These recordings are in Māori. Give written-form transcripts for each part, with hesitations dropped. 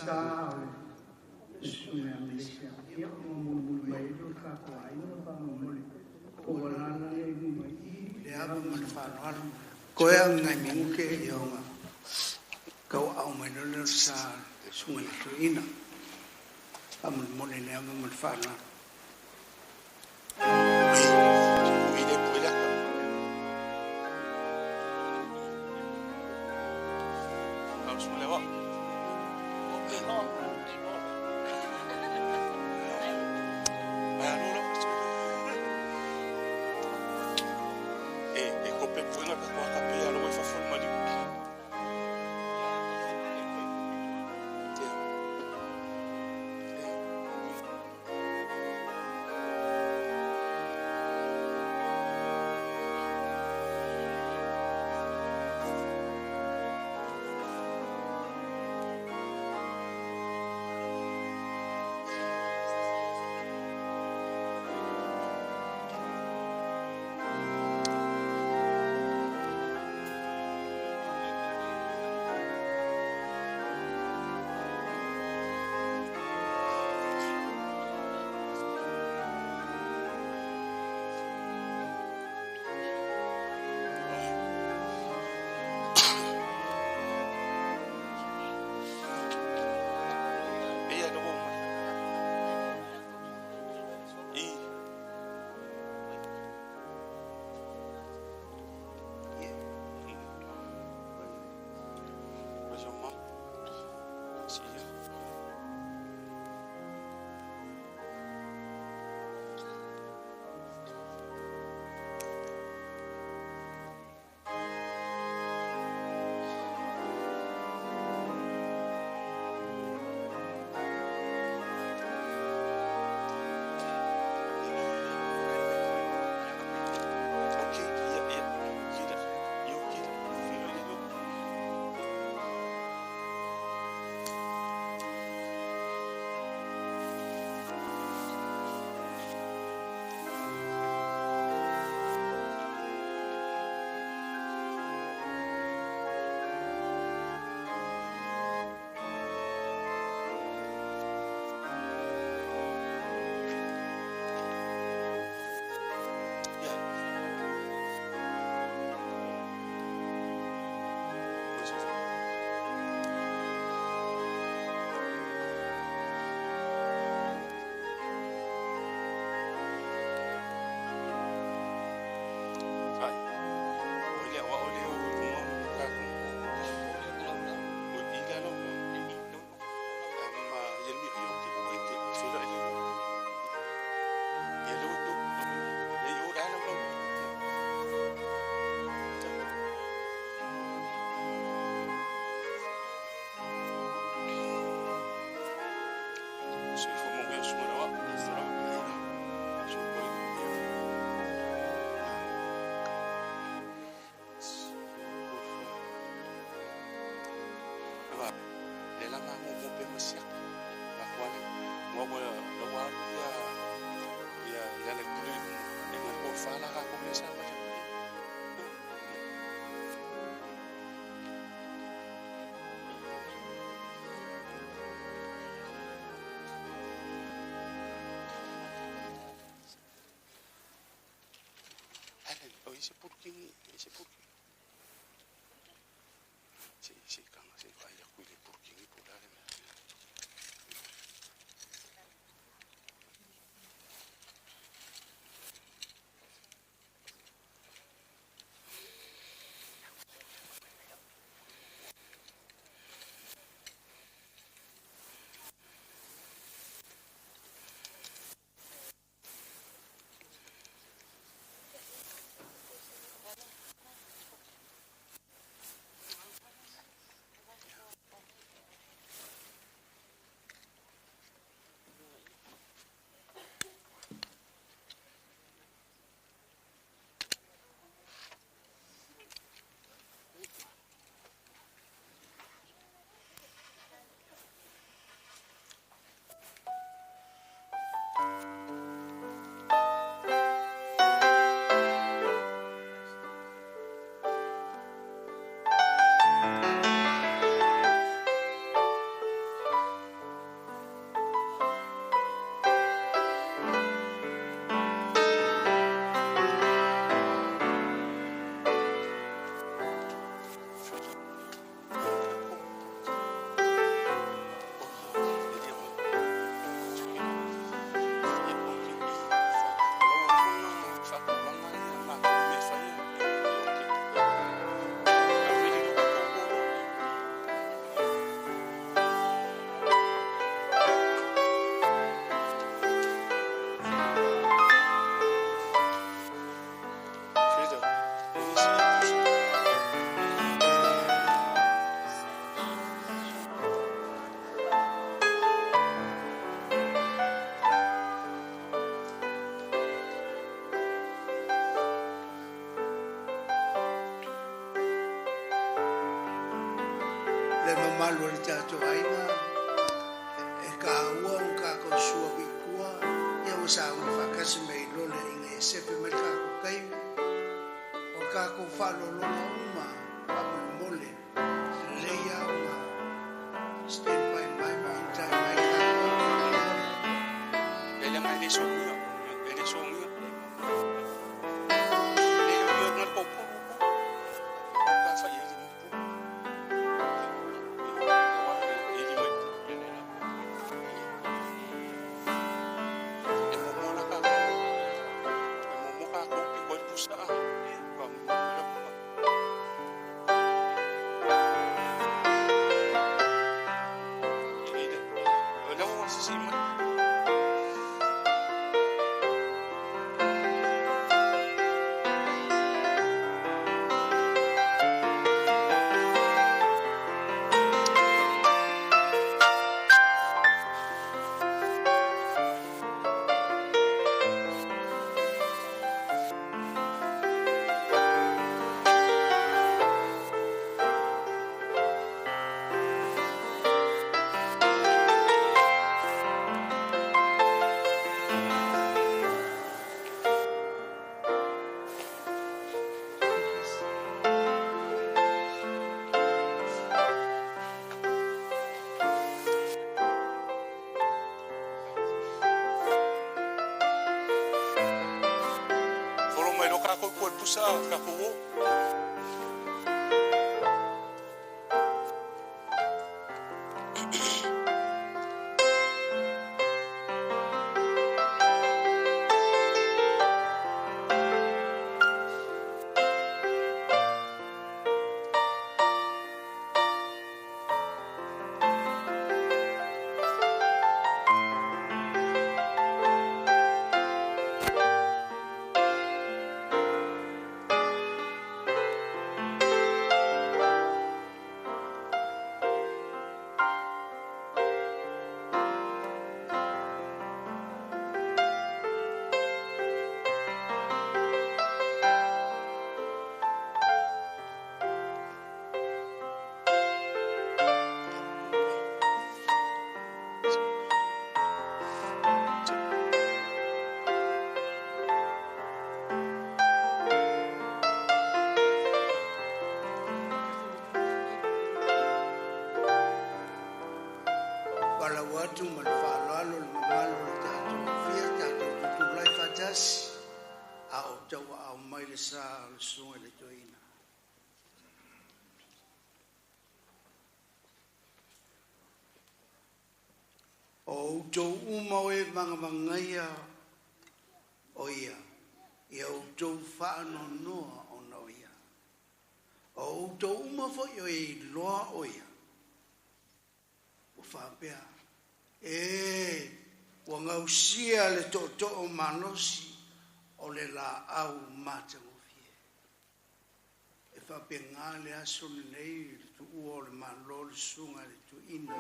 sa sunga Meleisea ia mo mai do ka ko ai no pa mo ko wala na le mai le ava mo fa no ko ya ngai mi ke yo nga ko au mai no sa sunga to ina am mo le ne mo fa na ese porquinho. Se kanga se vai a cuile porquinho por lá. malu le tato aina e ka ua ka ko sua bikua ia o sa un fakasi me lole inga e sepe me ka ko kai o ka ko falo lona uma pa mole le ia uma stand by my time my ele mai le sonio watu malfalo le malo le tato fia tato tu lai fatas au tau au mai le sa le sunga le toina o tau uma e manga mangaia o ia ia o tau whaano noa o na o ia o tau uma fo i loa o ia o whapea wa ngausia le to o manosi o le la au mata mo fie e fa pengale aso nei tu o le malo le sunga le tu ina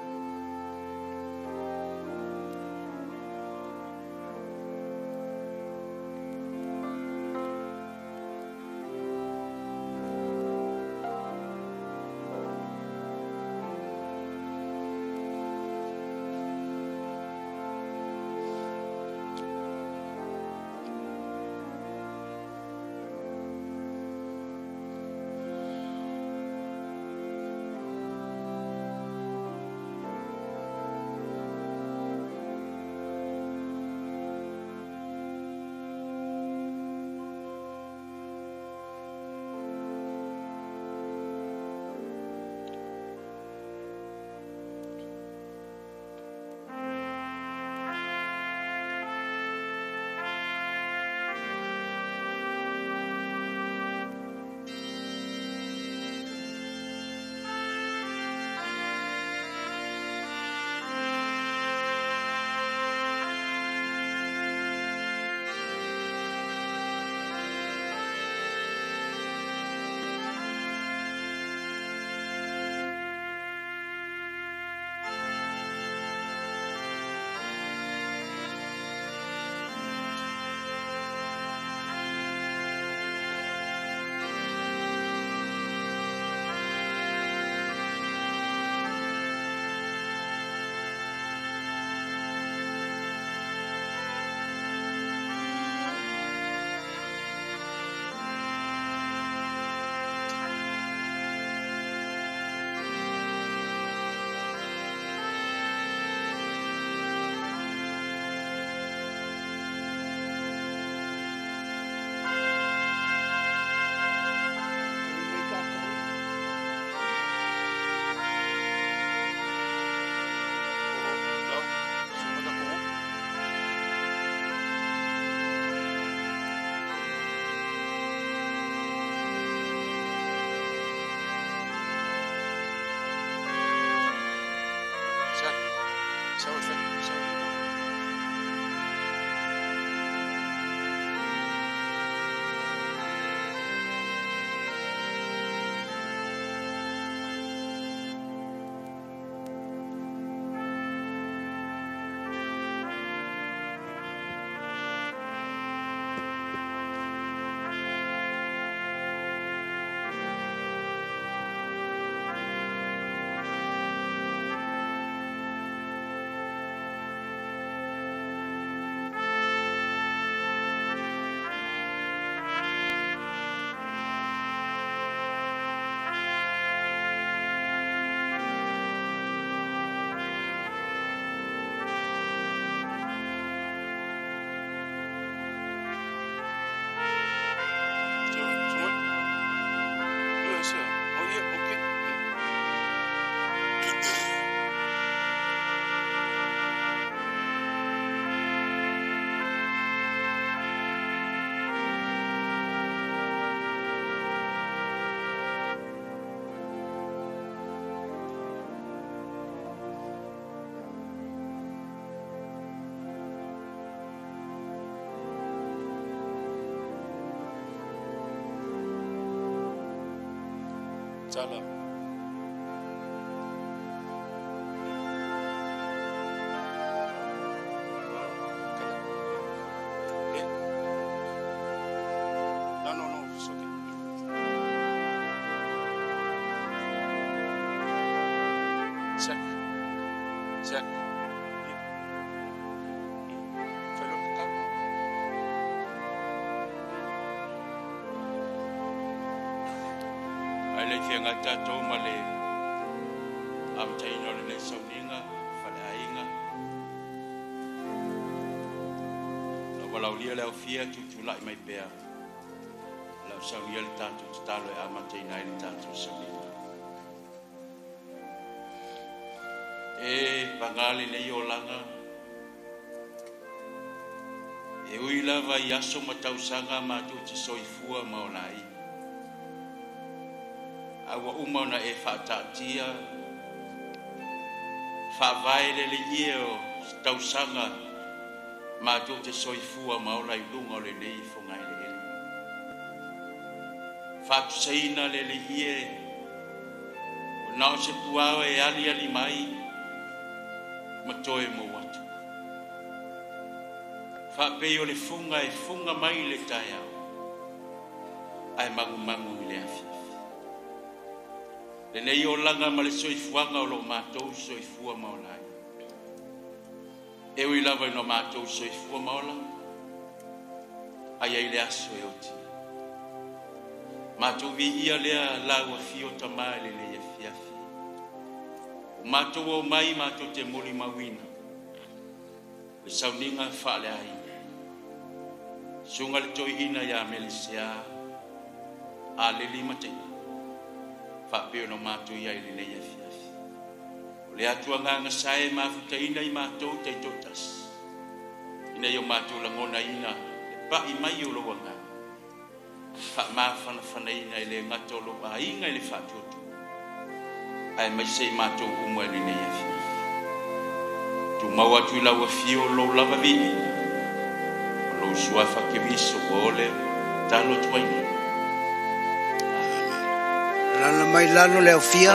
Salah. No, it's okay. Zach. Fellow Kaka. Ai le ngata tau male am taino le sauninga falainga no wala ulia le ofia tu lai mai pea la saunia le tatu talo e am taina le tatu sauninga e pangali le yolanga e uila va yaso matau sanga ma tu soifua maolai awa umana e whaatatia whaawaele le ieo tausanga mātou te soifua maola I lunga le nei whongai le ele whaatusaina le ie o nao se puao e ali mai matoe mo watu whaapeo le funga mai le tai au ai mangu le afi le nei o langa ma le soifuanga o lo mātou soifua maolai. E ui lava no mātou soifua maola. Ai ai le aso e oti. Mātou vi ia lea laua fio tamai le le fiafi. O mātou o mai mātou te moli mawina. Le sauninga whaale ai. Sunga le toi ina ya Meleisea Aleli Mataia. Whapeo no mātou iai le nei afiafi. O le atua nganga sae mafuta ina I mātou te totas. Ina I o mātou langona ina le pai mai o loa ngā. Wha mawhana ina I le ngato loa inga I le whatuotu. Ai mai sei mātou umua le nei afiafi. Tu maua tu laua fio lo lava vini. O lo suafa ke viso o ole talo tuaini. Lana mai lano leo fia.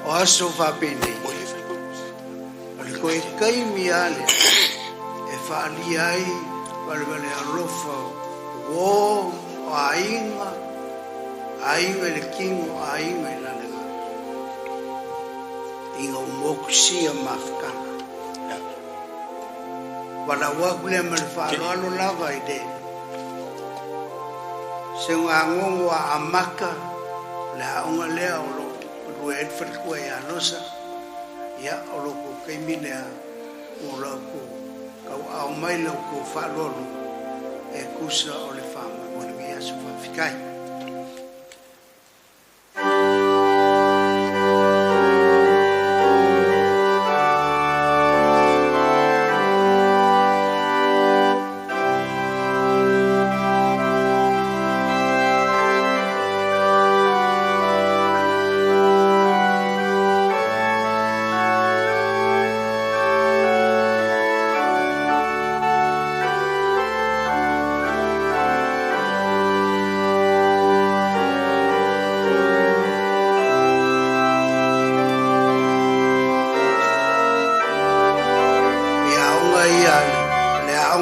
O aso whapene. O le koe kai mi ale. E whaali ai. Wale alofa. O ainga. Ainga le kingo. Ainga le lana. Inga umokusia mafkana. Wala wakule malifalo lava ide. Senga ngongo wa amaka la unga lea olo ue edfert kue anosa ya olo ko kaimine olo ko kau au mai lo ko falolo e kusa ole fama mo le mia so fa fikai.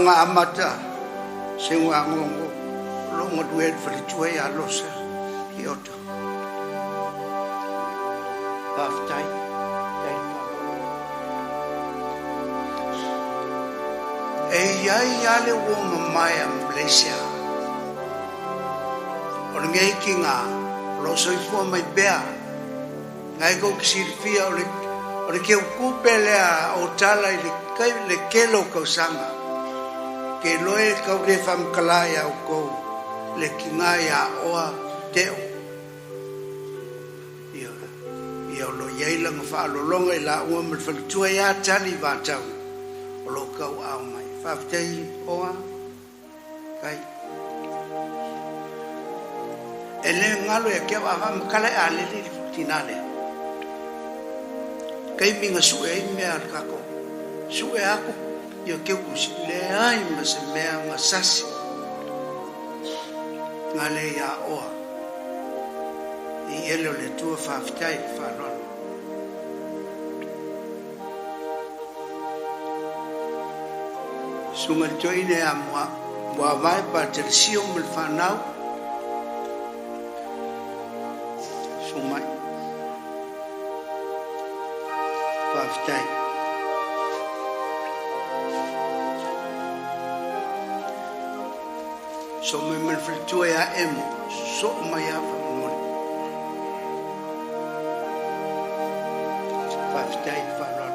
longa amata sengwa ngongo longa duet fritue ya losa kioto baftai ai ale wo mamaya Meleisea o ngai kinga lo soi fo mai bea ngai go kisirfia o le ke ku pelea o tala le kai le kelo ko sanga ke loe ka le fam kala ya ko le kinga ya oa teo ia lo yeila nga lo longa la o me fa tu ya tali va tau o lo ka au mai fa tei oa kai ele ngalo ya ke va fam kala ale le tinale kai minga su e me al kako su e ako yo ke usi le ai ma se me nga sasi ngale ya oa i ele le tu fa ftai fa no sunga joine a mo vai pa tercio mil fa nau sumai fa ftai so me fritue ya emo so mai a fa faftai fa no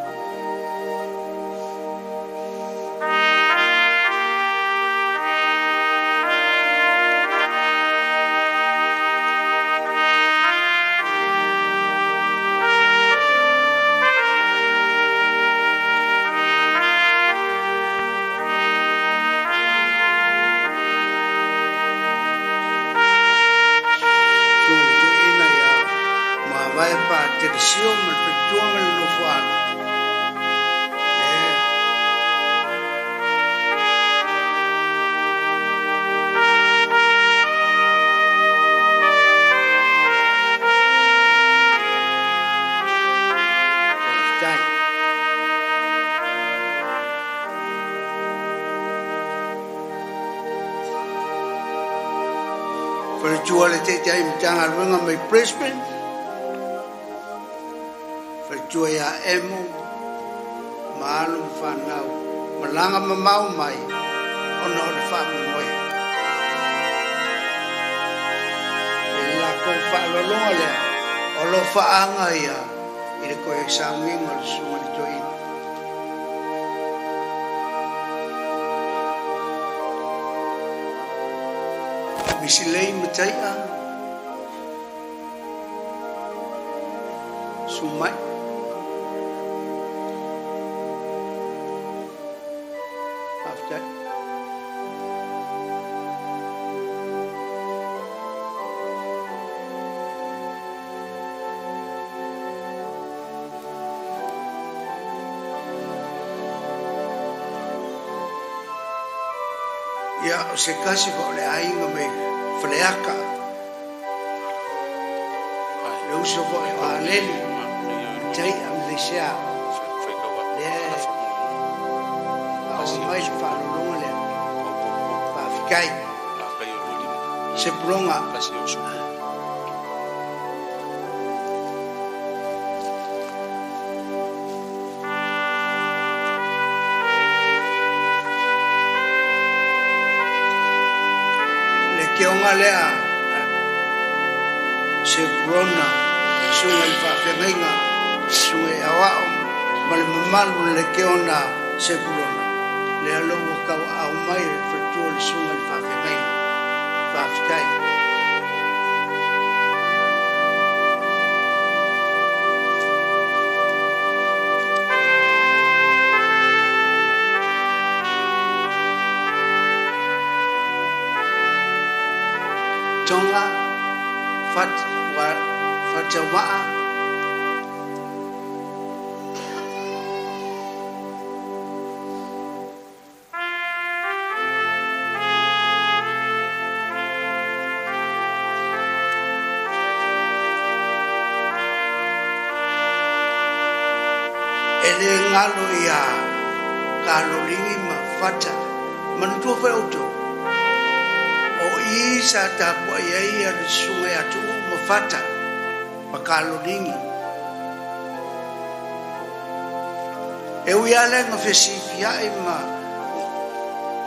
tercio me fritue me no fuana fritue le te tai mtanga runga mai Brisbane Joya emo malu fanau malanga mamau mai ono le fami moi la ko fa lo le o lo fa anga ia i le ko examen o su ni toi Meleisea Mataia sumai ya se kasi ko le ai nga me freaka le uso ko Aleli Mataia Meleisea asi mai fa no le fa fikai se pronga ke onga lea se brona sunga i whawhengainga sunga i awao male mamalu le ke ona se brona le aloha kau au mai le whatua le sunga i whawhengainga whawhitai tonga fatawa ele ngalo ia kalolingi mafata Mantua fa auto. O isa tapua ia le sungai atu mafata makalo dingi. E uia le nga fesifia e ma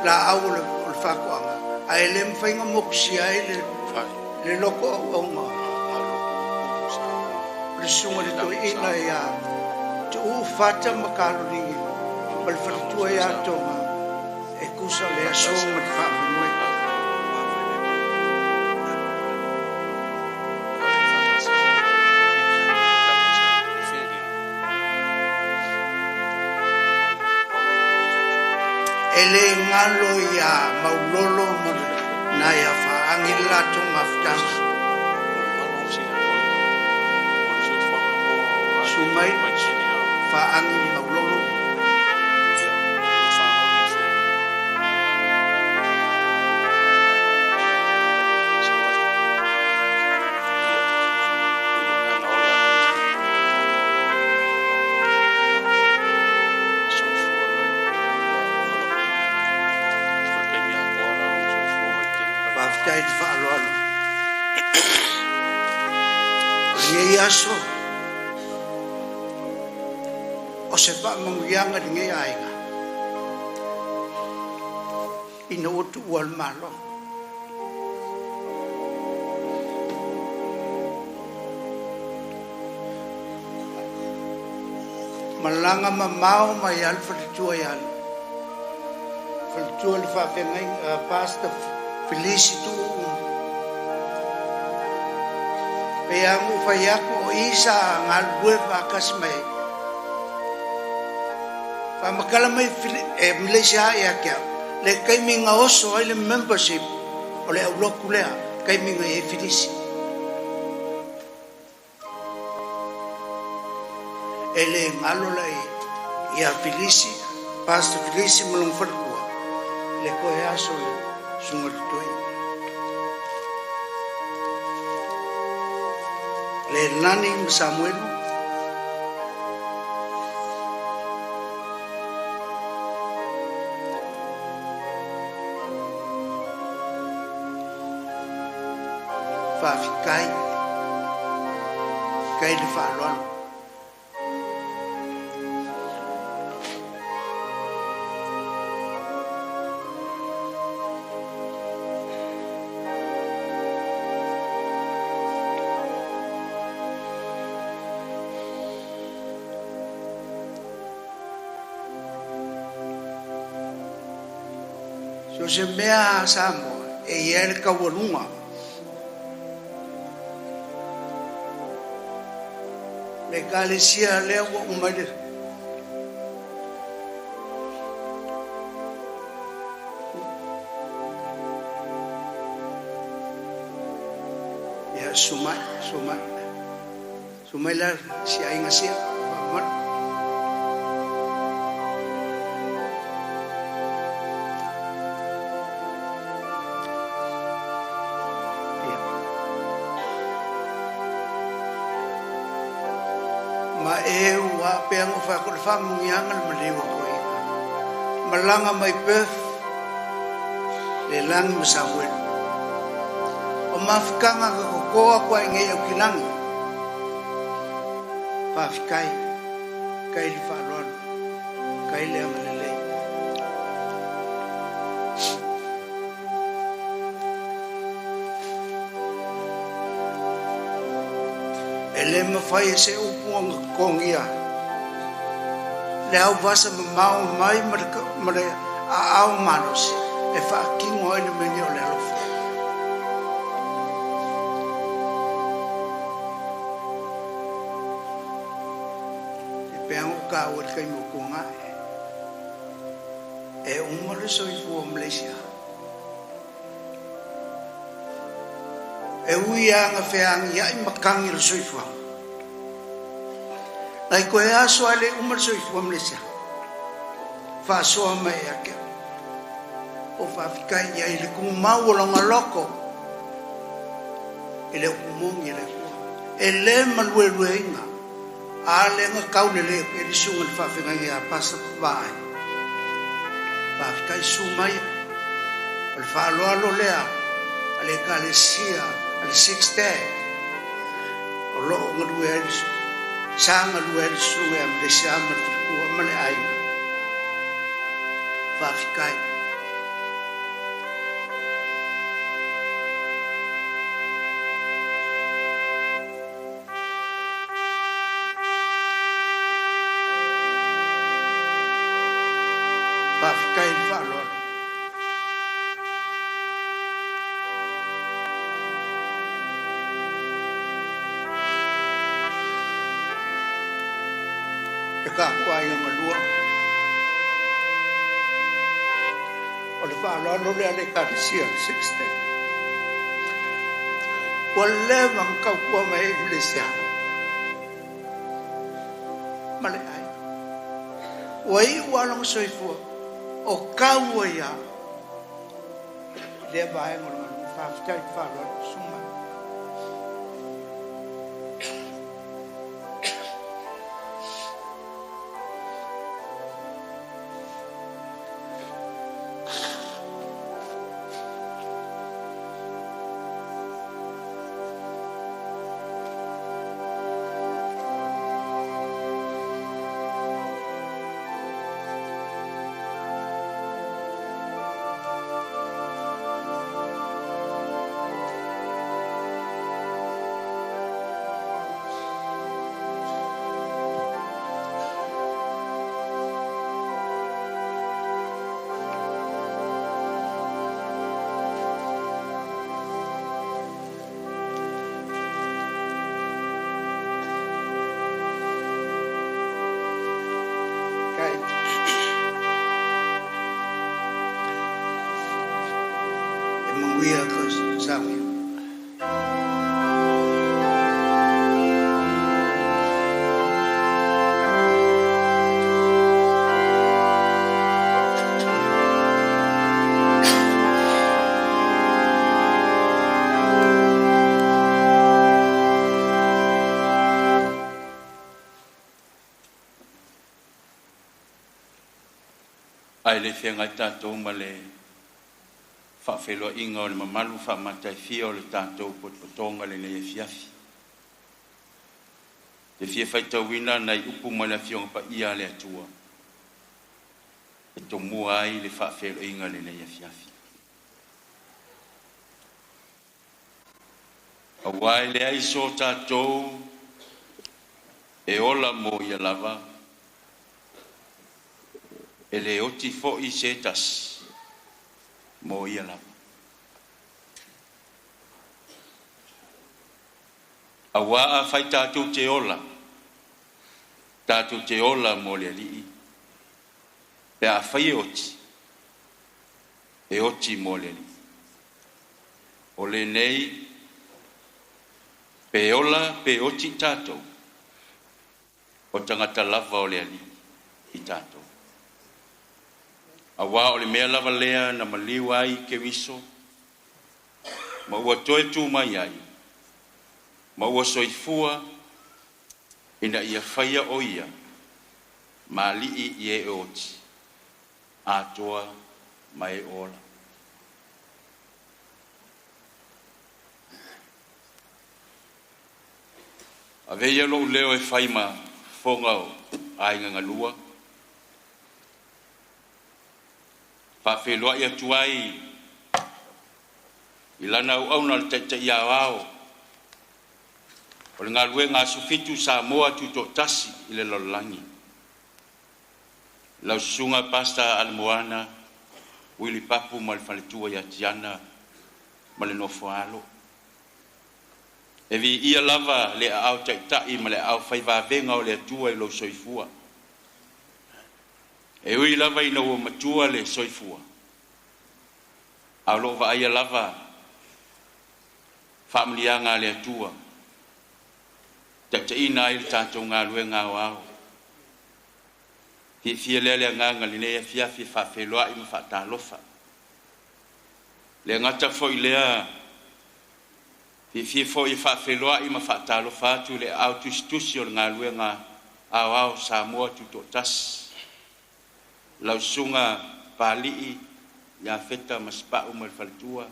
la au le whakoanga. A e le mwhainga mokusia e le loko au ma. Le sunga le toi ina e a te fata makalo dingi. Ma le whakatua e a tonga e kusa le a songa le whakamui. Ele ngalo ya maulolo na ya faangila tu maftas sumai faangil maulolo Yaso o se pa mangianga dinge aiga ina otu wal malo malanga mamao mai alfa tua yal faltua le fa pengai pasta felicito Peangu fayaku o isa ngalue vakas mai. Fa makala mai Meleisea ya kia. Le kai minga oso ai le membership o le auloku lea kai minga e filisi. Ele ngalo lai ia filisi pastor filisi mulung farkua. Le koe aso le sunga tutoi. Le nani Samuel fafikai kai le falon se mea Samoan e ia le kawanunga. Le kalesia lea wa umare. Ya sumai la sia inga sia. Ma e wa peango fa ko fa mungianga le malewa ko e malanga mai pef le lang Samuel o mafkanga ko koa ko nge o kinang fa fikai kai le fa lon kai le amalele ele me fai se upuang kongia le au vasa mau mai mare a au manos e fa kingo ele me nio le lofa e peang o ka o kai mo konga e umore so i fu Meleisea e uia nga feang ia i makangi le soifua. Nai koe aso ale umar soifua Meleisea. Fa soa mai ake. O fa fikai ia i le kumau o longa loko. E le kumongi le kua. E le malue lue inga. A le nga kaune le e li sunga le fa fengangi a pasa papai. Fa fikai sumai le whaaloalo lea, ale kalesia, ale 6 day, o loo ngadue alisu, sanga lue alisu e amle sama tukua male aiga, whaafikai. Whaafikai le whaaloalo. Ka kwa yang alua o le whaaloalo le ale karesia 60 wale wangkau kua mai Meleisea male ai wai walong soifua o kau ya le vai ngolong whaafikai whaaloalo suma ai le whenga tātou ma le whawheloa inga o le mamalu whamatai whia o le tātou potonga le nei e fiafi. Te whia whaitawina nei upu ma le whionga pa ia le atua. E to mua ai le whawheloa inga le nei e fiafi. A wai le ai so tātou e ola mo ia lava. E le oti fo i setas mo ia lava. A waa fai tātou te ola mo le alii. Pe a fai e oti mo le alii. O le nei pe ola pe oti tātou o tangata lava o le alii i tātou. A wā o le mea lava lea na maliwa ai ke wiso. Ma ua toe tū mai ai. Ma ua soifua ina ia whaia o ia. Ma lii i e oti. A toa mai ola. A veia lo leo e whaima whongau ai ngangalua. Whawheloa ia tuai i lana au na te ia wao. O le ngā lue ngā sufitu Samoa tuto tasi i le lolangi. Lau sunga pasta almoana wili papu ma le whaletua ia tiana ma le nofo alo. E vi ia lava le au taitai ma le au whaivavenga o le atua i lo soifua. E ui lava ina ua matua le soifua. Au lo va ia lava whamlianga le atua. Te ina i tātou ngā lue ngā wao. Fia lele nganga li nea fiafi whawheloa i mawhatalofa. Le ngata fo i lea fia fo i whawheloa i mawhatalofa atu le au tustusi o ngā lue ngā au Samoa tuto tas. Lau sunga palii ia feta ma spa'u ma le faletua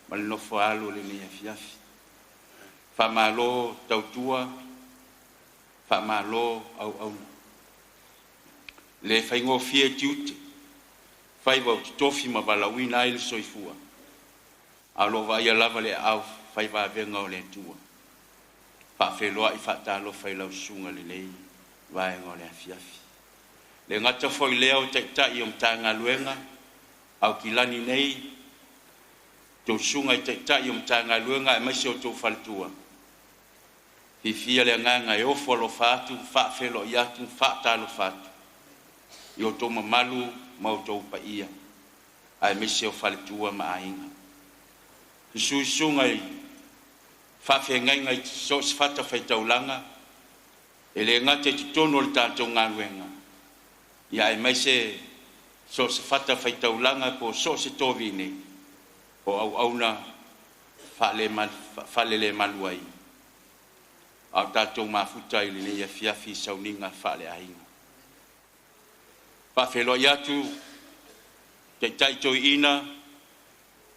ma le nofo alo le nei afiafi whamalo tautua whamalo au le whaingo fie tiute whaiwa tofi ma balawina ai le soifua alo va ia lava le au whaiva venga o le tua whawheloa i whatalo whailau sunga le nei vaenga o le afiafi le ngata foi leo taitai o mtanga luenga au kilani nei tau sunga i taitai o mtanga luenga e maisi o tau whaletua fifia le nganga e ofo alo fatu whawhelo i atu whatalo fatu i o tau mamalu mau tau paia ai maisi o whaletua ma ainga sui sunga i whawhengai ngai so si whata whaitaulanga e le ngata i tono le tātou ngā luenga ia e mai se so se fata whaitaulanga ko so se tovi nei o au auna whale le maluai au tātou mafuta i le nei a fiafi sauninga whale ainga whawhelo i atu te tai toi ina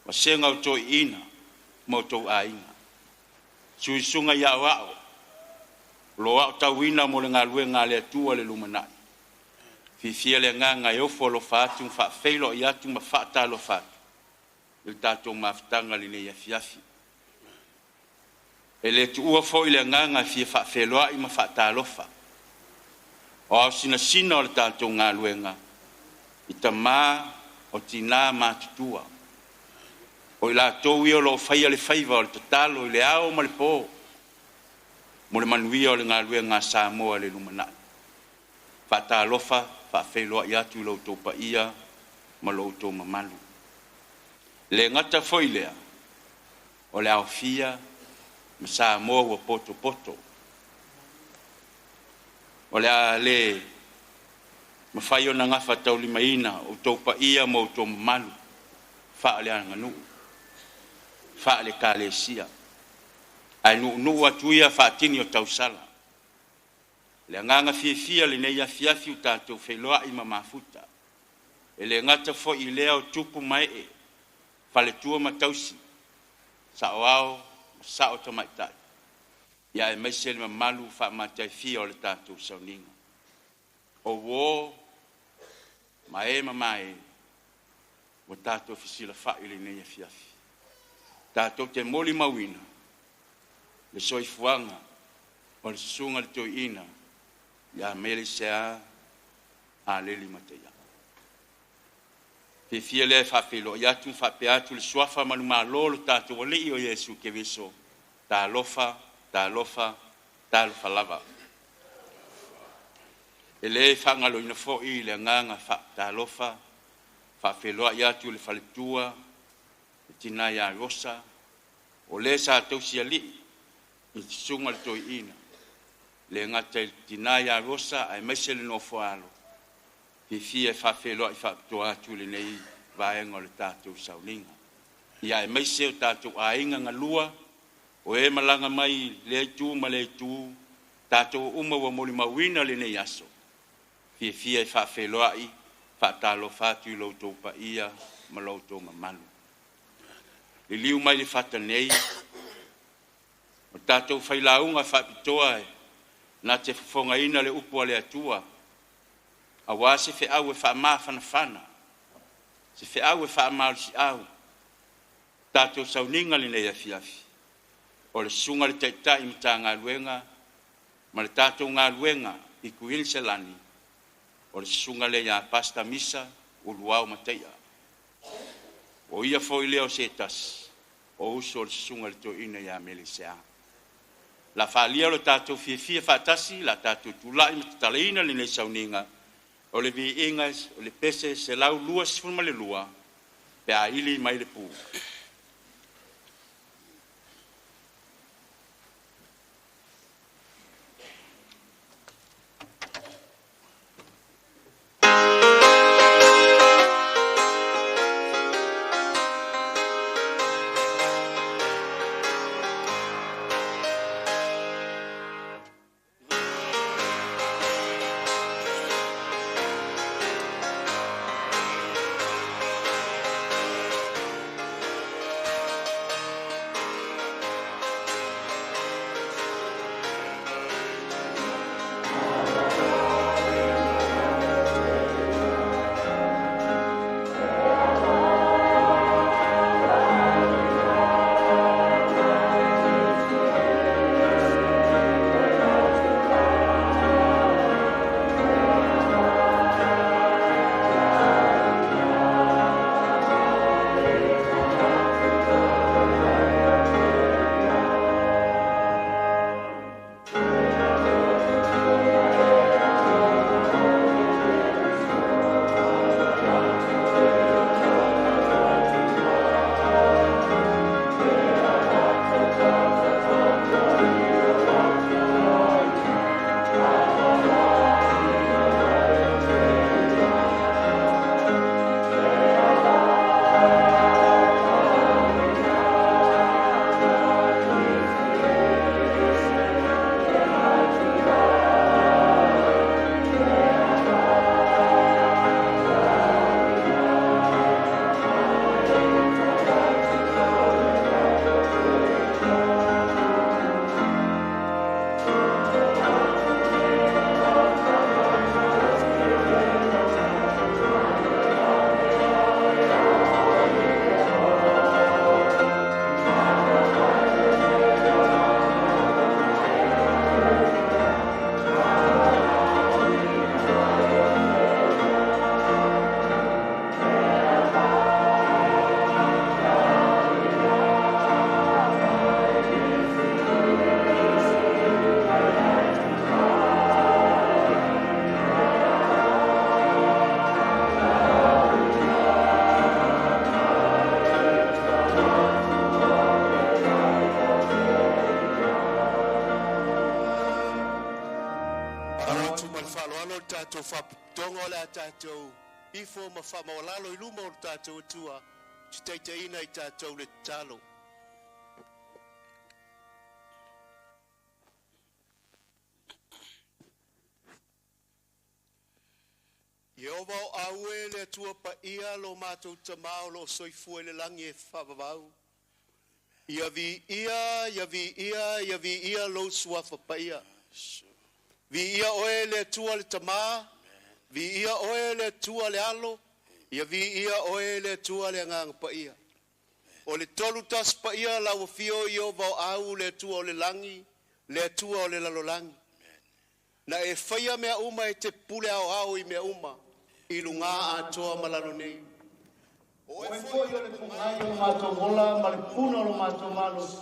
wa senga o toi ina mo tau ainga suisunga ia wao lo au tau ina mo le ngā luenga le atua le lumanai fifia le nganga e ofo lo fatu fa feilo i atu ma fata lo fatu il tato maftanga li nei afiafi ele tu ua fo ile nganga fi fa feilo ai ma fata lo fa o sina o le tato ngā luenga i tama o tina ma tutua o la to io lo fai le faiva o le tatalo i le ao ma le po mo le manuia o le ngā luenga Samoa le lumanai fata lo fa whawheloa i atu lau tō paia ma lau tō mamalu. Le ngata foi lea o le awhia ma Samoa ua poto poto. O le a le ma whai o na ngafa tau lima ina o tō paia ma o tō mamalu wha le anganu wha le kālesia ai nu atuia wha tini o tau sala. Le nganga fia le nei afiafi u tātou wheloa i mafuta. E le ngata fo i lea o tupu mai e, whale tua matausi, sa o ao, sa o tamaitai. Ia e maise le mamalu wha matai fia o le tātou sauninga. O wō, ma e mamae, o tātou fisila wha i le nei afiafi. Tātou te moli mawina, le soifuanga, o le sunga le toi ina, ia Meleisea Aleli Mataia. Fifia le whawhelo i atu whape atu le suafa manu malo lo tātou alei o Yesu ke viso. Tā lofa lava. E le whangalo ina fo i le nganga tā lofa, whawhelo i atu le whaletua, le tina ia rosa, o le sa tausi ali, i sunga le toi ina. Le ngata tina ia rosa ai maise le nofo alo. Fifia whawhelo i whaptoa atu le nei vaenga o le tātou sauninga. Ia e maise o tātou ainga ngalua, o e malanga mai le tu ma le tu, tātou uma wa moli mawina le nei aso. Fifia i whawhelo ai, whatalo whatu i lautou pa ia, ma lautou mamalu. Le liu mai le whata nei, o tātou whailaunga whapitoa e, na te whafonga ina le upua le atua, a wā se whi au e wha maa whanawhana, se whi au e wha maa si au, tātou sauninga le nei afiafi, o le sunga le taitai mta ngā luenga, ma le tātou ngā luenga i kuil se lani, o le sunga le ia pasta misa u luau Mataia. O ia foi leo se tas, o uso le sunga le to ina ia Meleisea. La whalia lo tātou fia whatasi, la tātou tūlai ma tataleina le nei sauninga, o le vi ingas, o le pese se lau lua sifuna le lua, pe a ili mai le pū. Ara tu mal whaloalo tātou whapitonga le a tātou ifo ma whamawalalo I luma o tātou atua tu teiteina I tātou le talo. Yehova o aue le atua pa ia lo mātou tamao lo soifua le langi e whavavau. Ia vi ia lo suafa pa ia. Vi ia oe le atua le tama, vi ia oe le atua le alo, ia vi ia oe le atua le ngang pa ia. O le tolu tas pa ia la wafio Yehova o au le atua o le langi, le atua o le lalolangi. Na e whaia mea uma e te pule au I mea uma. I lunga atoa malano nei. O e foi o le pungai o mātou mola, ma le puna o mātou malos,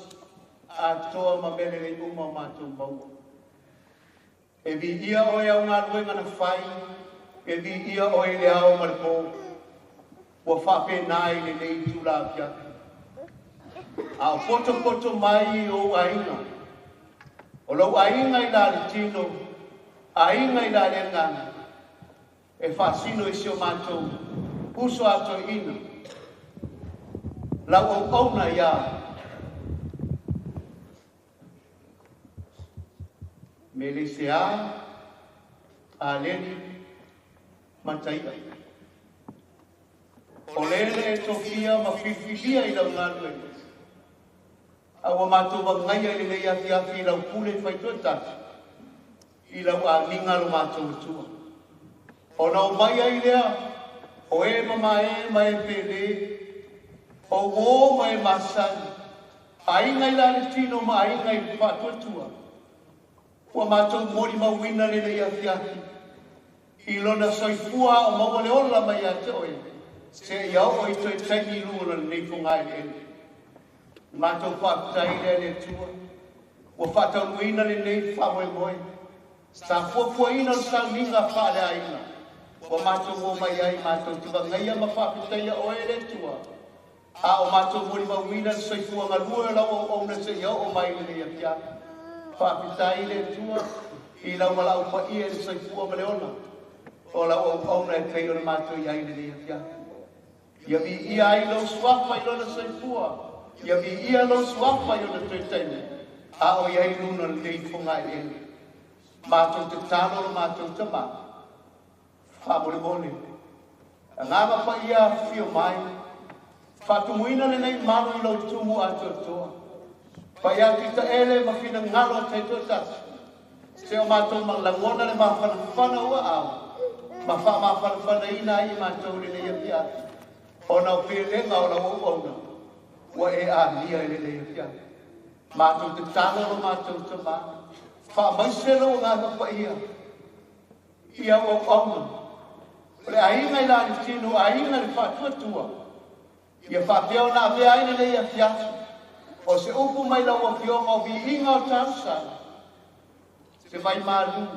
atoa ma mele le uma o mātou bau. E vi ia oe au ngā ruenga na whai, e vi ia oe le au ma le pō. Ua whape nai le nei tūla piaka. A o poto mai o ainga. O lau ainga I la le tino, ainga I la le ngana. E whasino I sio mātou, uso ato ina. Lau o auna ia. Meleisea Aleli Mataia. O lele e tofia ma whiwhilia I lau ngāru e. Awa mātou wangaia I le ngei afi I lau pule whaitoa tatu. I lau a ningaro mātou atua. O nau mai ai lea, o e mama e mai pele, o o mai masani, a inga I lale tino ma a inga I patuatua. Ua mātou mori mawina le nei afiaki, I lona soifua o maua le ola mai a te oe, se iau o I toi taimi luna nei fungai le ele. Mātou whaakutai le tua, ua whaatau muina le nei whamoe moe, sa fuafua ina o sa ninga whaale a ina. O mātou mō mai ai mātou tuwa ngaia ma whapitaia o ere tua. A o mātou mōri mawina soifua ngā lua lau o auna se iau o mai le ia pia. Whapitai le tua I lau malau pa ia le soifua ma le ona. O lau o auna e kei o le mātou iai le ia pia. Ia vi ia ai lau suafa I lona soifua. Ia vi ia lau suafa I lona tuetaine. A o iai luna le ifonga I ele. Mātou te tāno mātou te maa. Whamole mole. Ngāma pa ia whio mai. Whatumuina le nei manu I lau tumu atoa. Pa ia kita ele ma whina ngalo te totatu. Se o mātou langona le mawhanawhana ua au. Ma whamawhanawhana ina I mātou le nei apiati. O nau whilenga o lau ona. Ua e a lia le nei apiati. Mātou te tāna o mātou te mā. Whamaiselo o ngāma pa ia. Ia o ona. Le ainga I lani tino, ainga le whatuatua. Ia whapeo nā vea aina nei a fiatu. O se upu mai lau a fionga o vi inga o tāsa. Se vai mālu.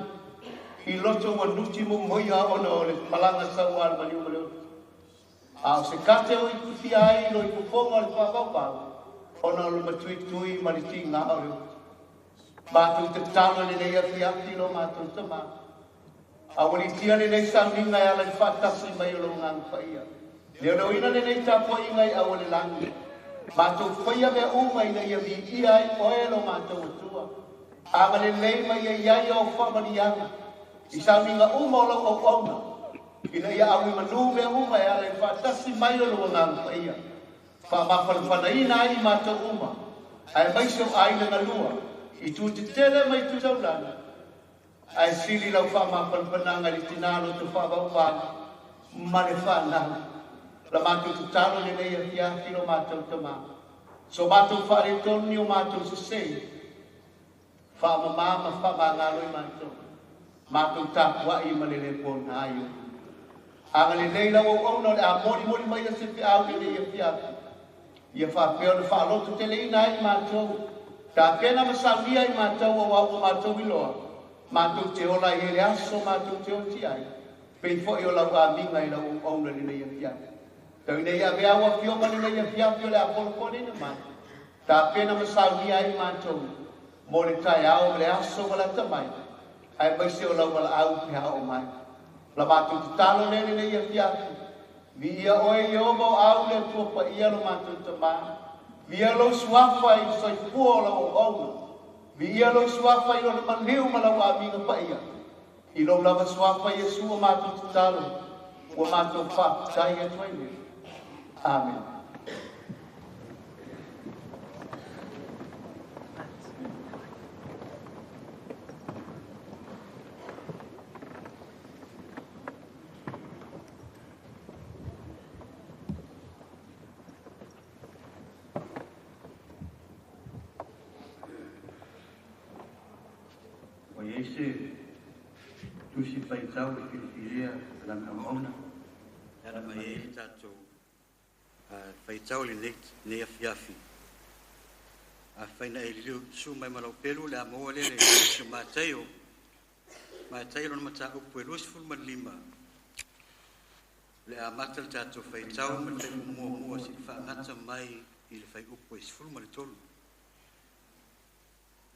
I loto wa nuti mo moia ona o le malanga sau al mani o leo. A o se kate o I kuti ai lo I kuponga o le whakapau. Ona o le matui tui mani ti ngā o leo. Mātou te tāna le nei a fiatu lo mātou te mā. Awali tia le nei sanginga ala I whatasi mai o ngang whaia. Leo no ina le nei tāpua ingai awale langi. Mātou whaia mea umai na ia vi ia I oe lo mātou atua. Anga le nei mai ia iai o whamani anga. I sanginga uma o lau o auna. Ina ia awi manu mea umai ala I whatasi mai o ngang whaia. Whamawhanawhana ina I mātou uma. Ai maiso aina na lua. I tu te tele mai tu taulana. Ai sili lau whamawhanawhana li tinalo tu whawawana. Mane whanau. La mātou tu talo le nei a fiaki lo mātou tama. So mātou whare toni o mātou se sei. Whamamama whamangalo I mātou. Mātou tāpua I malele pōna aio. Anga le nei lau au au le a mori mai a se pe au le nei a fiaki. Ia whapeo le whaalotu te le ina I mātou. Tā pena masawia I mātou o au mātou iloa. Mātou te ola I ele aso mātou te o ti ai. Pei fo I o lau a minga I lau au le nei a fiaki. Tau nei a vea ua fio mani nei a fiaki o le apolokone na mai. Tā pena masawia I mātou. Mo le tai au le aso wala tamai. ai mai se o lau wala au ki hao mai. La mātou te talo nene ne ia fiatu. Vi ia oe i o mau au le tua pa ia lo mātou te mā. Vi ia lo suafa i soi fua o lau au. Vi ia lo suafa i o le manleu ma lau aminga pa ia. I lo lava suafa Yesu o mātou te talo. O mātou wha tai e tuaine. Amen. Tusi pai tau e Pilipirea, langa mauna. Era mai e tātou pai tau li ne afiafi. A whaina e liu su mai malau pelu le a moa lele su mātaio. Mātaio lona mata upu e luas fulma lima. Le a matal tātou whai tau ma te mua si whaangata mai i le whai upu e fulma le tolu.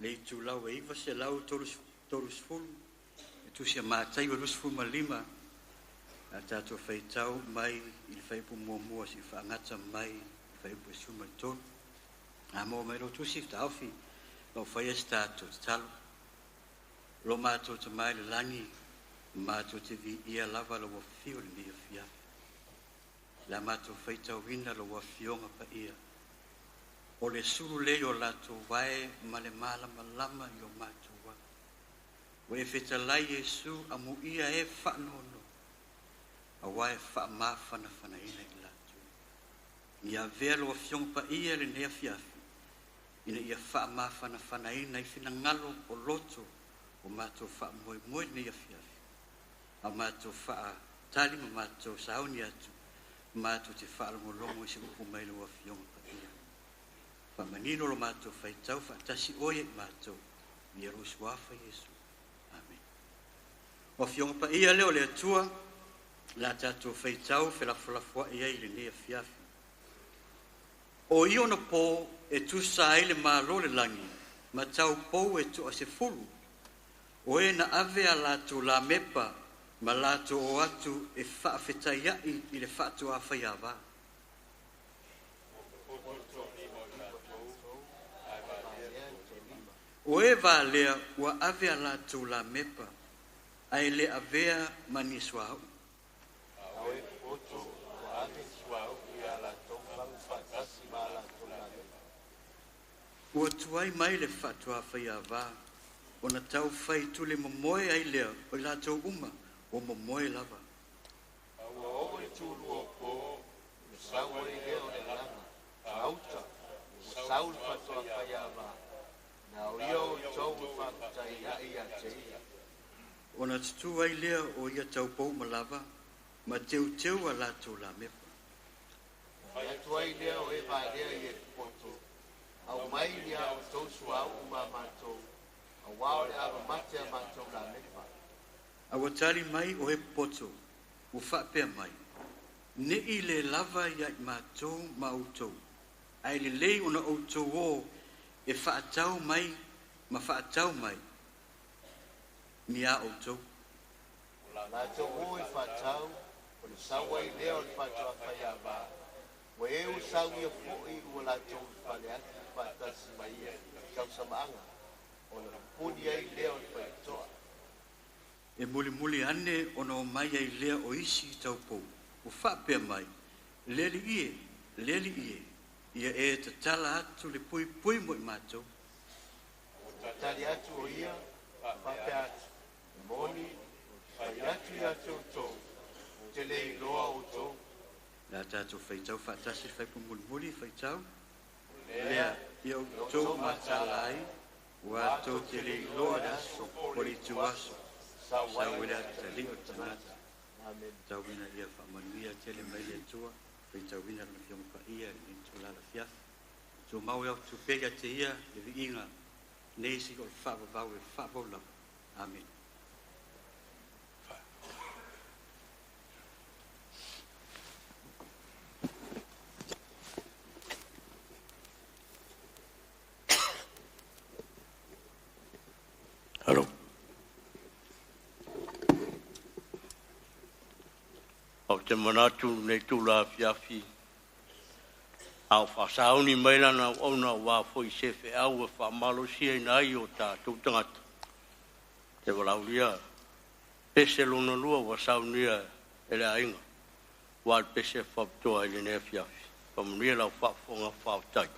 Le i tu lau e iwa se lau tolu fulma. Tu sia mātai o lus fuma lima a tātou whai tau mai i le whai pu mua si whaangata mai i whai pu e suma tonu. A mua mai lo tu si whaofi lo whai es tātou te talo. Lo mātou te mai le langi mātou te vi ia lava lo wafio le mea fia. La mātou whai tau wina lo wafionga pa ia. O le suru le o lātou wae ma le malama lama i o mātou. O e whetalai Yesu a mu ia e whanono. A wae wha mawhana whana ina i latu. Ni a velo a fiong pa ia le nea fiafi. Ina ia wha mawhana whana ina i whina ngalo o loto o mātou wha moe nea fiafi. A mātou wha tali ma mātou sauni atu. Mātou te wha alamo longo i se upu mailo a fiong pa ia. Wha manino lo mātou whaitau wha tasi oie mātou. Ni a rusuafa Yesu. O fionga pa ia leo le atua, la tātou whaitau whelafua ia i le nea fiafi. O iona pō e tu sa ele mālo le langi, ma tau pō e tu a se fulu. O e na ave a lātou la mepa, ma lātou o atu e whaafetai ai i le whātua a whaiawa. O e vā lea ua ave a lātou la mepa, ai le avea mani suau. Awe oto o ave suau i ala tofa fatasi ma ala tolane. Ua tuai mai le whatua whaiawa, o na tau whai tule momoe ai lea o la tau uma o momoe lava. Awa o e tulu o po, usawa i leo le lana, auta, usaul fatua whaiawa, na o io tau whakutai ai a teia. O na tutu ai lea o ia tau pou malava, ma teu a lātou la mepa. Whai atu ai lea o e vā lea i e poto, au mai lea o tau suau uma mātou, au wao le awa mate a mātou la mepa. A watari mai o e poto, u whapea mai. Ne i le lava ia i mātou ma outou. Ai le lei o na outou o e whaatau mai, ma whaatau mai. Ni a outou. La tau o e whatau, o le sawa i leo le whatua whaiawa. O e u sau i a fui ua la tau whale ati whatasi mai e tau samaanga. O le puni ai leo le whaitoa. E muli ane o na o mai ai lea o isi i tau pou. O whapea mai, leli ie, ia e te tala atu le pui mo i mātou. O tatali atu o ia, whapea atu. Moni, whai atu i atu o tō, te lei loa o tō. La tātou whaitau whaatasi whaipu muli whaitau. Lea, ia o tō matala ai, wa tō te lei loa aso, pori tu aso. Sauwera te leo tanata. Tauwina ia whamanuia tele mai le tua, whaitauwina na whionga ia ni tūlala fiafi. Tō mau au tu pega te ia, le vi inga, neisi o whaabavau e whaabaulau. Amen. Hello. te manatu nei tula fiafi. Au whasauni meila na ona wā fo I sefe au e whamalo sia ina ai o tātou tangata. Te walauria, pese lona lua wa saunia e le ainga. Wal pese whaptoa ele ne fiafi. Pamunia lau whafonga whautai.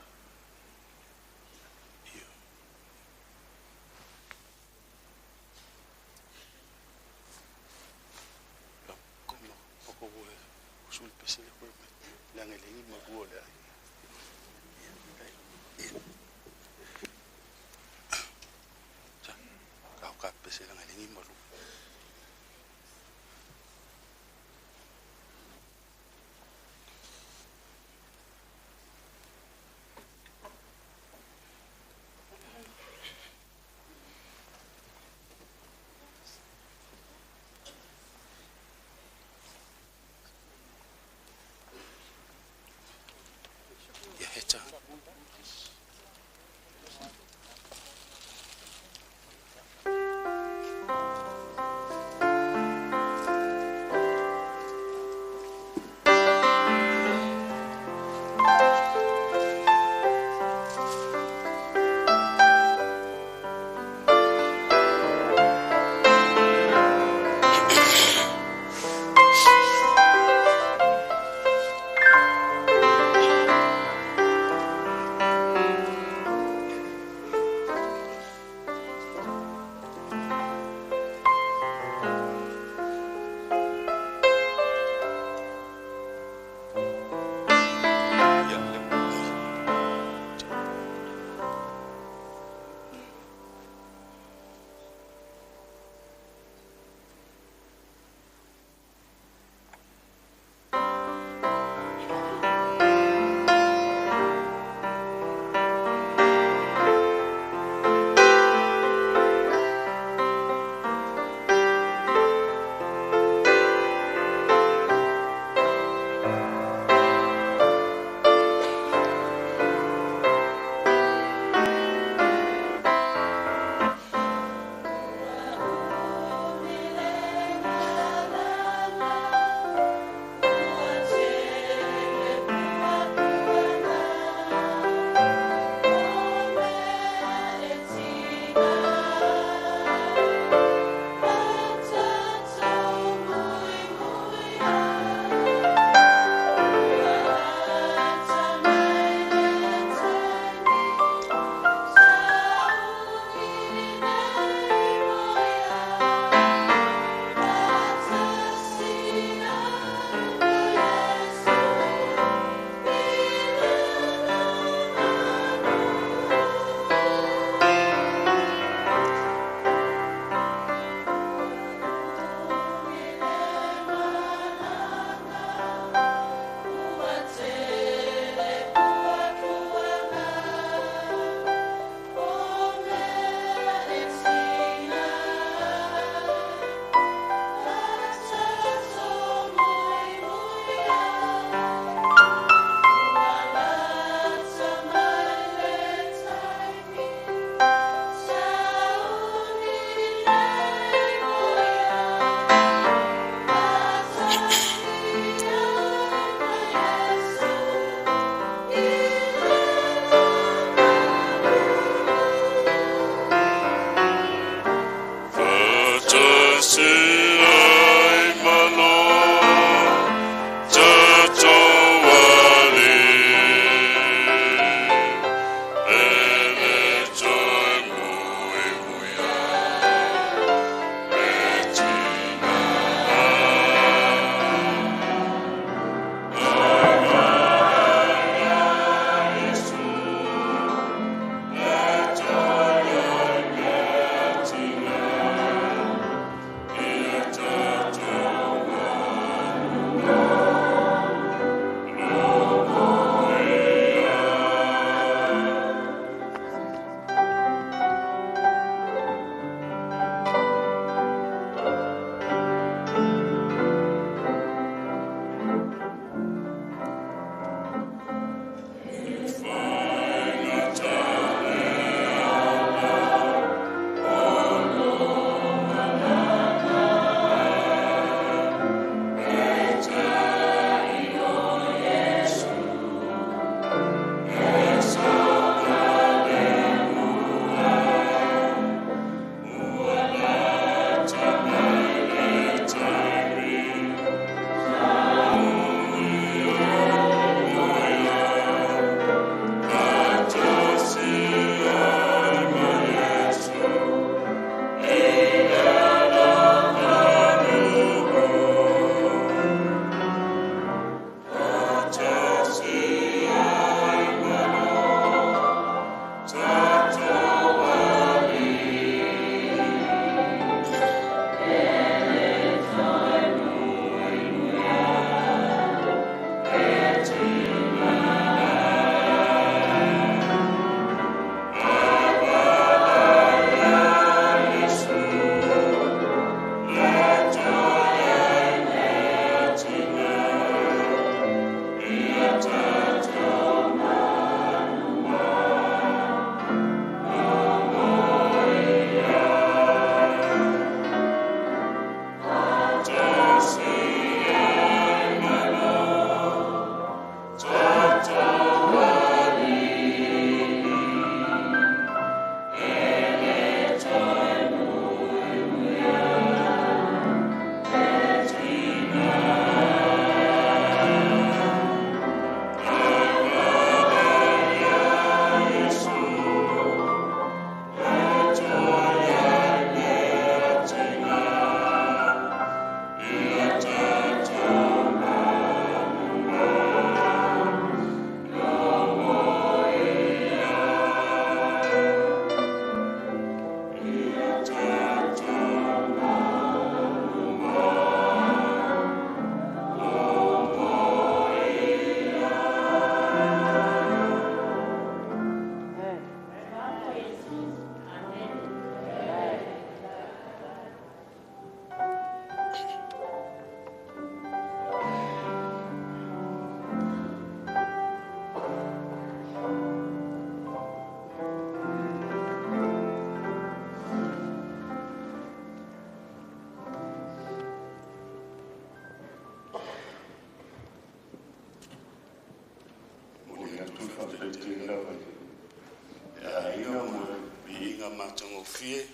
ngofie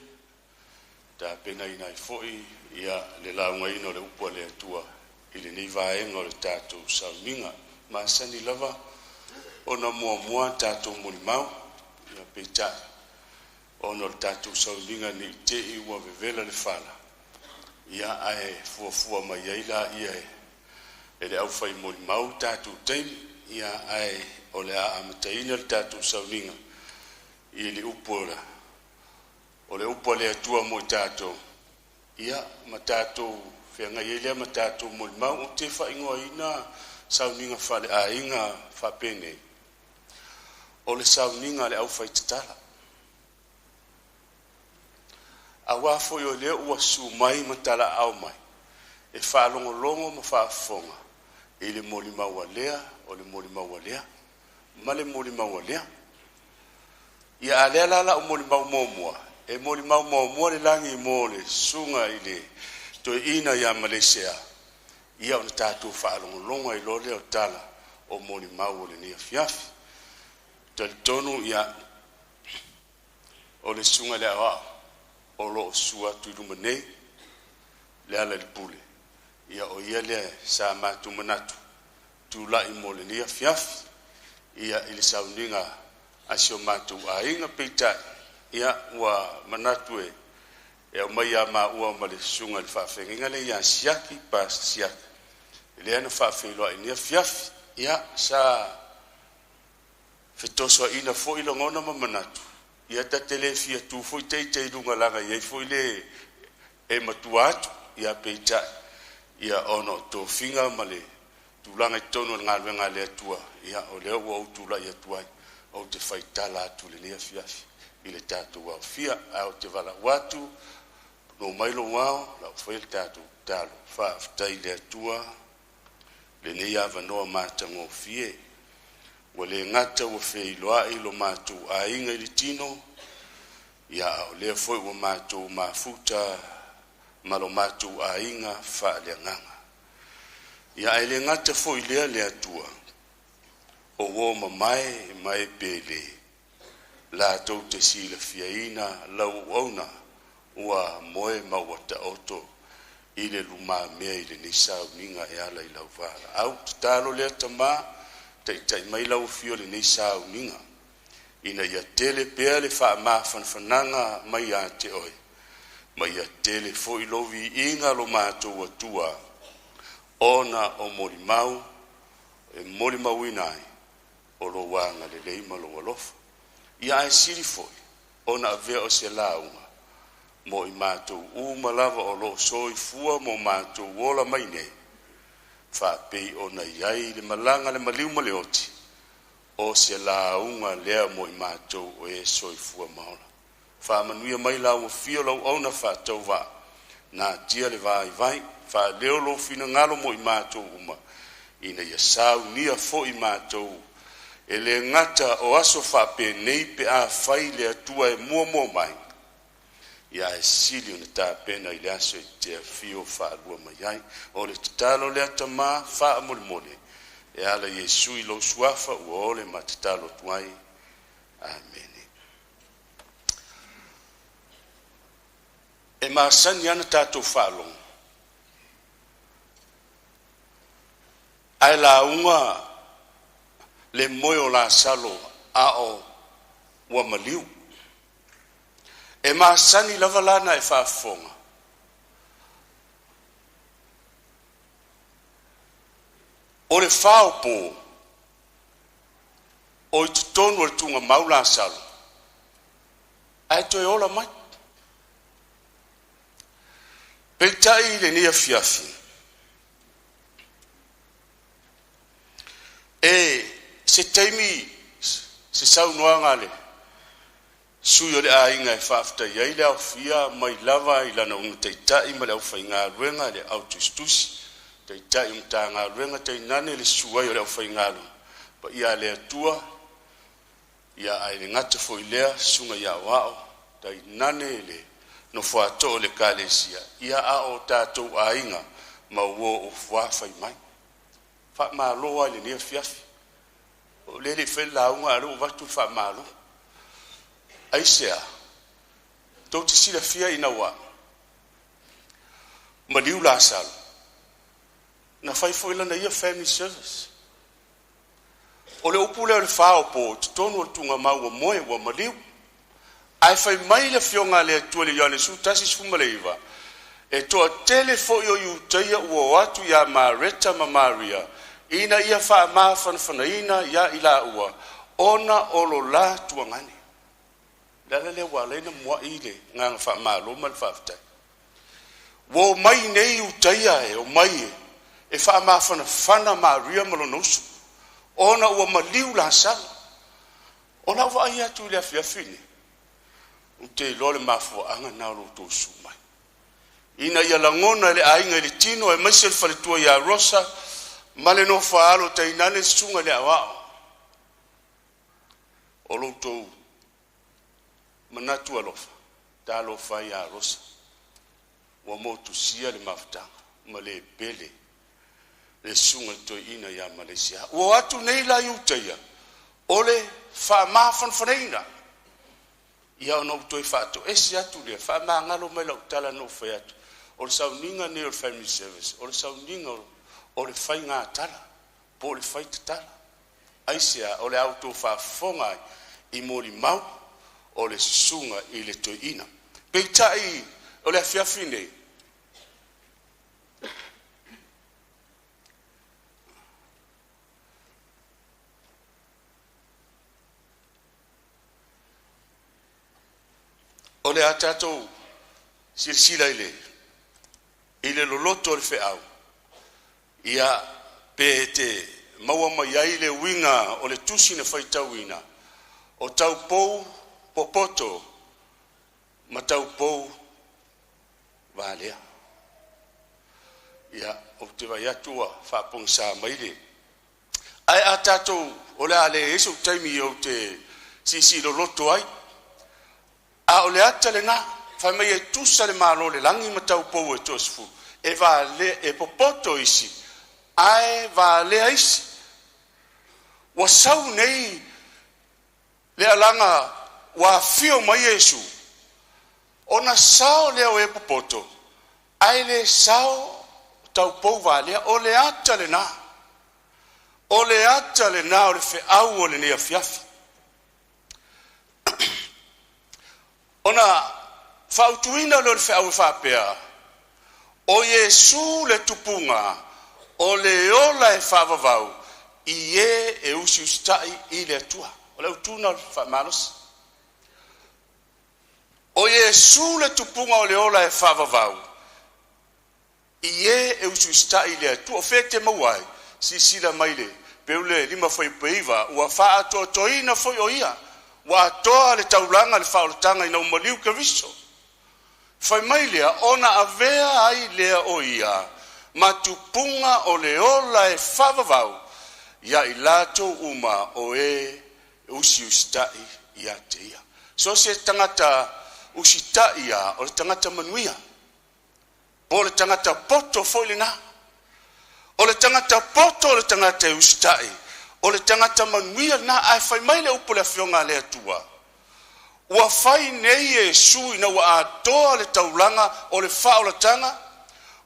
ta pena ina I foi ia le launga ino le upua le atua I le nei vaenga o le tātou sauninga ma sani lava ona mua tātou mulimau ia peita ona le tātou sauninga ni te I ua vevela le fala ia ae fuafua mai ai la ia e le au fai mulimau tātou taimi ia ae o le a amataina le tātou sauninga I le upua o le upua le atua mo tātou ia ma tātou whenga ielea ma tātou mulimau o te whaingoa ina sauninga whale a inga whapene o le sauninga le au whai tatala a wafo I o lea ua su mai ma tala au mai e whalongolongo ma whaafonga I le mulimau a lea o le mulimau a lea ma le mulimau a lea ia a lea lala o mulimau momua e mulimau momua le langi mo le sunga I le to ina ia Meleisea ia o na tātou whaalongolonga I lo leo tala o mulimau o le nia fiafi tali tonu ia o le sunga le awa o lo sua tuiluma nei le ala le pule ia o ia le sa matu manatu tu la I mo le nia fiafi ia I le sauninga asio matu a inga peita ia ua manatu e o mai a ua ma le sunga le whawhenga le ia siaki pa siaki le ana whawhenga I nia fiafi ia sa fetoso ina fo I longona ma manatu ia ta tele fia tu fo te lunga langa ia fo le e matua atu ia peita ia ono to finga ma le tulanga I tono ngalwenga le atua ia o leo ua utula ia tuai o te whaitala atu le nia fiafi I le tātou wau fia au te wala watu no mailo wao la whail tātou talo whaaftai le atua le nei awa noa mātango fie wa le ngata wa wheiloa I lo mātou a inga I le tino ia au lea foi wa mātou mafuta malo mātou a inga wha le nganga ia ai le ngata foi lea le atua o woma mai pele la tau te sila fiaina lau auna ua moe mawata oto I le luma mea I le nisau ninga e ala I lau wala au talo lea tama tai mai lau fio le nisau ninga ina ia tele pea le wha maa fanfananga mai a te oi mai ia tele fo I lovi inga lo mātou atua ona o molimau e molimau inai o lo wanga le leima lo walofa ia e siri foi ona avea o se launga mo I mātou umalava o lo soi fua mo mātou wola mai nei whapei ona iai le malanga le maliu maleoti o se launga lea mo I mātou o e soi fua maola whamanuia mai lau o fio lau ona whatau wa na tia le vai wha leo lo fina ngalo mo I mātou uma ina ia sau nia fo I mātou e le ngata o aso whape nei pe a whai le atua e mua mai ia e sili una tā pena I le aso I te fio whaalua mai ai o le tatalo le atama wha mole e ala Yesu I lo suafa ua ole ma tatalo tuai amen e maasani ana tātou whaalong ai la unga le moe o la salo a o ua maliu e maasani lava lana e whaafonga o le whaopo o I tutonu o le tunga mau la salo ai toi ola mai peitai le nia fiafi e se taimi se sau noanga le sui o le ainga e whaafta iai le au fia mai lava I lana unga teitai ma le au whainga ruenga le au tustusi teitai umta ngā ruenga tei nane le suai o le au whainga lu pa ia le atua ia ai le ngata foi lea sunga ia wao tei nane le no whaato o le kalesia ia a o tātou ainga ma uo o whawhai mai wha maa loa le nia fiafi o lele whela unga aru watu wha maa loa aisea tau te sila fia ina wa. Maliu la sal. Na fai foi lana ia family service. O le upu le whao po, te tonu o tunga mau o moe wa maliu. Ai fai mai le fionga le atua le yane su tasi sfumaleiva. E toa tele fo yo yu taia ua watu ya Mareta ma Maria. Ina ia wha maa whanawhana ina ya ila ua. Ona olo la tuangani. Lala le wa leina mua ile nganga wha maa loma le whaftai. Wo mai nei u taia e o mai e. E wha maa whanawhana Maria malonosu. Ona ua maliu la sala. Ona ua ai atu le afiafine. O te lole mafua anga nauro tō sumai. Ina ia langona le ainga le tino e maise le whaletua ia rosa, male no whaalo te inane sunga le awao. O loutou manatu alofa, ta alofa ia rosa. Wa motu sia le mafutanga, ma le pele, le sunga to ina ia Meleisea. Ua atu nei la iutaia, ole wha mafan whaneina. Ia o nou toi whaato, esi atu lea, wha maa ngalo mai lau tala no whai atu. O le sauninga ne o le family service, o le sauninga o le whai ngā tala, po o le whai tala. Aisea, o le auto whaafonga i mori mau, o le sunga i le toi ina. Peitai, o le afiafi nei. O le atatou silsila ile loloto le feau. Ia pe te maua mai ai le winga o le tusi na faitauina. O tau pou popoto ma tau pou valea. Ia o te vai atua whapong sa maile. Ai atatou o le ale eso taimi o te sisi loloto ai. A o le ata le ngā, whai mai e tusa le mālo le langi matau pou e tosfu, e wā le e popoto isi, ai wā lea isi. Wa sau nei le alanga wa fio mai Yesu, ona sao leo e popoto, ai le sao tau pou wā lea, o le ata le nā, o le ata le nā o le wheau o le nea fiafi. Ona whautuina lo le wheau whapea. O Yesu le tupunga. O le ola e whavavau. I e usi ustai i le atua. O le utuna le whamalos. O Yesu le tupunga o le ola e whavavau. I e usi ustai i le atua. O fete mauai. Si sila maile. Peule lima foi peiva. Ua wha ato toina foi o ia. Wa toa le taulanga le whaoletanga ina umaliu ka viso. Whai mai lea, ona avea ai lea o ia, matupunga o le ola e whavavau, ia i lato uma o e usi ustai ia te ia. So se tangata usitai ia, o le tangata manuia, po le tangata poto foile na, o le tangata poto o le tangata ustai, o le tangata manuia na ai whai mai le upo le fionga le atua. Ua whai nei e sui na ua atoa le taulanga o le whaolatanga,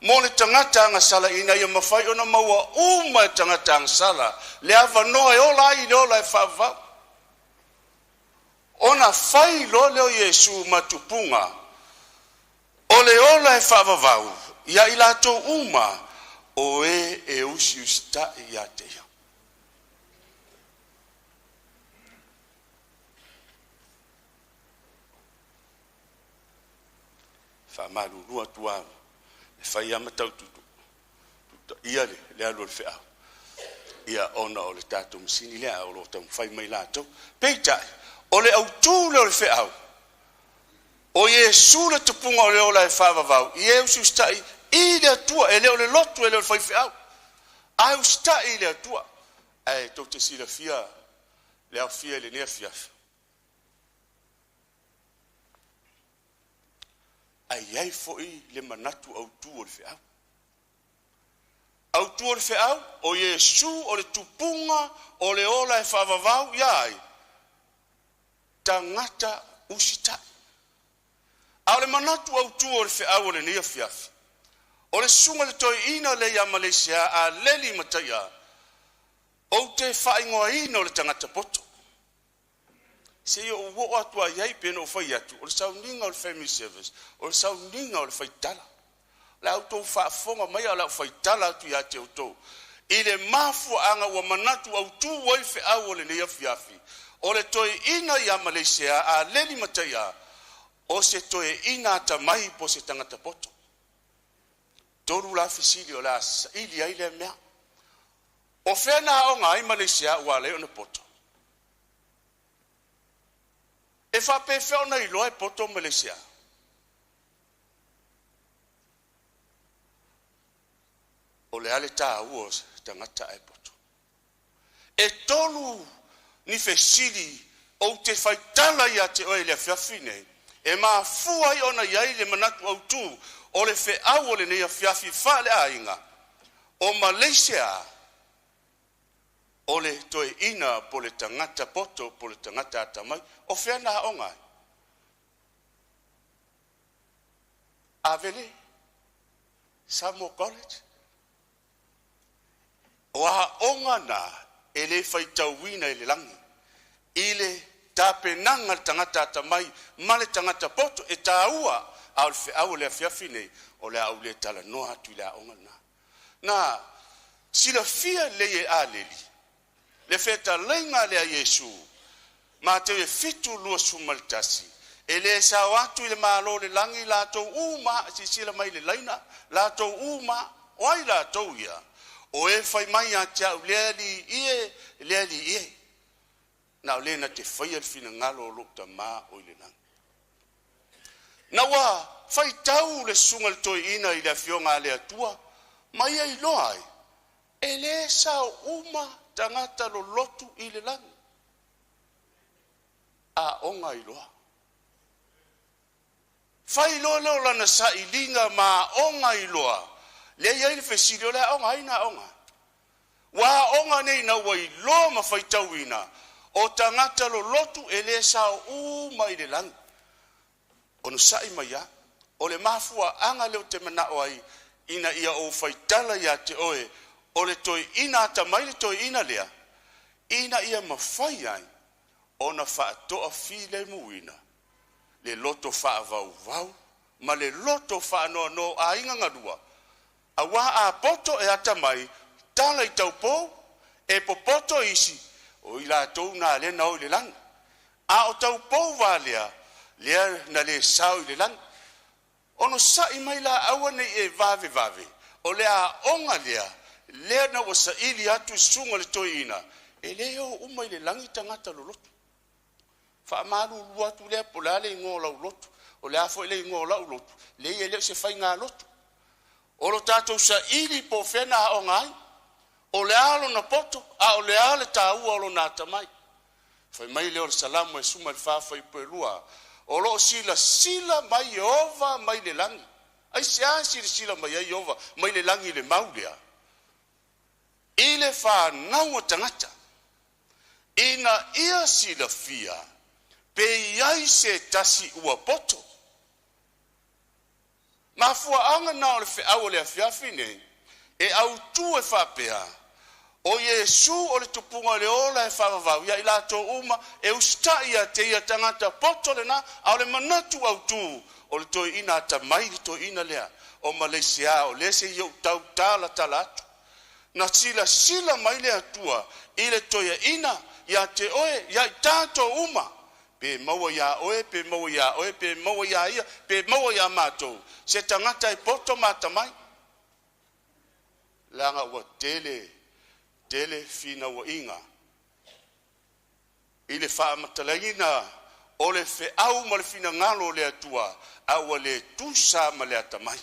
mo le tangata anga sala ina ia mawhai ona maua uma e tangata anga sala, le awa noa e ola ai le ola e whavau. Ona whai lo leo Yesu matupunga, o le ola e whavavau, ia ilato uma o e usi usta ia te ia. Whamaru rua tuau, e whai ama tau tutu. Ia le alo le whea. Ia ona o le tātou msini lea o lo tau whai mai lātou. Peitai, o le au tū leo le whea. O Yesu le tupunga o le ola e whavavau. I e usi ustai, i le atua, e leo le lotu e leo le whai whea. Ai ustai i le atua. E tau te sila fia, le au fia le nea fiafi. Ai foi le manatu au tu o le wheau. Au tu o le wheau, o Yesu o le tupunga o le ola e whavavau iai. Tangata usitai. A le manatu au tu o le wheau le nia fiafi. O le sunga le toi ina le ia Meleisea Aleli Mataia. O te whaingoa ina o le tangata poto. Se o uo atua iai pena o whai atu. O le sauninga o le family service. O le sauninga o le whaitala. Le auto whaafonga mai a la whaitala atu ia te auto. I le mafu anga ua manatu au tu wai wheau o le nia fiafi. O le toi ina ia Meleisea Aleli Mataia. O se toe ina ata mai po se tangata poto. Toru la fisili o la ili ai le mea. O whena o ngai Meleisea ua leo na poto. E whape wheo na iloa e poto Meleisea. O le ale tā ua tangata e poto. E tolu ni fesili o te whaitala ia te oe le whiawhine. E maa fua i ona iai le manatu au tu, o le wheau o le nea whiawhi whale a inga. O Meleisea, o le toe ina po le tangata poto, po le tangata atamai, o whiana o ngai. Avele, Samoan College. O a onga na, e le whaitauina e le langi. I le tape nanga tangata atamai, male tangata poto, e tāua au le wheau le whiawhine, o le au le tala noa atu i le aonga na. Na, sila fia le e aleli, le feta lenga le a Yesu, ma te e fitu lua sumaltasi, e le sa watu i le malo le langi, la tau uma, si sila mai le laina, la tau uma, oai la tau ia, o e fai mai a tia leali ie, na le na te whaia fina ngalo o lukta maa o ile nang. Na wa, whai tau le sunga le toi ina i le fionga le atua, mai ai loai, e le sa uma tangata lo lotu i le lang. A onga i loa. Whai loa leo lana sa i linga ma onga i loa, le iai le fesiri o le onga ina onga. Wa onga nei na wa i loa ma whai tau ina, o tangata lo lotu e le sa uma i le lang. Ono sai mai ya, o le mafua anga leo te mana o ai, ina ia o whaitala ia te oe, o le toi ina ata mai le toi ina lea, ina ia mawhai ai, o na whaatoa fi le muina, le loto wha vau vau, ma le loto wha no a inga ngadua, a wā a poto e ata mai, tala i taupo, e popoto isi, o i la tau na le nao i le lang. A o tau pou wā lea na le sao i le lang. Ono sa i mai la awa nei e vave. O le a onga lea na wasa ili atu sunga le toi ina. E leo uma i le langi tangata lo lotu. Wha maru luatu lea po la le ingo lau lotu. O le afo le ingo lau lotu. Le i leo se whai ngā lotu. O lo tātou sa ili po whena a ongai. O le alo na poto, a o le ale tā ua o lo nā tamai. Whai mai leo le salamu e suma le whawhai po e lua. O lo sila mai Jehova mai le langi. Ai se a sila mai Jehova mai le langi le maulea. I le whanau o tangata. Ina ia sila fia. Pe iai se tasi ua poto. Mafua anga na o le wheau le a whiawhine. E au tu e whapea. O Yesu o le tupunga le ola e whawawau. Ia i lato uma e usta ia te ia tangata poto le na. A le manatu au tu. O le toi ina ata mai le toi ina lea. O Meleisea o le se iau tau tala atu. Na sila mai le atua. I le toi ina. Ia te oe. Ia i tato uma. Pe maua ia oe. Pe maua ia oe. Pe maua ia ia. Pe maua ia matou. Se tangata e poto mata mai. Langa ua tele fina ua inga. I le wha matalangina o le wheau ma le fina ngalo le atua, a ua le tusa ma le atamai.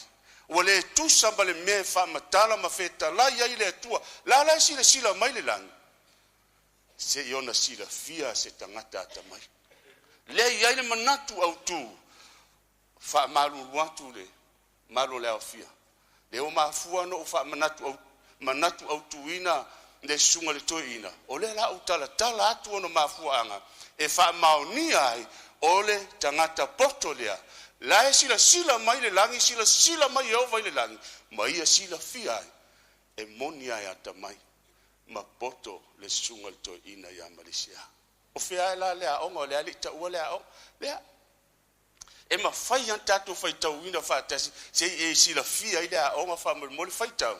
Ua le tusa ma le me wha matala ma wheta lai ai le atua, la lai sila mai le langi. Se iona sila fia se tangata atamai. Le iai le manatu au tu, wha malu watu le, malu le au fia. Le o mafua no wha manatu au tuina le sunga le toi ina. O le la utala atu ono mafua anga. E wha maoni ai o le tangata poto lea. La e sila mai le langi, sila mai Jehova i le langi. Ma ia sila fia ai. E moni ai ata mai. Ma poto le sunga le toi ina ia Meleisea. O fea la lea onga, lea li ta ua lea onga. Lea. E ma fai an tatu fai tau ina fa tasi. Se e sila fia i lea onga fa moli fai tau.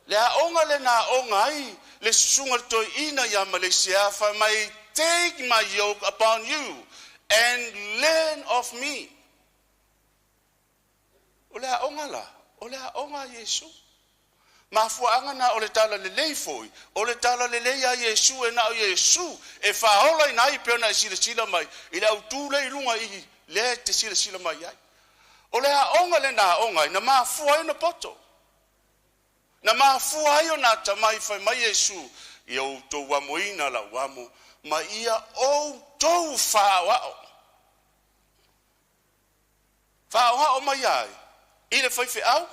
Lea onga le na onga ai, le sunga le toi ina ia Meleisea, fa mai take my yoke upon you and learn of me. O lea onga la, o lea onga Yesu. Ma fuanga na o le tala le lei foi, o le tala le lei a Yesu e na o Yesu, e whaola i nai peo na sila mai, i la utule i lunga i le te sila mai ai. O lea onga le na onga, na ma fuai na poto. Na mafua yo na tamai fai mai Yesu ia o to wamoina la wamo ma ia o to fa wa o mai ai ile fai fe au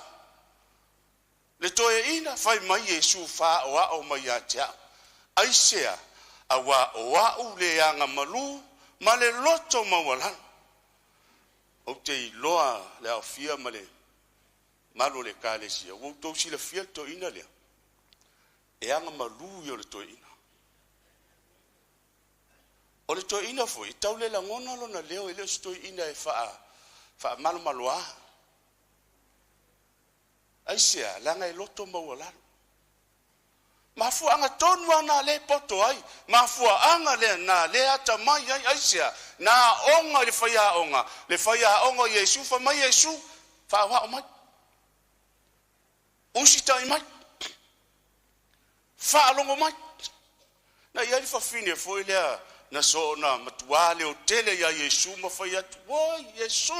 le to ina fai mai Yesu fa wa o mai atia ai sea awa o le anga malu ma le loto mawala o te loa le afia male malo le kalesia wo to sila fiel to ina le e anga malu yo le to ina o le to ina foi tau le la ngona lo na leo ile to ina e fa malo ai sia la ngai loto mawala mafu anga tonu ana le poto ai mafu anga le na le ata mai ai sia na onga le faya onga Yesu fa mai Yesu fa wa mai Usita mai. Fa longo mai. Na ia li fa fine foi lea na so na matuale o tele ya Yesu ma fa ya wo Yesu.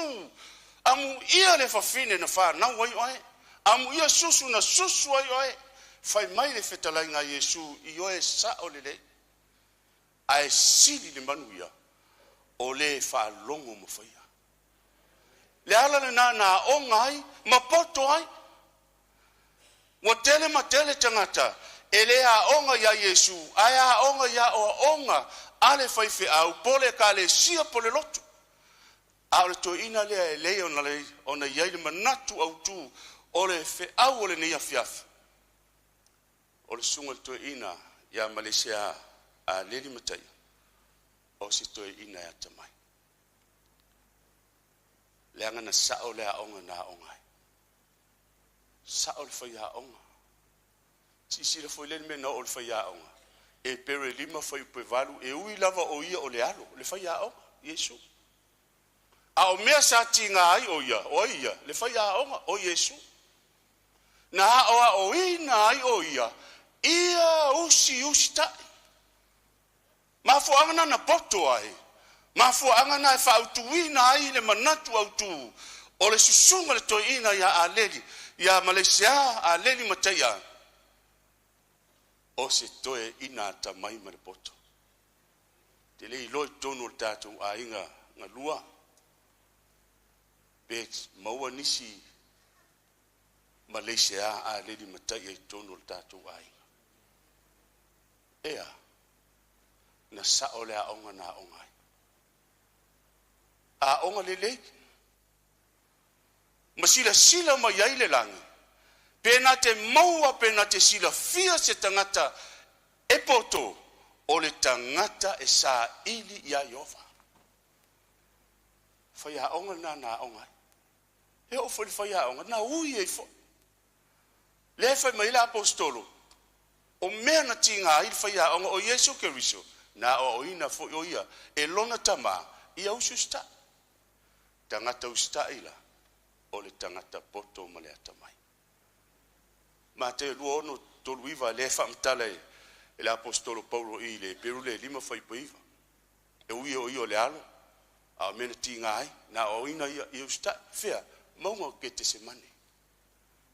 Amu ia le fa fine na fa na wai oi. Amu ia susu na susu oi. Fai mai le fetala nga Yesu i oe sa o le. Ai sili le manuia. O le fa longo mo fa ya. Le ala na o ngai ma poto ai. Watele matele tangata ele a onga ya Yesu aya onga ya o onga ale faife au pole kale sia pole lotu ale to ina le ona yele manatu au tu ole fe au ole ne yafiaf ole sunga to ina ya Meleisea Aleli Mataia o si to ina ya tamai le anga na sa ole a onga na onga sa ol faya onga si le foi le mena ol faya onga e pere lima foi prevalu e ui lava o ia o le alo le faya onga Yesu a o mea sa tinga ai o ia le faya onga o Yesu na o ina ai o ia usi ta ma fo anga na poto ai ma fo anga na fa utuina ai le manatu autu o le susunga le to ina ya Aleli ya Meleisea Aleli Mataia o se toe ina ta mai mare poto te le loi tonu tatu a inga ngalua bet maua nisi Meleisea Aleli Mataia tonu tatu a inga ea na sa ole a onga na onga a onga le masila mai ai le langi. Pena te maua, pena te sila fia se tangata e poto o le tangata e sa ili ia Jehova. Fai a onga na onga. E o fai a onga, na ui e fo. Le fai mai la apostolo. O mea na tinga ai fai a onga o Yesu Keriso. Na o ina fo o ia. E lona tama, ia ususta. Tangata usta ila. O le tangata poto ma le atamai. Ma te lua ono tolu iwa le whamtala e le apostolo Paulo i le peru le lima fai paiva. E ui o i o le alo. A mena ti ngai. Na o ina i usta fea. Maunga ke te semane.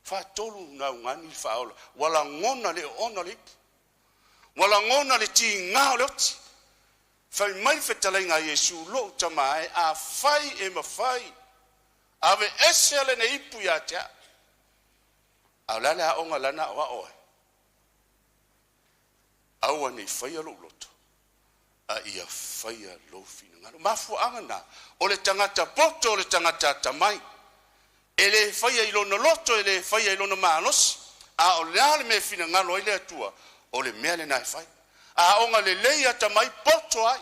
Fa tolu na ungani fa ola. Wala ngona le ona le. Wala ngona le ti ngao le oti. Fai mai fetala inga Yesu lo tamae a fai e mafai. Ave esele ne ipu ya tia. A la la onga lana wa oe. Aua nei whaia lo loto. A ia whaia lo fina ngalo. Mafu angana. O le tangata poto, o le tangata tamai. E le whaia ilona loto, e le whaia ilona maanos. A o le ale me fina ngalo ile atua. O le mea le nai whai. A onga le leia tamai poto ai.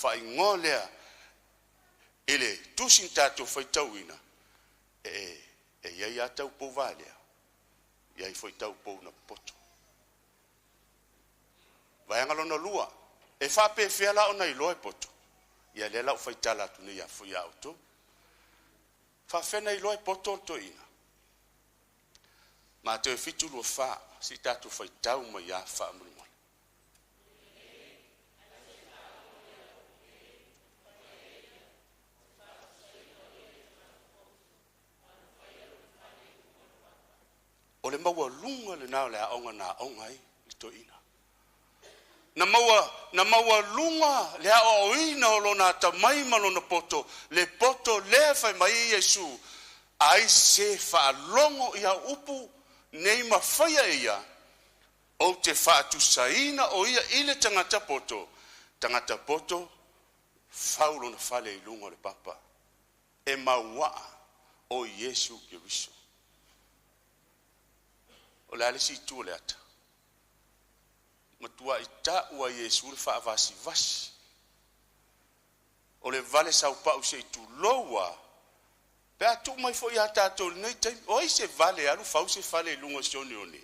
Whai ngō lea. E le tusin tātou whai tauina. E iai atau pou valea. Iai whai tau pou na poto. Vai angalona lua. E whape whiala o nei loe poto. Ia le lau whai tala tu nei a whai auto. Whawhena i loe poto to ina. Ma te e fitu lua wha. Si tātou whai tau mai a wha amuri. O le maua lunga le nao le aonga na aonga i to ina. Na maua lunga le ao ina o lona tamai malona poto. Le poto le fai mai Yesu. Ai se fa longo ia upu nei mawhaia ia. O te fa tu saina o ia ile tangata poto. Tangata poto faulo na fale i lunga le papa. E maua o Yesu Kiriso. O le alisi tu le ata. Matua ita ua Yesu le wha avasi vasi. O le vale sau pau se tu loa. Pe atu mai fo ia tato nei taim. O i se vale alu fau se fale lunga sione o ne.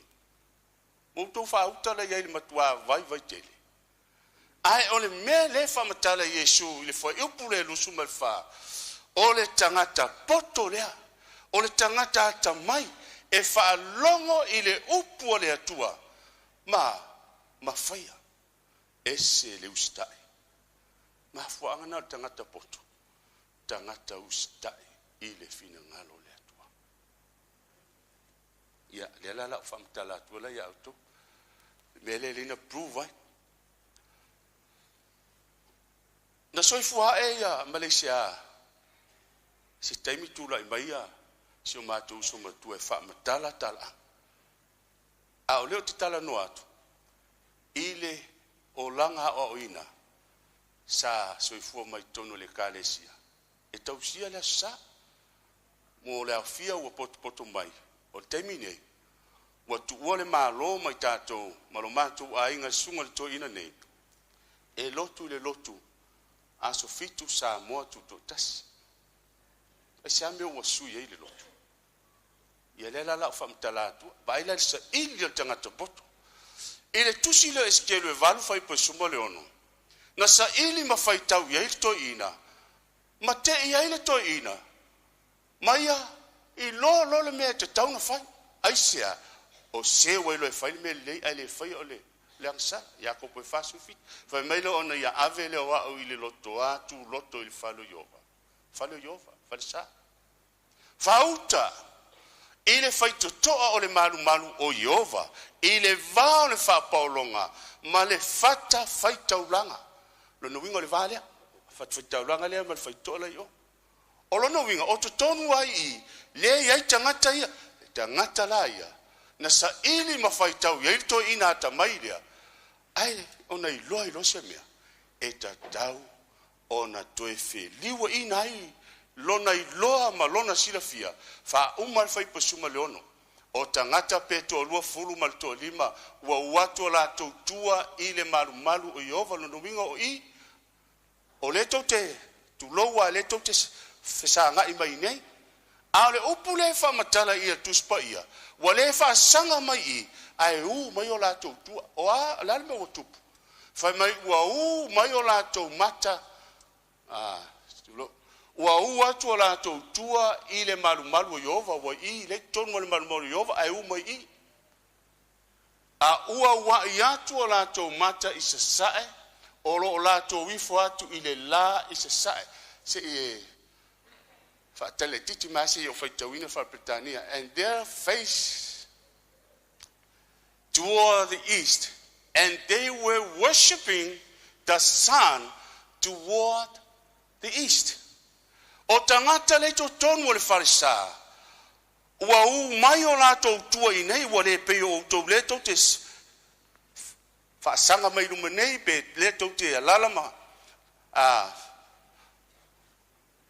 Moutou wha autala iai le matua vai tele. Ai o le mea le wha matala Yesu le fo iupu le lusu mal wha. O le tangata poto lea. O le tangata ata mai. E whaalongo i le upu o le atua. Ma whaia. E se le ustai. Ma fuangana o tangata poto. Tangata ustai i le fina ngalo le atua. Ia, le lala o whamtala atua la ia auto. Mele lina pruvai. Na soifua e ia Meleisea. Se taimi tula i maia. Si o mātou so matua e wha matala tala. A o leo te tala no atu. Ile o langa o ina. Sa soifua mai tono le kālesia. E tausia le sa. Mo le awhia ua poto mai. O te mine. Ua tuua le mālo mai tātou. Malo mātou a inga sunga le to ina nei. E lotu le lotu. A so fitu sa moa tuto tasi. E se ame ua sui e le lotu. Ia le la whamtala atua. Ba ila sa ili o tangata poto. Ile tusi le eskelu e valu fai po suma le ono. Na sa ili ma fai tau ia ili to ina. Ma te ia ili to ina. Ma ia i lo le mea te tau na fai. Aisea o se wailo e fai me lei ai le fai o le. Le angsa. Ia kopo e fasu fit. Fai meilo ona ia ave le oa o ili loto atu loto ili falo yova. Falo yova. Fale sa. Fauta. Ile fai totoa o le malu o Yehova. Ile vao le wha paulonga. Ma le fata fai taulanga. Lono winga le valea. Fai taulanga lea ma le fai tola yo. O lono winga o to tonu ai i. Le iai tangata ia. Tangata la ia. Na sa ili ma fai tau. Ia to ina ata mailea. Ai ona i loa i lo se mea. E ta tau. Ona toe fe. Liwa ina ai. Lona i loa ma lona silafia. Fa umal fai pasuma leono. O tangata peto lua fulu mal to lima. Ua uatu la tautua i le malu o Yehova lono winga o i. O le tau te. Tu loa le tau te fesanga i mai nei. A le upu le fa matala ia tuspa ia. Wa le fa sanga mai i. Ai mai o la tautua. O a lalme o tupu. Fai mai ua mai o la tau mata. Ua ua tua la tua i le malu o Yehova, wa i le tonu le malu o Yehova, ai mai i. A ua i atua la tau mata i se sae, o lo la tau wifo atu i le la i se sae. Se i whaatele titi masi o whaitawina whaapretania, and their face toward the east, and they were worshipping the sun toward the east. O tangata le to tonu le farisa. ua mai o lātou tua i nei, ua le pei o tau le tau te whaasanga mai ruma nei, pe le tau te alalama,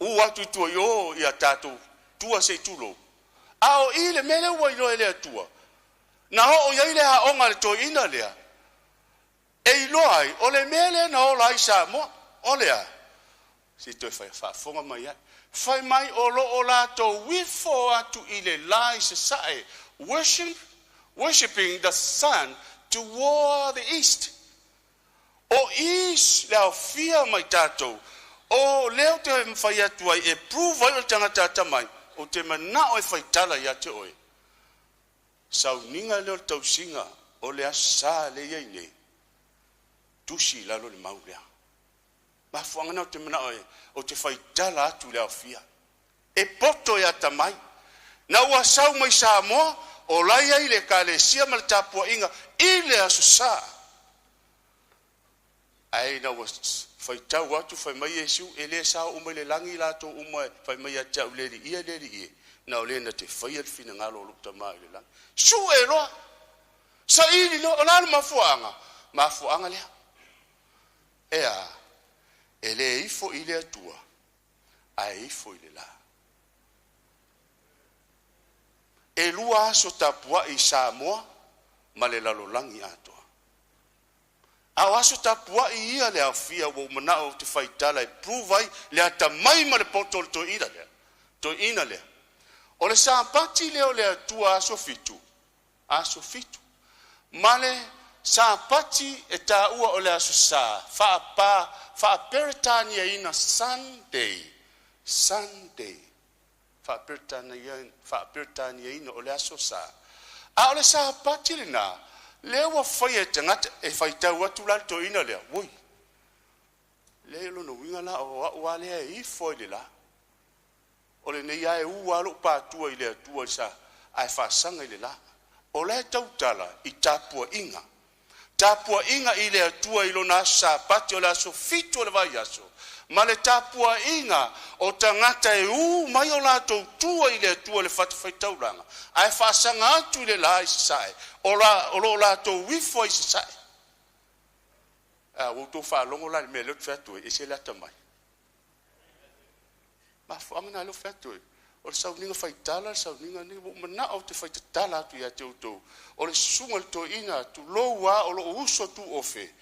u atu tua yo i a tātou tua se tulo. Ao i le mele ua ilo e lea tua. Na o iai le haonga le to ina lea. E ilo ai, o le mele na o lai sa mo, o lea. Si toi whaafonga mai ai. Whai mai o lo o lātou wifo atu i le lai se sae. Worshipping the sun toward the east. O east leo fia mai tātou. O leo te mwhai atu ai e prove ai o tangata tamai. O te mana o e whaitala i ate oe. Sau ninga leo tau singa o le asa le iei nei. Tusi lalo le maulea. Ma fuangana o te mana oe o te whaitala atu leo fia. E poto e atamai. Na ua sau mai Samoa o lai ai le ka le sia ma le tapua inga i le aso sa. Ai na ua whaitau atu whai mai Yesu e le sa umai le langi lato umai whai mai atau le li ie. Na o le na te whai alfina ngalo o lukta mai le langi. Su e roa. Sa ili no o lana mafuanga. Mafuanga lea. Ea. E le ifo i le atua. A ifo i le la. E lua aso tapua i Samoa. Ma le lalolangi atoa. Au aso tapua i ia le awhia wo mana o te whaitala e pruvai le ata mai ma le poto le to ina lea. To ina lea. O le sāpati leo le atua aso fitu. Aso fitu. Male sāpati e tā ua o le aso sā. Whaaperetania ina Sunday. Sunday. Whaaperetania ina o le aso sā. A o le sāpati le nā. Leo wa whai e tangata e whaitau atu la to ina lea. Woi. Leo lono winga la o wa lea i fwoi le la. O le nei ae ua alo pātua i lea tua i sa. Ai whaasanga i le la. O lea tautala i tāpua inga. Tāpua inga i lea tua i lona sa pati o lea so fitu o le vai aso. Ma le tāpua inga o tangata e mai o la tua i lea tua le whaitauranga. Ai whaasanga atu i le la i sae. O lo la tau wifo i sae. Woto whaalongo la me le whatua e se la tamai. Ma whaangana lo whatua. O le sauninga whaitala, sauninga ni mana o te whaitatala atu i a te utou. O le sunga le to ina tu loa o lo uso tu ofe.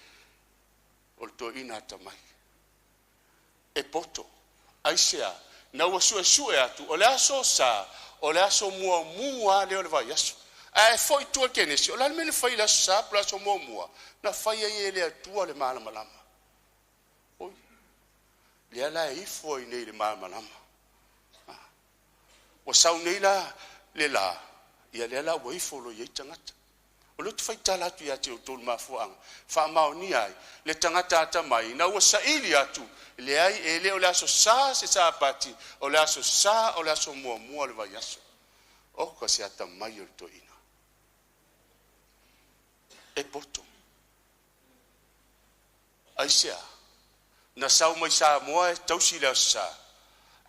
O le to ina tamai. E poto. Aisea. Na ua sue atu. O le aso sa. O le aso mua leo le vai aso. Ai foi tua kenesi. O la mele fai la sa pla so mua. Na fai e le tua le malama. Oi. Le ala e foi nei le malama. O sau nei la le la. Ia le ala o i folo ye tangata. O le fai tala tu ya te o tol mafuanga. Fa mau ni ai. Le tangata ata mai. Na o sa ili atu. Le ai e le o le aso sa se sa pati. O le aso sa o le aso mua le vai aso. O ka se ata mai o to ina. E poto. Aisea. Na sau mai sa moa e tausi le sa.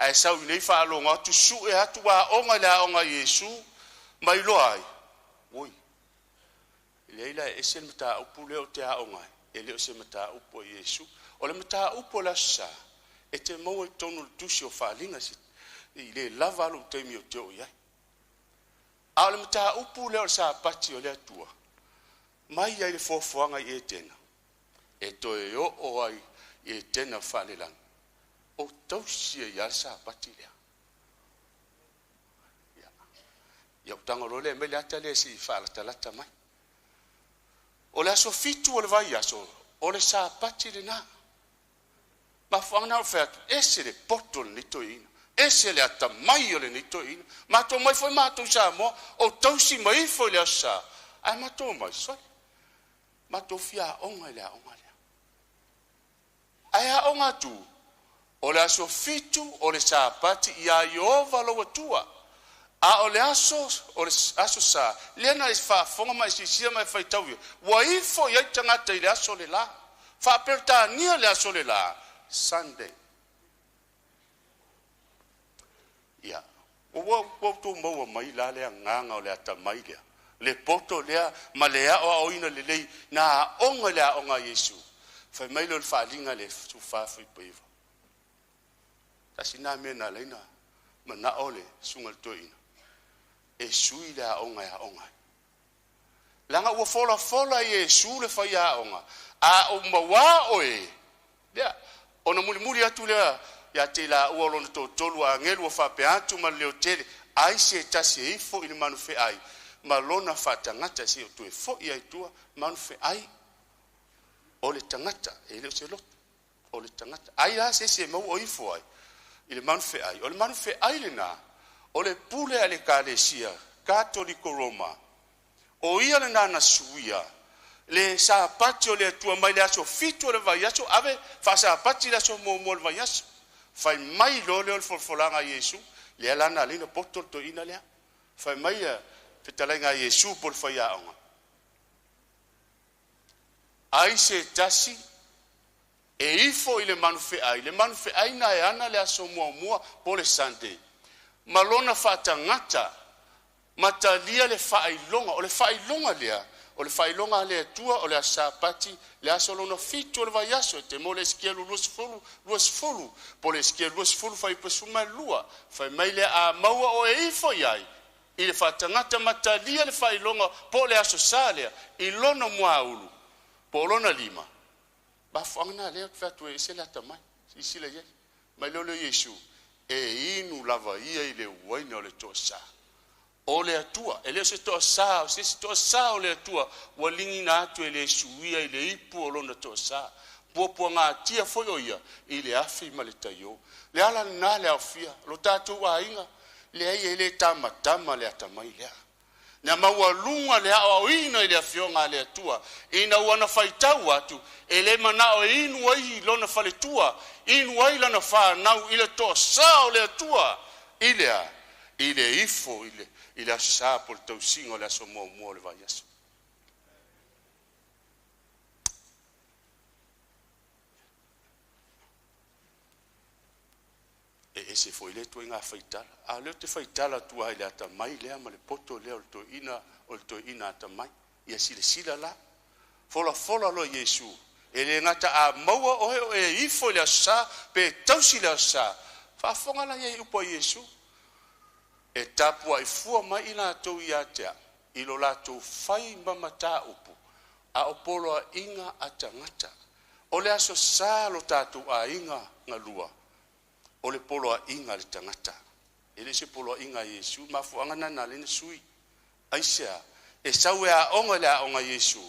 Ai sau nei fa longa tu su e atu wa onga la onga Yesu. Mai loai. Oi. Leila e se mata upu leo te a onga. E leo se mata upu Yesu. O le mata upu la sa. E te mau e tonu le tusi o whalinga si. I le lava lu te mi o te o iai. A le mata upu leo sa pati o le atua. Mai ai le fofuanga i e tena. E toe o ai i e tena whalelang. O tausia i alsa pati lea. Ia utangaro le mele ata le si whalatalata mai. O le aso fitu o le vai aso. O le sa pati le na. Ma whangana o whatu. Ese le poto le nito ina. Ese le ata mai o le nito ina. Mato mai foi mato sa mo. O tausi mai foi le asa. Ai mato mai soi. Mato fia onga le onga le. Ai a onga tu. O le aso fitu o le sa pati ia Iova lo tua. A o le aso sa. Lena is fa fonga mai si sia mai fai tau. Wa ifo ia tangata i le aso le la. Fa aperta nia le aso le la. Sunday. Ia. o to mo mai la le nganga o le ata mai le poto le ma le o oina le na onga le onga Yesu fa mai lo fa linga le su fa fu peva ta sina me na le na ma na ole sungal to ina e sui la onga ya onga langa wo fola Yesu le fa ya onga a o mawa oe ya ona muli atu le ya te la o lo to tolu a ngelu fa pe atu ma le tele ai se tasi ifo ina manu fe ai ma lona fa tangata si o tu e fo ia tua manu fe ai o le tangata e le se lot o le tangata ai la se mo o ifo ai ile manu fe ai o le manu fe ai le na o le pule ale kalesia katoliko Roma o ia le nana suia le sa patio le tua mai le aso fito le vai aso ave fa sa pati le aso mo le vai aso fai mai lo le folfolanga Yesu le lana le no poto to ina le fai mai fetalenga Yesu por fai aonga ai se tasi e ifo ile manufe ai na e ana le aso mua po le Sunday malona fata ngata matalia le failonga o le failonga lea o le failonga le tua o le sapati le aso lona fito le vai aso te mo le skielu luas fulu po le skielu luas fulu fai pesuma lua fai mai le a maua o e ifo iai ile fata ngata matalia le failonga po le aso salea i lona muaulu po lona lima ba fangna le fatu e se la tamai si le ye mai lo Yesu e inu lava ia ile waina le tosa o le atua ele se tosa o le atua walingi na atu ele suia ile ipu o lona tosa popo nga tia foi oia ile afi maletayo le ala na le afia lo tatu wa inga le ile tama le atamai le na mawalunga le o ina ile afionga le atua ina wana faitau atu ele mana o inu wai lona faletua inu wai lana fa nau ile tosa o le atua ile ifo ile asa por tau singo le aso mo le vai aso e se foi le tu nga faitala a le te faitala tu ai le ata mai le ama le poto le o to ina ata mai ia sila la fola lo Yesu ele ngata a maua o e ifo le asa pe tau sila asa fa fonga la ye upo Yesu e tapu ai fua mai ina to ia te ilo la to fai mamata upu a opolo a inga atangata o le aso sa lo tatu a inga ngalua o le polo a inga le tangata ele se polo a inga Yesu mafu angana na le sui aisha e sawe a onga le a onga Yesu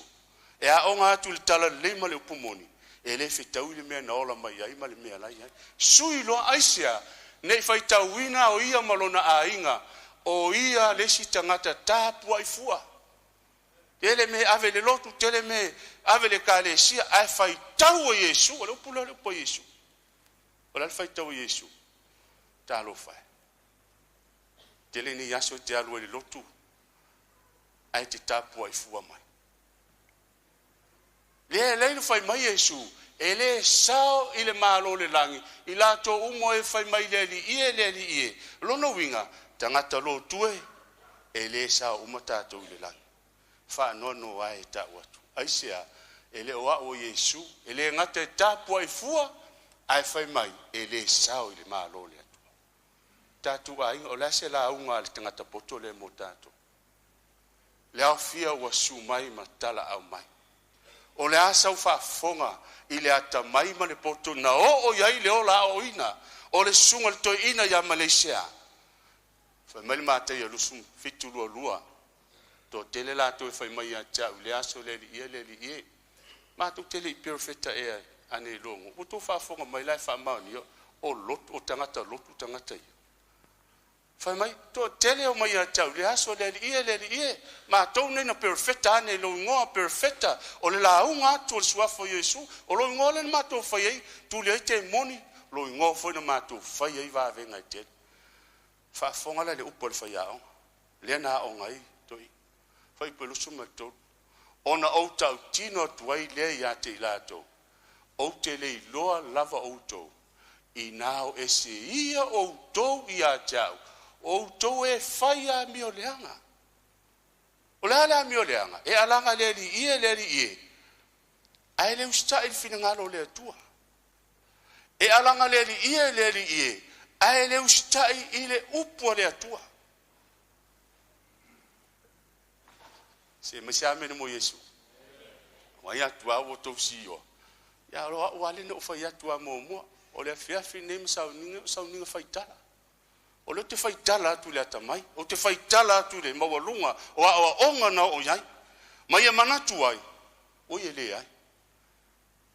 e a onga atu le tala le ma le upumoni ele fitau le mea na ola mai ai ma le mea lai ai sui lo aisha nei fai tauina o ia malona a inga o ia lesi tangata tapu ai fua tele me ave le lotu tele me ave le kalesia ai fai tau o Yesu o le upula le po Yesu o le fai tau o Yesu talo fai tele ni yaso te alu le lotu ai te tapu ai fua mai le fai mai Yesu ele sao ile malo le langi ila to umo e fai mai le ie lono winga tangata lo tue ele sao umata to le langi fa no ai ta watu aisia ele o Yesu ele ngata tapu ai fua ai fai mai ele sao ile malo le tatu ai o la se la unga le tangata poto le motato le afia wa sumai matala au mai o le asa ufa fonga ile ata mai ma le poto na o ia le ola o ina o le sunga le to ina ya Meleisea fa mai mata ia lusum fitu lua to tele la to fa mai ya cha le aso le ie ma to tele perfecta e ane longo o to fa fonga mai la fa ma ni o lot o tangata ia fa mai to tele o mai ya cha le aso le ie ma to ne na perfecta ne lo ngo perfecta o le la unga to swa fo Yesu o lo ngo le ma to fa ye tu le te moni lo ngo fo na ma to fa ye va venga te fa fonga le upol fa ya le na o ngai to i fa i pelo suma to ona o ta tino tuai le ya te la to o te le loa lava o to i nao ese ia o to ia chau o to e faia mi o leanga o la mi o leanga e alanga le li ai le usta il finangalo le tua e alanga le li ai le usta ile upo le tua se me sia me mo Yesu wa ya tua o to sio ya lo wa le no fa ya tua mo o le fia fine sa ni faitala o le te faitala tu le tamai o te faitala tu le mawalunga o onga na o yai mai e manatu ai o ye le ai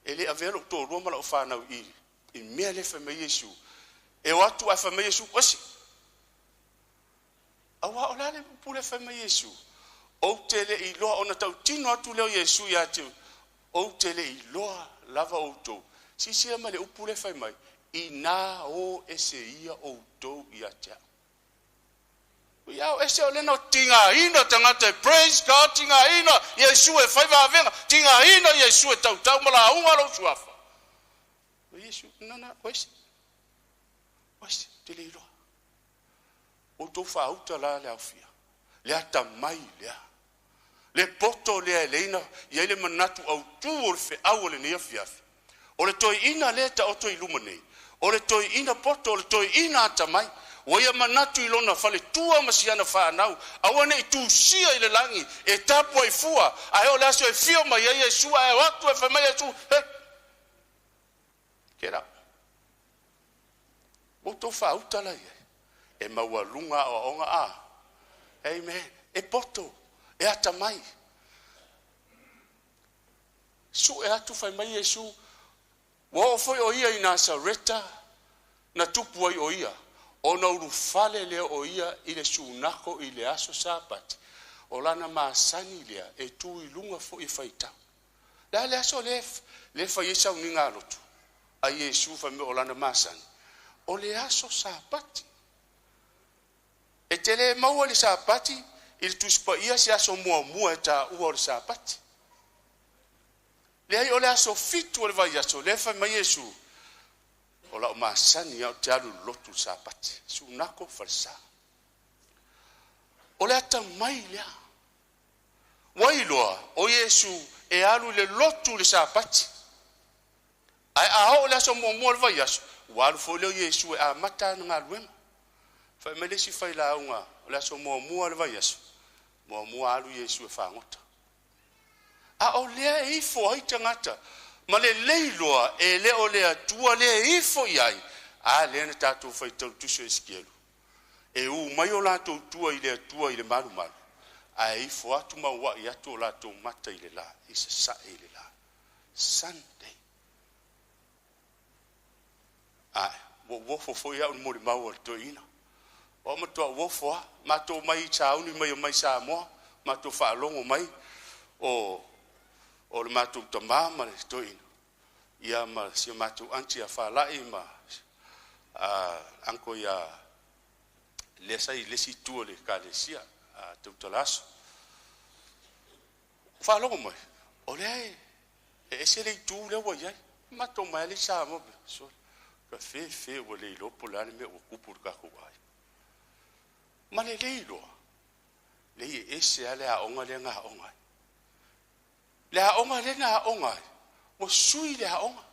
ele avelo to roma la fa na i me le fa me Yesu e watu a fa me Yesu osi awa o le pule fa me Yesu o tele i loa ona tau tino atu leo Yesu ya tiu o tele i loa lava o to si male upule fai mai ina o ese ia o to ia tia ia ese o leno tinga ina tangata praise God tinga ina Yesu e fai va venga tinga ina Yesu e tau mala unga lo suafa Yesu nana wesi tele i loa o to fa uta la le afia le ata mai le poto le leina ia le manatu au tu o fe au le nia fiafi o le toi ina le ta o toi lumane o le toi ina poto o le toi ina atamai o ia manatu i lona fale tua masiana whanau awane i tu sia i le langi e tapu ai fua a eo le aso e fio mai e sua e watu e whamai e su kera o to whautala e maua lunga o onga amen e poto e atamai su e atu fai mai Yesu wo foi o ia ina sareta na tupu ai o ia o na urufale le o ia i le sunako i le aso sapati o lana maasani lea e tu i lunga fo i faita la le aso le fai esa uninga alotu a Yesu fai me o lana maasani o le aso sapati e tele maua le sapati il tuspa ia se aso mua e ta ua o le sapati le ai o le aso fitu o le vai aso le fai mai Yesu o la o masani au te alu lotu sapati su nako falsa o le ata mai lea wailoa o Yesu e alu le lotu le sapati ai aho le aso mua le vai aso walu fo leo Yesu e a mata na ngā luenga fai mai lesi fai la unga o le aso mua le vai aso mua alu Yesu e whangota a o lea e ifo ai tangata ma le leiloa e le o lea tua le ifo iai a lea na tātou fai tau tuso e skielu e u mai o lātou tua i le maru a e ifo atu maua i atu o lātou mata i le la i se sa i le la Sunday a wo wofo foi au mori mau al toina o ma to wofo ma to mai chauni mai Samoa ma to fa longo mai o le matu to mama le toina ia ma si matu anti a fa lai ma anko ia le sai le si tu le kalesia a tutolaso fa longo mai o le e se le tu le wa ia ma to mai le sa mo so ka fe o le lo polani me o kupur ka ko ai ma le lo le e se ale a onga le nga onga le a onga le nga onga o sui le a onga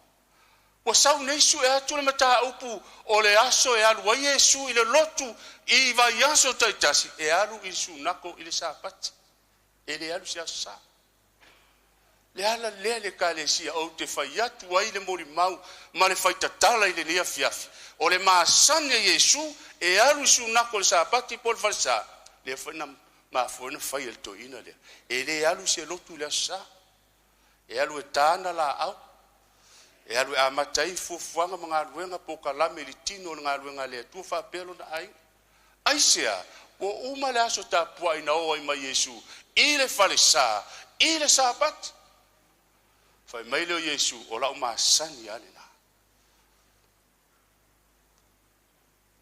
o sau nei su e atu le mata upu o le aso e alu wa Yesu i le lotu i va yaso taitasi e alu i su nako i le sapati e le alu sia sa le ala le kalesia o te fai atu ai le mori mau ma le fai tatala i le lia fiafi o le maasane Yesu e alu i su nako le sapati pol falsa le fai na ma foi na fai el toina le e le alu se lotu le sa e alu e tana la au e alu a matai fuanga mga ruenga po kalame li tino nga ruenga le tu fa pelo na ai sea o uma le aso ta pua ina o i ma Yesu ile falsa ile sabat fai mai le Yesu o la uma sani ale na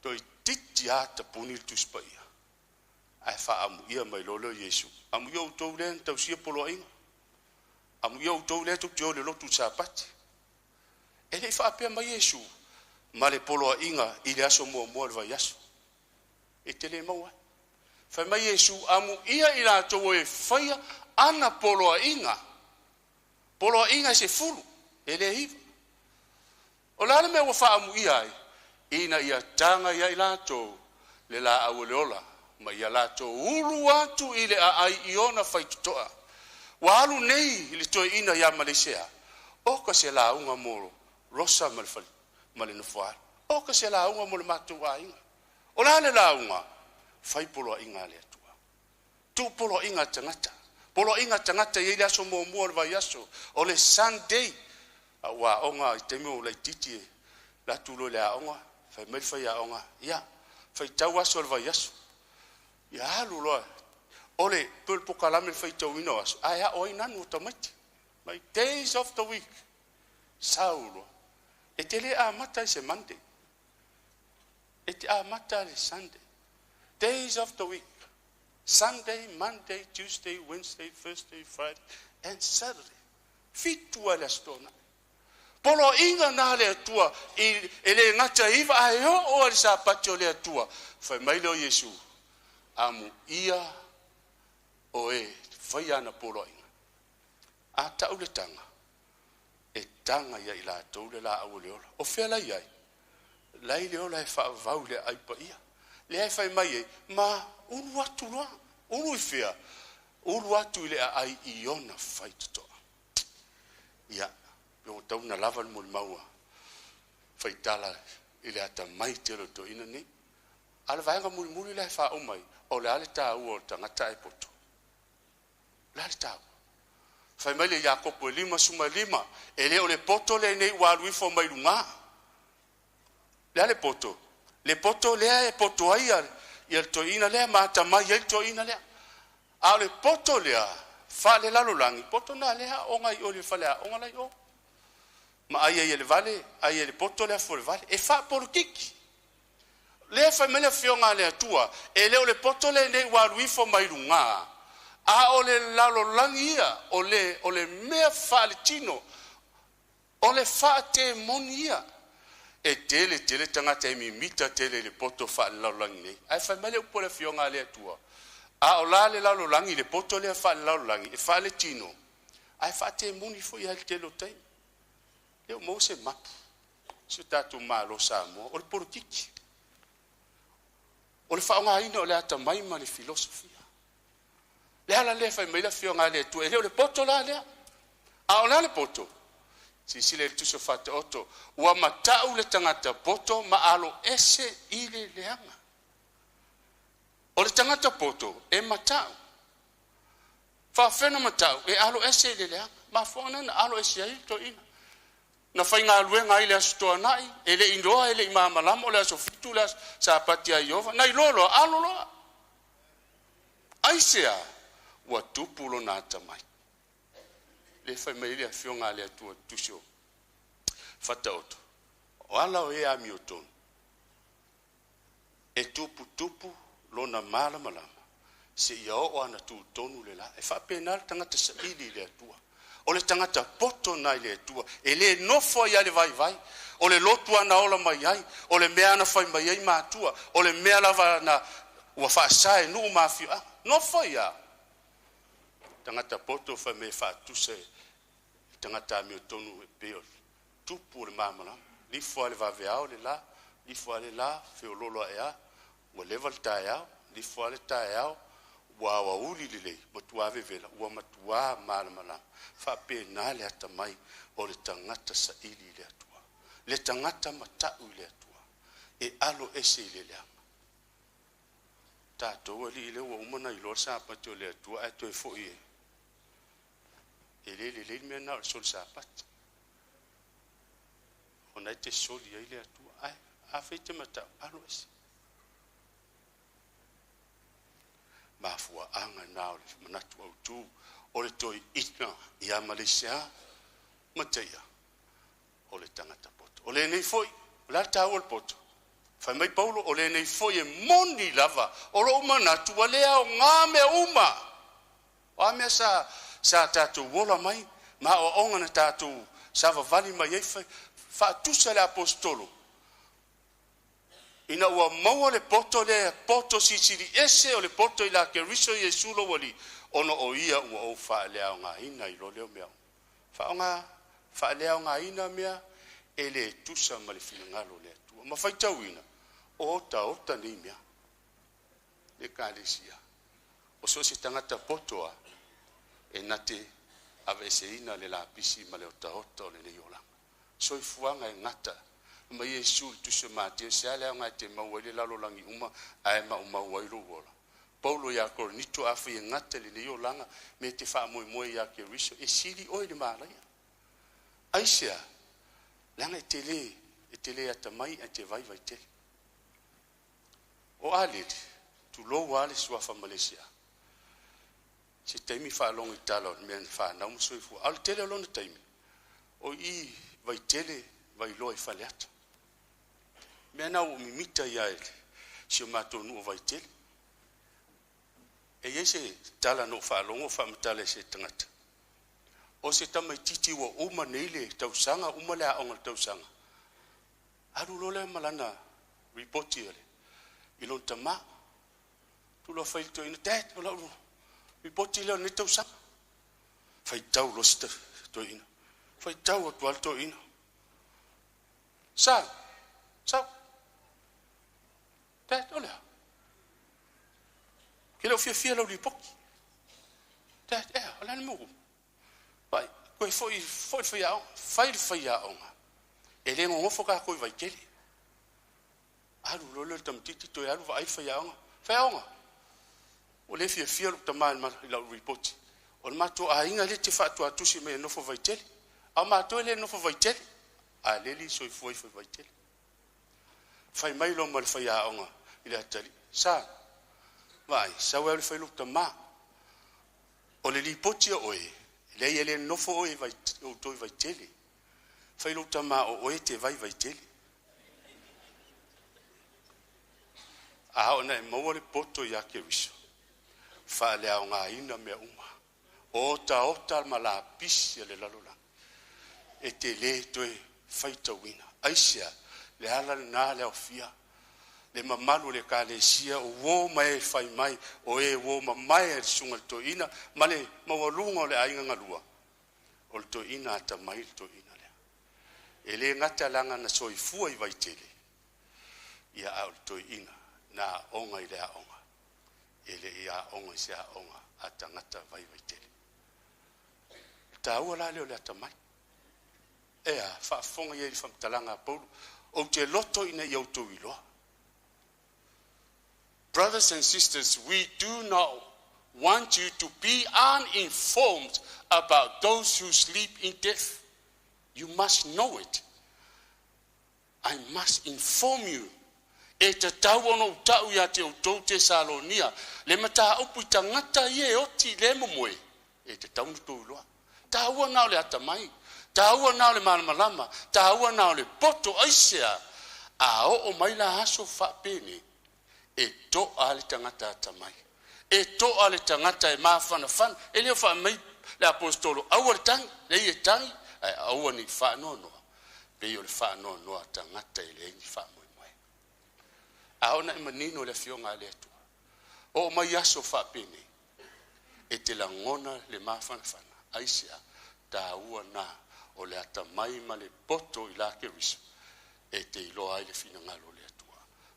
toi titi ata punil tu spaia ai fa amu ia mai lo Yesu amu yo to len tau sia polo inga amu yo to le tu le lo tu sabat ele fa pe mai Yesu ma le polo inga ile aso mo le vai aso e tele maua. Fai mai Yesu amu ia i rātou e whaia ana poloa inga. Poloa inga se fulu, e le hiva. O lana mea wa wha amu ia ai, ina ia tanga ia i rātou, le la au le ola, ma ia rātou ulu atu i le a ai i ona whai tutoa. Wa alu nei i le toi ina ia Meleisea, o ka se la unga moro, rosa malfali, male na whaar. O ka se la unga moro mātou a inga. O lana la unga, fai poloa inga le atua. Tu poloa inga tangata. Poloa inga tangata i le aso mua le vai aso. O le Sunday, wa onga i temi o le titi e. La tulo le a onga, fai mai fai a onga. Ia, fai tau aso le vai aso. Ia halu loa. O le pul pokalame fai tau ino aso. Aia o inanu o tamaiti. My days of the week. Saulo. E te le a mata i se Monday. E te a mata le Sunday. Days of the week. Sunday, Monday, Tuesday, Wednesday, Thursday, Friday, and Saturday. Fitua le astona. Polo inga na le atua, ele ngata iwa ai o le sa patio le atua. Fai mai leo Yesu. Amu ia o e fai ana polo inga. A tau le tanga. E tanga ia i la tau le la au le ola. O fea lai ai. Lai le ola e wha vau le aipa ia. Le ai fai mai e, ma ulu atu loa, ulu i fea, ulu atu i le ai i ona fai tutoa. Ia, pio tau na lava le muli maua, fai tala i le ata mai te roto ina ni, ala vaenga muli muli le ai wha o mai, o le ale tā ua o tangata e poto. Le ale tā ua. Fai mai le Iakopo e 5:5, e le o le poto le nei waluifo mai lunga. Le ale poto. Le poto lea e poto ai ia to ina lea mata mai ia to ina lea. A le poto lea fa le lalo langi poto na lea o ngai o le fa lea o ngai o. Ma ai ia le vale, ai le poto lea fo le vale e fa politiki. Le fa mele fionga le tua e le o le poto le nei wa luifo mai lunga. A o le lalo langi ia o le mea fa le tino. O le fa te monia. E tele tangata e mimita tele le poto fa laulangi nei. Ai fai mele upo le fionga le atua. A o la le laulangi le poto le fa laulangi. E fa le tino. Ai fa te muni fo i hal telo tai. Leo mo se mapu. Se tatu malo Samoa. O le politiki. O le fa onga ina o le ata maima le filosofia. Le ala le fai mele fionga le atua. E leo le poto la lea. A o la le poto. Si le tuso fata oto, ua matau le tangata poto, ma alo ese i le leanga. O le tangata poto, e matau. Whawhena matau, e alo ese i le leanga. Ma whana na alo ese ai to ina. Na whai ngā luenga i le asotoa nai, e le indoa, e le imamalama, o le aso fitu le sa pati a Iova. Nai lolo, alo loa. Aisea, ua tupulo nā tamai. Le fai mai le fionga le atua tusio. Fata oto. O ala o e ami o tonu. E tupu lona malama lama. Se ia o ana tu tonu le la. E fa pena le tangata sa ili le atua. O le tangata poto nai le atua. E le nofo ia le vai. O le lotu ana ola mai ai. O le mea ana fai mai ai mātua. O le mea lava na ua fa sae nuu mafio. Nofo ia. Tangata poto fa me fa tuse. Tangata mi o tonu e peo. Tupu le mamala. Lifo ale vaveao le la. Lifo ale la. Feo lolo e a. Ua level tae au. Lifo ale tae au. Ua uli le lei. Matua vevela. Ua matua malamala. Fa pe na le ata mai. O le tangata sa ili le atua. Le tangata matau le atua. E alo ese ile le ama. Tato ali ile ua umana ilo sa pati o le atua. Ato e fo ie. Le mea na o sol sa pati. O nai te soli ai le atua. Ai, a fei te matau. Alo ese. Mafua anga na o le manatu au tu. O le toi ina i a Meleisea Mataia. O le tangata poto. O le nei foi. O le tau o le poto. Fai mai Paulo. O le nei foi e moni lava. O lo manatu a lea o ngā mea uma. O a mea sa tātou wola mai, ma o onga na tātou sa vavali mai ei fa tusa le apostolo. ina ua maua le poto sisiri ese o le poto i la ke riso Yesu lo wali ono o ia ua o whaalea o ngā ina i lo leo mea. Whaalea o ngā ina mea e le tusa ma le whingalo le atua. Ma whaitau ina o ota ni mea le kālesia. O so se tangata potoa e nate ave se ina le la pisi ma le ota o le neolanga. So i fuanga e ngata ma Yesu tusa mate se ale nga te mau le lalo langi uma ai ma uma wairu wola. Paulo ya ko nito afi e ngata le neolanga me te fa mo ya ke riso e sili o le malaya. Aisia langa e tele ata mai e te vai tele. O alit tu lo wale sua fa Meleisea. Se taimi fa long italo men fa na mo so fu al tele lo taimi. O I vai tele vai lo fa leata. Mena o mimita ia ele. Se mato no vai tele. E ese tala no fa longo fa mtale se tangata. O se tama titi wa uma neile tausanga uma le aonga tausanga. Aru lo le malana report ele. Ilon tama tu lo fai to ina tet lo report ile ni tausanga. Fai tau lo sta to ina. Fai tau o tual to ina. Sa tet ola. Kilo fia lo report. Tet ola ni mo. Pai, koe foi onga. E le ngofo ka koe vai kele. Aru lolo tam titi to aru vai foi onga. Foi onga. O le fia lo taman ma la report. O mato a inga le te fatu atusi me no fo vai tele. A mato le no fo vai tele. A le li so foi vai tele. Fai mai lo mal foi onga. Ile tali. Sa. Vai, sa wa le foi lo taman. O le lipoti oe. Le ele no fo e vai o toi vai tele. Fai lo tama o e te vai tele. A ona e mo le poto ya ke wiso. Fa le a nga ina me uma. Ota mala pisi le lalola. E te le toi fai tawina. Aisia le ala na le ofia. Le mamalu le kalesia o wo mai fai mai o e wo mai e sunga to ina male mawalunga le ainga ngalua o to ina ta mai to ina le ele ngata langa na soifua I vai tele ia au to ina na onga ile a onga ele ia onga sia onga ata ngata vai tele ta wala le ta mai e a fa fonga ye fam talanga polu o te loto ina yo to ilo. Brothers and sisters, we do not want you to be uninformed about those who sleep in death. You must know it. I must inform you. E te tauono tau ia te utou te Salonia. Le mata upu tangata ye oti le momoe. E te taunu tau loa. Taua nao le atamai. Taua nao le malamalama. Taua nao le poto aisea. A o mai la aso whapene. E to ale tangata atamai. E to ale tangata e mawhana whan. E leo wha mai le apostolo. Aua le tangi. Le ie tangi. Aua ni wha nonoa. Peo le wha nonoa tangata e le engi wha moe moe. Aona e manino le fionga le atua. O mai aso wha pene. E te langona le mawhana whana. Aisea. Ta ua na o le atamai ma le poto I la ke riso. E te ilo ai le fina ngalo le atua.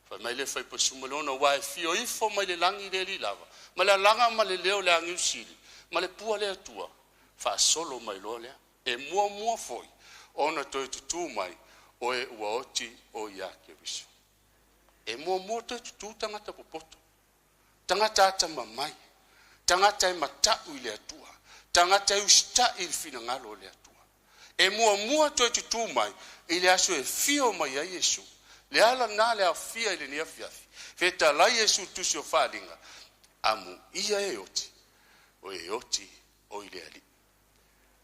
Fa mai le fai posumalona wa e fio ifo mai le langi le li lava. Ma le langa ma le leo le angi usili. Ma le pua le atua. Fa solo mai lo lea. E mua foi. Ona toi tutu mai. O e ua oti o ia ke riso. E mua toi tutu tangata popoto. Tangata ata mamai. Tangata e matau I le atua. Tangata e usta I le fina ngalo le atua. E mua toi tutu mai. I le aso e fio mai a Yesu. Le ala na le afia I le ni afiafi. Feta la Yesu tusi o whalinga. Amu ia e oti. O e oti o I le ali.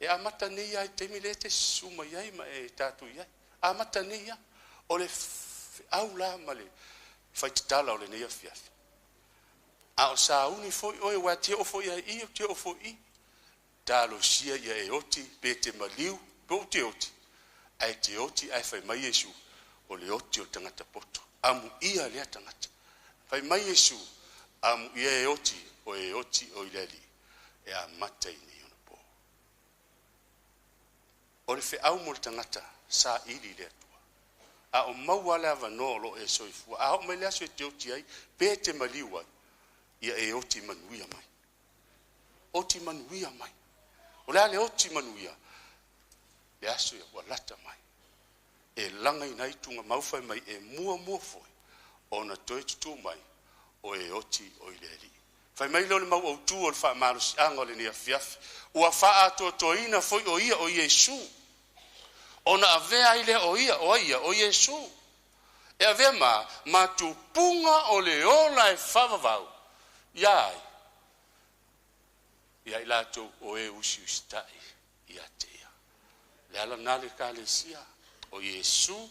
E amata nei ai te milete suma iai ma e tatu iai. Amata nei ia. O le au la ma le whaititala o le nei afiafi. A o sa uni foi o e wa te o foi ai I o te o foi I. Talo sia ia e oti pe te maliu pe o te oti. Ai te oti ai fai mai Yesu o le oti o tangata poto. amu ia le tangata fai mai Yesu amu ia e oti o ileli e a matai ni ona po o le fe au mo le tangata sa ili le atua a o mauala vano lo e soifua a o mai le aso e te oti ai pe te maliwa ia e oti manuia mai o le ale oti manuia le aso ia ua lata mai e langa ina i tunga maufai mai e mua foi ona toi tutu mai o e oti o ileli fai mai le mau au tu o le wha marusi anga o le nia fiafi ua wha ato toina foi o ia o Yesu ona avea ile o ia o Yesu e avea ma tu punga o le ola e whavavau iai lato o e usi ustai ia tea le ala nale ka le sia o Yesu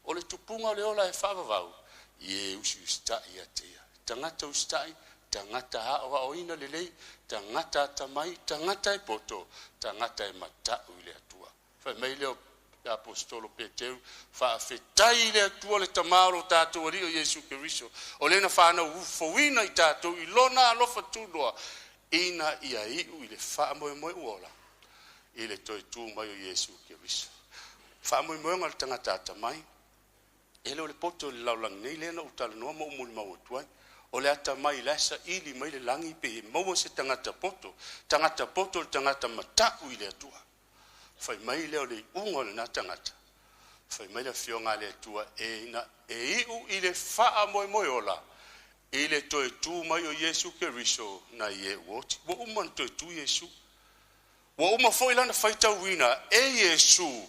o le tupunga o le ola e whavavau ie usi ustai ia tea tangata ustai tangata hawa o ina lelei tangata tamai tangata e poto tangata e matau ile atua fai mai leo apostolo Peteu fa fetai le atua le tamaro tatou ali o Yesu Keriso o lena fa na ufowina i tatou ilona alofa tuloa ina ia iu ile fa moe uola ile toi tu mai o Yesu Keriso fa moe ngal tangata tamai ele o le poto le laulang nei lena utala noa mo umuli mau tuai o le ata mai lasa ili mai le langi pe mau se tangata poto le tangata matau ile atua fai mai le o le ungo le na tangata fai mai le fionga le atua e iu ile faa moe ola ile toi tu mai o Yesu Keriso na ye woti wo uman toi tu Yesu wo uma foi lana faita wina e Yesu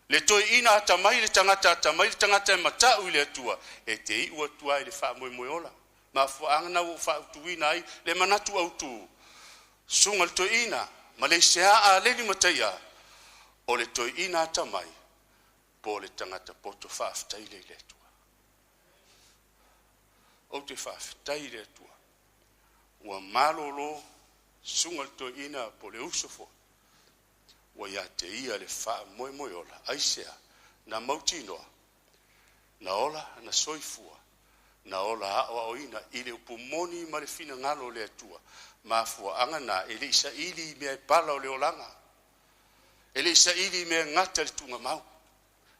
le toi ina ata mai le tangata matau ile atua e te iu atua ile faa moe ola ma fuanga na u fa tuina ai le manatu au tu sunga le toi ina Meleisea Aleli Mataia o le toi ina tamai po le tangata poto whaaftai le tua o te whaaftai le tua ua malolo sunga le toi ina po le usofo ua ia te ia le wha moe ola aisea na mautinoa na ola na soifua na ola hawa o ina ile upumoni ma le fina ngalo le atua ma fua angana ele isa ili mea pala o le olanga ele isa ili mea ngata le tunga mau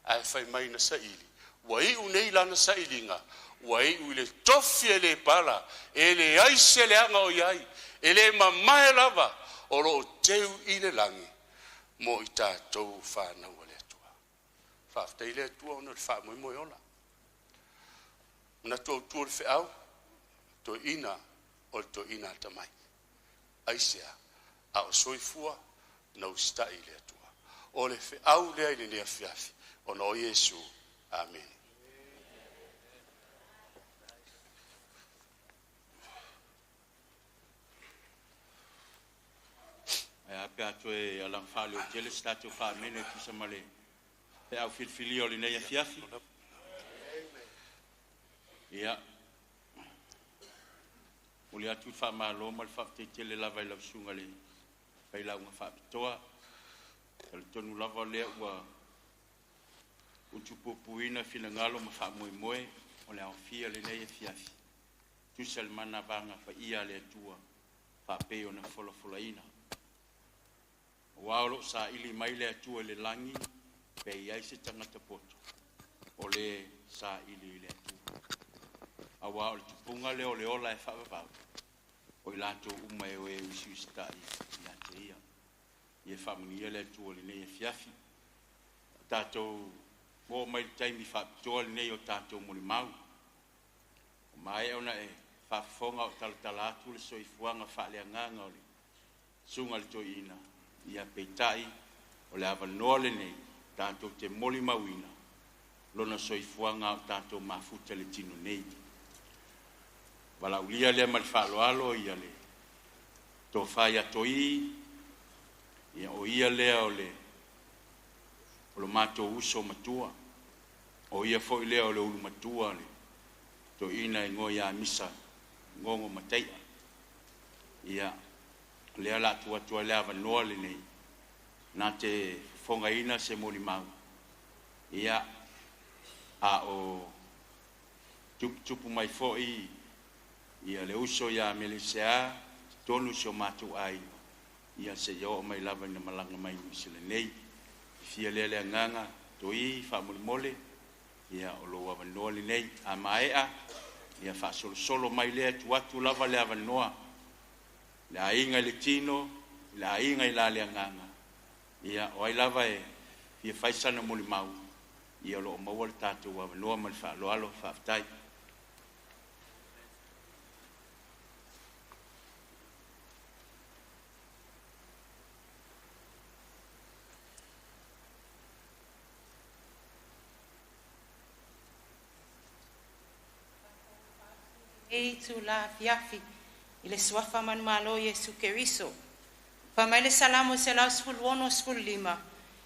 ai fai mai na sa ili wa i unei lana sa ilinga wa i ule tofi ele pala ele aise le anga o iai ele mamae lava o lo teu ile langi mo i tātou whanau o le atua whaaftai le atua ono le wha moe ola na tō tō le whiau, tō ina o tō ina tamai. Aisea, a o soifua na ustai le atua. O le whiau lea ili nea whiafi, o no Yesu. Amen. Ai ape atu e alang whale o tele statu wha mene ki sa male. Whiau filfili o li nea whiafi. Ia. Uli atu wha malo ma le whafte tele lava i lau sunga le pai lau ngā whapitoa. Kale tonu lava lea ua utupupuina fina ngalo ma wha moe o le au fia le nei e fiafi. Tusa le mana vanga wha ia le atua wha peo na fola ina. Waolo sa ili mai le atua le langi pe iai se tangata poto. O le sa ili le atua. Awa o le tupunga leo le ola e whawawau. O i lato uma e oe usi ustai i ate ia. I e whamunia le atua le nei e fiafi. Tātou o mai taimi whapitoa le nei o tātou mori mau. O mai ona e whafonga o talatala atu le soifuanga whalea nganga o le sunga le toi ina. I a peitai o le awanoa le nei tātou te moli mauina. Lona soifuanga o tātou mafuta le tino nei. Wala ulia lea mal whaaloalo ia le tō whai atoi ia o ia lea o le o lo mato uso matua o ia fo lea o le ulu matua le tō ina i ngoi a misa ngongo Mataia ia lea la tua lea wanoa le nei nā te whonga ina se moli mau ia a o tupu mai fo'i ia le uso ia Meleisea tonu so matu ai ia se yo mai lava na malanga mai misile nei fia lele nganga toi fa mole ia o lo wa noli nei a maea ia fa solo mai le tu lava le ava noa la inga le tino la inga la le nganga ia o ai lava e ia fa sana mole mau ia lo mo wal tatu wa noa mal fa lo alo fa tai e tu la fiafi ile swafa man malo Yesu Keriso fa mai le salamo se la sful lima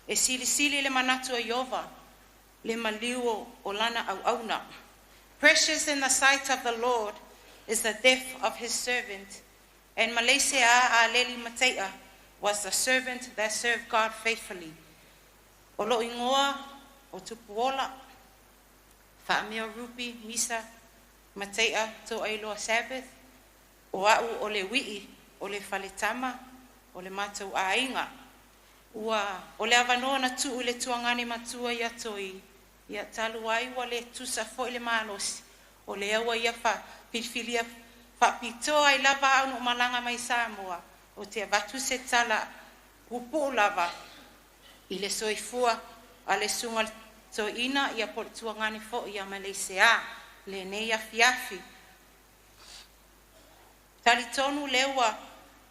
e sili le manatu o Yova le maliu o lana au auna. Precious in the sight of the Lord is the death of his servant, and Meleisea Aleli Mataia was the servant that served God faithfully. O lo ingoa o tupuola fa mea rupi misa Mataia to ailoa Sabbath, o au o le wii, o le faletama, o le matau ainga. Ua o le avanoa na tuu le tuangani matua ia toi, ia talu ai wa le tusa fo le malosi, o le awa ia fa pilfilia fa pitoa i lava au no malanga mai Samoa, o te avatu se tala upu lava, i le soifua a le sunga to ina ia por tuangani fo ia Meleisea. Le neia fiafi. Talitonu lewa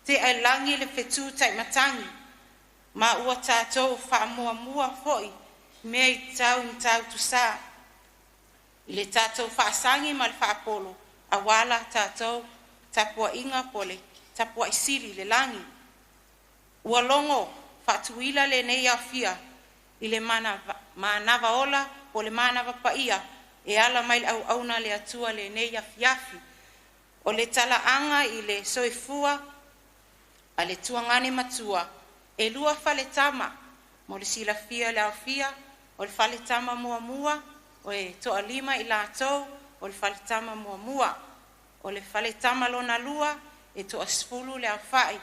te ailangi le fetu tai matangi. Ma ua tātou wha mua foi. Mea i tau tu sa. Le tātou wha asangi ma le wha apolo. Awala tātou tapua inga pole. Tapua isiri le langi. Ua longo wha tuila le neia fia. I le manava ola o le manava paia. E ala mai au auna le atua le neia fiafi. O le tala anga i le soifua a le tuangani matua. E lua fale tama mo le sila fia le afia. O le fale tama mua o e toa lima i la tau. O le fale tama mua. O le fale tama lona lua e toa sfulu le afai.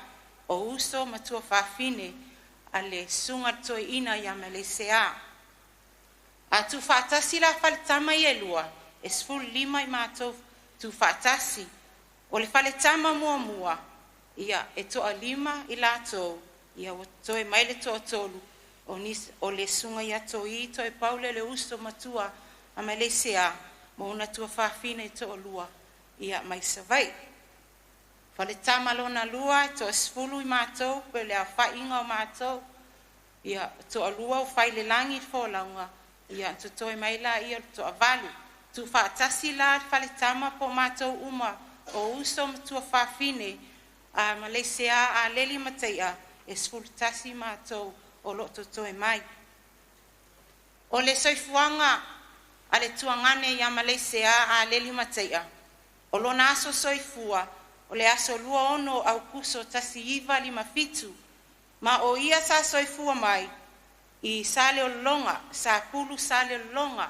O uso matua fafine a le sunga toi ina ya Meleisea. A tu fatasi la faletama i elua, e sful lima i mātou tu fatasi. O le faletama mua, ia e toa lima i lātou, ia o toe mai le toa tolu, o le sunga ia toi toe paule le uso matua a Meleisea, mo una tua whawhina i toa lua, ia mai savai. Faletama lona lua, e toa sfulu i mātou, pe le a whainga o mātou, ia toa lua o whai le langi fōlaunga, ia tu toi mai la ia to avalu tu fa tasi la faletama po matou uma o uso tu fa fine a Meleisea Aleli Mataia e sful tasi matou o lo to toi mai o le soifuanga a le tuangane ia Meleisea Aleli Mataia o lo naso soifua o le aso lua ono au kuso tasi iva lima fitu ma o ia sa soifua mai I sale o longa, sa pulu sale o longa.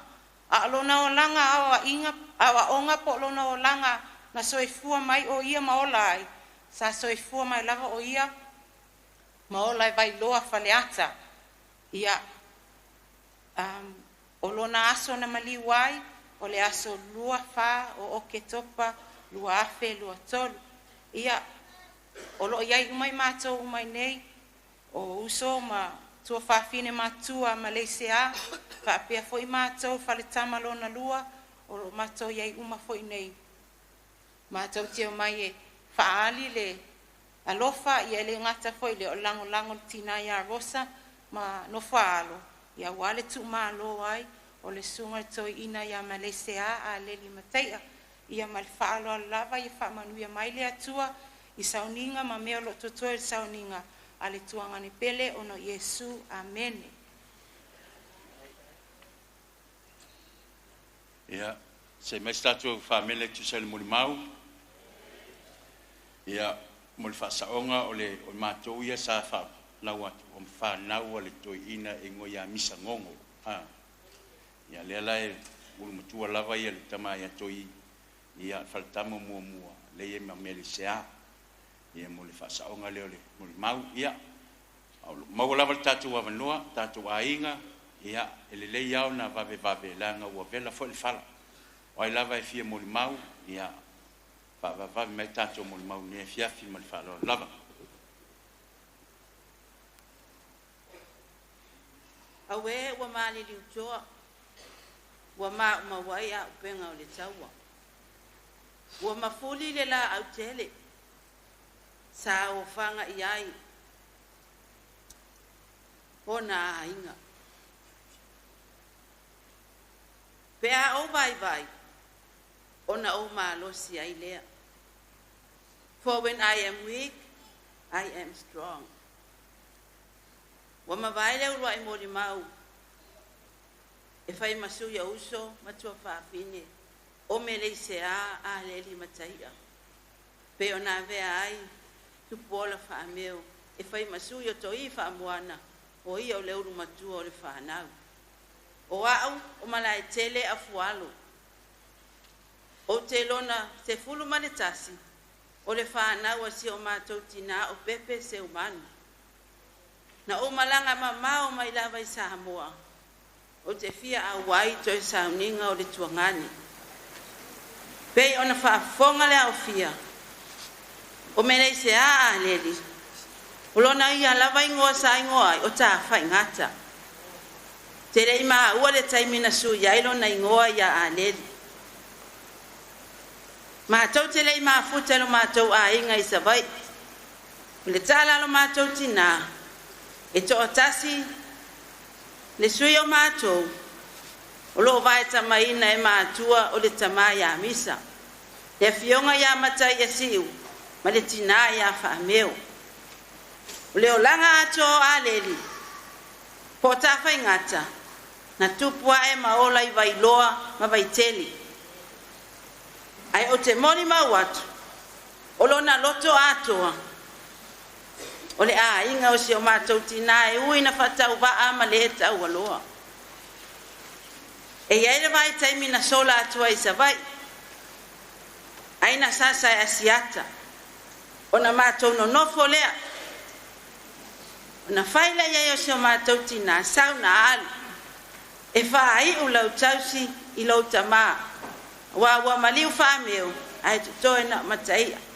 A lona o langa awa inga, awa onga po lona o langa na soifua mai o ia maolai. Sa soifua mai lava o ia maolai vai loa faleata. Ia o lona aso na maliwai, o le aso lua fa o oke topa, lua afe, lua tolu. Ia o lo iai umai mato umai nei, o uso ma tua whawhine matua Meleisea, whapea fo I mātou, whale tamalona lua, o mātou iei uma fo I nei. Mātou teo mai e whaali le alofa, I ele ngata fo I le o lango tina ia rosa, ma no whaalo. Ia wale tu malo ai, o le sunga toi ina ia Meleisea Aleli Mataia, ia mal whaalo lava, ia whamanuia mai le atua, I sauninga, ma mea lo tutua I sauninga, ale tuangani pele ono Yesu, amen. Ia, se mai statu whamele tu sele muli mau. Ia, muli whasaonga o le mātou ia sa wha lau atu o whanau le toi ina e ngoi a misa ngongo. Ia, lea lai ulu matua lava ia le tama ia toi ia faltama mua le ia ma Meleisea ia mo le whaasaonga leo le mo le mau ia mau lava le tātou avanoa tātou ainga ia ele le iau na vave langa ua vela fo le fala o ai lava e fia mo le mau ia vave mai tātou mo le mau ne fiafi ma le fala lava awe ua mali liutoa ua mawai a upenga o le taua ua mafuli le la au tele sa o fanga iai ona ainga pea o vai ona o malosi ai lea for when I am weak I am strong wa mawai le ulua i mori mau e fai masu ya uso matua whaafine o Meleisea Aleli Mataia pe ona vea ai tupola whaameo e fai masu ya toi whaamuana o ia o leuru matua o le whaanau o au o malai tele afualo o te lona te fulu manetasi o le whaanau a si o mātou tina o pepe se umanu na o malanga mamao mai lava i Samoa o te fia a wai to i sauninga o le tuangani pei ona whaafonga le au fia o Meleisea Aleli o lona ia lava ingoa sa ingoa o ta whaingata te rei maa ua le taimina su iailo na ingoa ia Aleli mātou te rei maa futelo mātou a inga i savai le tala lo mātou tina e to atasi le sui o mātou o lo vai tamaina e mātua o le tamai a misa le fionga ia matai e siu ma le tina ia whaameo o le o langa ato Aleli po ta whaingata na tupua e maola i vailoa ma vaiteli ai o te mori mauatu o lo na loto atoa o le a inga o si o mātou tina e ui na whatau waa ma le tau aloa e iai le vai taimi na sola atua i savai aina sasa e asiata o na mātou no nofo lea o na whaila iai o si o mātou tina sau na alu e whaai u lau tausi i lau tamaa wa maliu whaameo ai tutoe na Mataia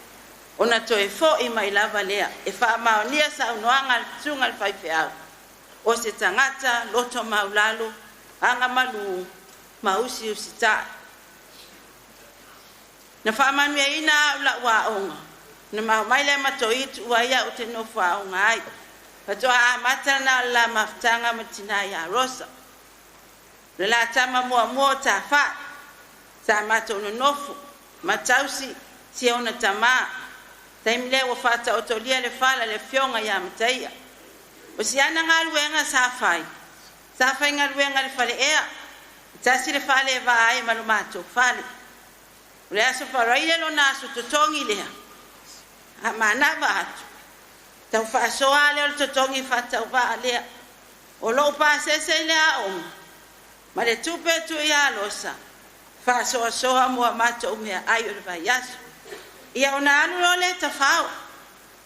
ona toe fo i mai lava lea e wha maonia sa unoanga tunga le whaifeau o se tangata loto maulalo anga malu mausi usita na wha manuia ina ula ua onga na maile matoitu ua ia o te nofu a onga ai patoa a matana la maftanga matina ya rosa le la tama mua ta wha sa mato no nofu matausi si ona tamaa taimile wa fata otolia le fala le fionga ya Mataia o si ana ngaluenga sa fai ngaluenga le fale ea tasi le fale va ai malumato fale le aso faraile lo naso totongi lea a mana va atu tau fa soale o totongi fata va lea o lo pa se lea o ma le tupe tu ya losa fa soa mo mato me ai o va yaso ia ona anu lo le tafao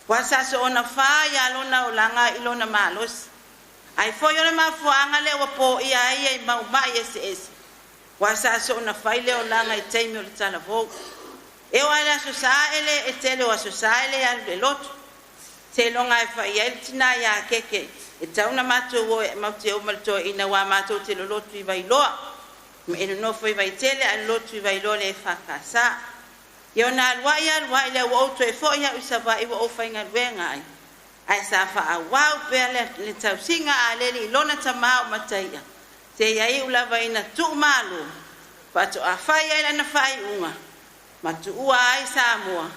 wa sa so ona fa ya lona olanga ilona malos ai fo yo le mafuanga le wapo ia ia mau mai ss wa sa so ona fa ile olanga i taimi o le tala vo e wa la so sa ele e tele wa so sa ele ya le lot te longa e fa ia tina ya keke e tauna mato wo ma te o malto ina wa mato te lo lot i vai loa me no foi vai tele al lot i vai lo le fa kasa yo na alwa ile wo to e fo ya usava i wo fainga wenga ai sa fa wa pele le tausinga Aleli lona tama o Mataia te ia ula vai na tu malu pa to a fai ile na fai unga ma tu ua ai Samoa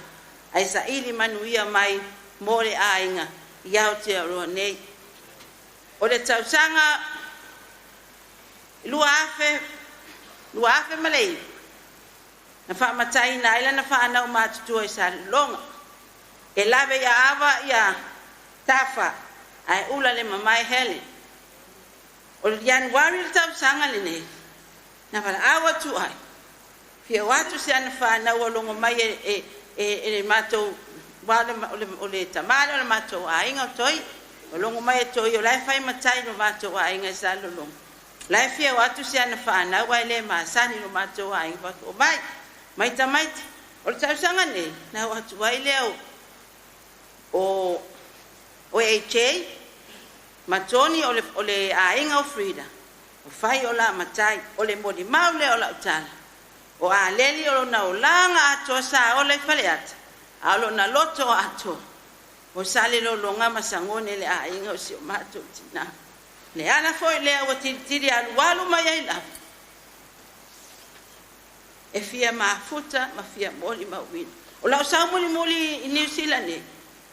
ai sa ili manuia mai more ainga ia te ro nei o le tausanga luafe malei na fa matai na ila na fa na ma tu ai sa longa e lave ya ava ya tafa ai ula le mamai hele o Januari tau sanga le ne Na para awa tu ai. Fia watu se ana whanau o longo mai e matou wale o le tamale o le matou a inga o toi. O longo mai e toi o lai whai matai no matou a inga sa lolongo. Lai fia watu se ana whanau ai le maasani no matou a inga o mai. Mai tamaiti. O le tausanga ne, na watu wai leo o HA, matoni o le ainga o Frida, o fai o la matai, o le modi maule o la utala, o a leli o na o langa ato sa o le faleata, a lo na loto ato, o sale lo longa masangone le ainga o si o mato tina. Le ana foi lea o tiri alualu mai ai lafu. E fia mafuta, ma fia moli mawin. O la sa moli New Zealand ne.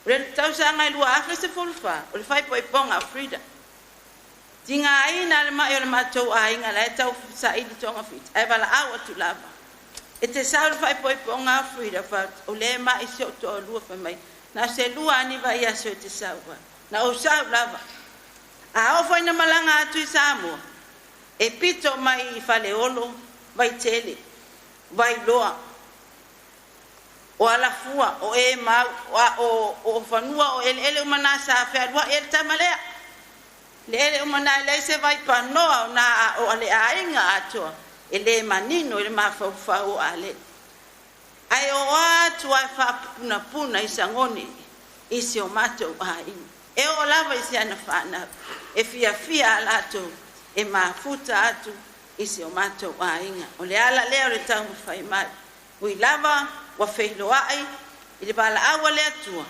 Re tau sa ngai lua afle se fulfa. O le fai poi ponga Frida. Tinga ai na le mai o le matou ai nga la tau sa i tonga fit. Ai bala awa tu lava. E te sa le fai poi ponga Frida fa o le mai se o to lua fa mai. Na se lua ani vai ya se te sa wa. Na o sa lava. A o foi na malanga atu Samoa. E pito mai fa le olo vai tele. Vai loa o ala fua o e ma o fanua o ele umana sa fe lua ele tamalea le ele umana le se vai panoa na o ale ainga ato ele manino ele ma fa o ale ai o atu ai fa puna isangoni isi o mato ai e o lava isi ana fana e fia alato e ma futa atu isi o mato ainga o le ala leo le tau fai mai ui lava wa feilo ai i le bala awa le atua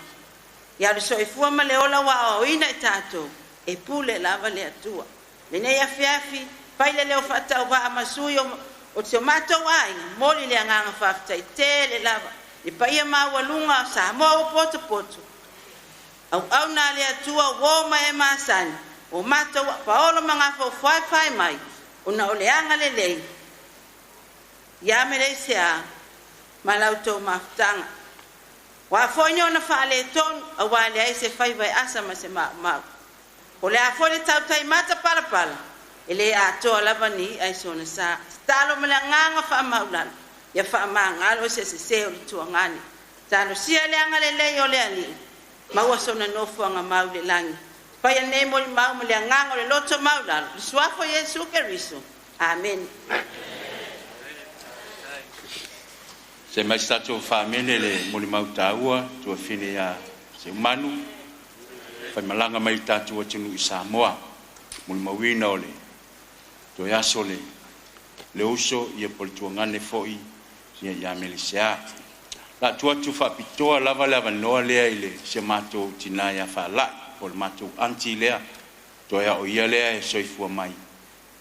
ia le soifua ma le ola wa o ina i tatou e pule lava le atua le nei afiafi pai le leo fatau wa amasui o te o mato ainga moli le anganga fafitai te le lava le paia mawalunga sa moa o poto au na le atua wo ma e masani o mato paolo manga fai mai una oleanga le lei ya Meleisea malauto maftanga wa fonyo na fale ton awale ai se fai vai asa ma se ma o le afole tau tai mata pala ele ato la bani ai sona sa talo melanga fa maulan ya fa mangalo se o tuangani tano sia le anga le lei o le ani ma wa sona no fuanga maule langi pa ya nemo le mau le nganga le loto maula le swafo Yesu Keriso amen se mai stato famene le mo le mau taua tu fine ya se manu fa malanga mai tatu o tunu Samoa mo le mawina ole to ya sole le uso ye poltuangane foi ya Meleisea la tu fa pitoa lava no le ile se mato tinaya fa la por matou anti lea to ia o ia lea e soifua mai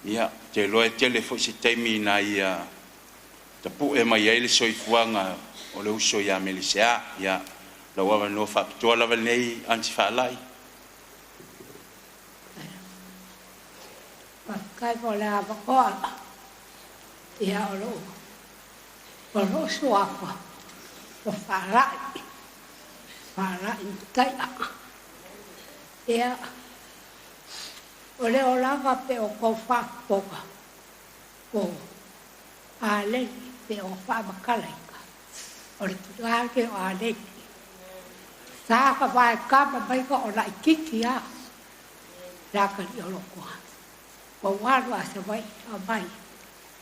ia te loe tele fo si taimi na ia tapu e mai ele soifuanga o le uso ia Meleisea ia la wa no fa to la nei anti fa lai kai vola ba ko ia o lo suapa o fa lai tai ia o le olanga pe o ko fa poka o ale pe o fa makalaika o le tuake o ale sa ka vai ka mai ko o lai kiki a la ka i o ko o waru a se vai a mai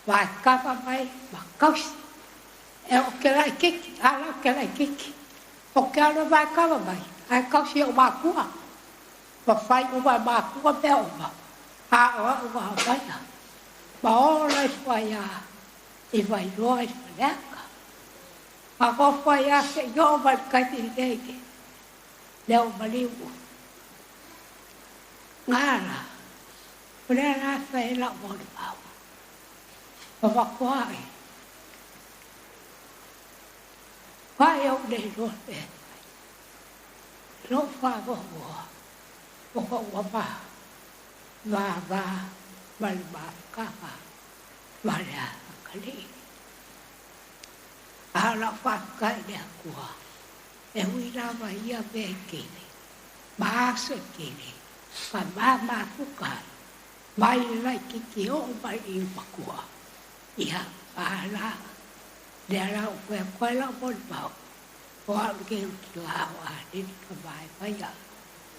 vai ka mai ma kaus e o ke lai kiki ala ke lai kiki o ke ala vai ka mai ai kaus o ma kua pa fai o vai ma kua pe o ma a o va vai ba o lai fai a e vai loi fleca ma ko fai a se yo vai ka ti lege leo maliu ngara pura na fai la mo de pau o va kwai vai o de lo pe lo fa bo o ko wa va mal ba ka va ya kali ala fa ka de kwa e wi la va ia be kini ba se kini fa ma ku ka mai lai ki o mai i pa kwa ia ala le ala ko la bon ba o al ke ki la wa ni ka vai pa ya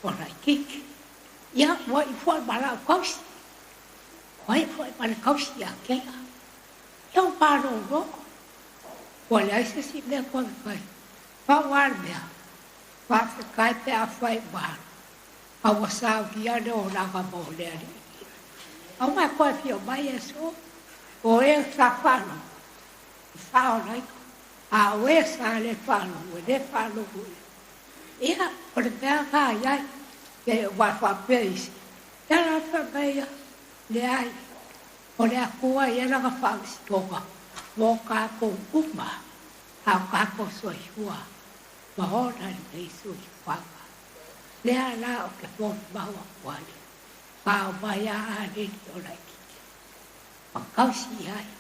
o la kik ia wa I fo bala kos wa fo bala kos ya ke ya pa ro o le se si le ko vai pa wa me pa ka pe a fai ba a wa sa ki ya do la ka mo le au mai ko fi o mai eso o e trafano fao lai a we sa le falo we le falo ia o le pea ka ia ke wa fa peis ya la fa beia le ai o le akua ia la ka fa stoka mo ka ko uma a ka ko so shua ma ho na le so fa le ala o ke po ba wa kwali pa ba ya de o lai pa ka si ai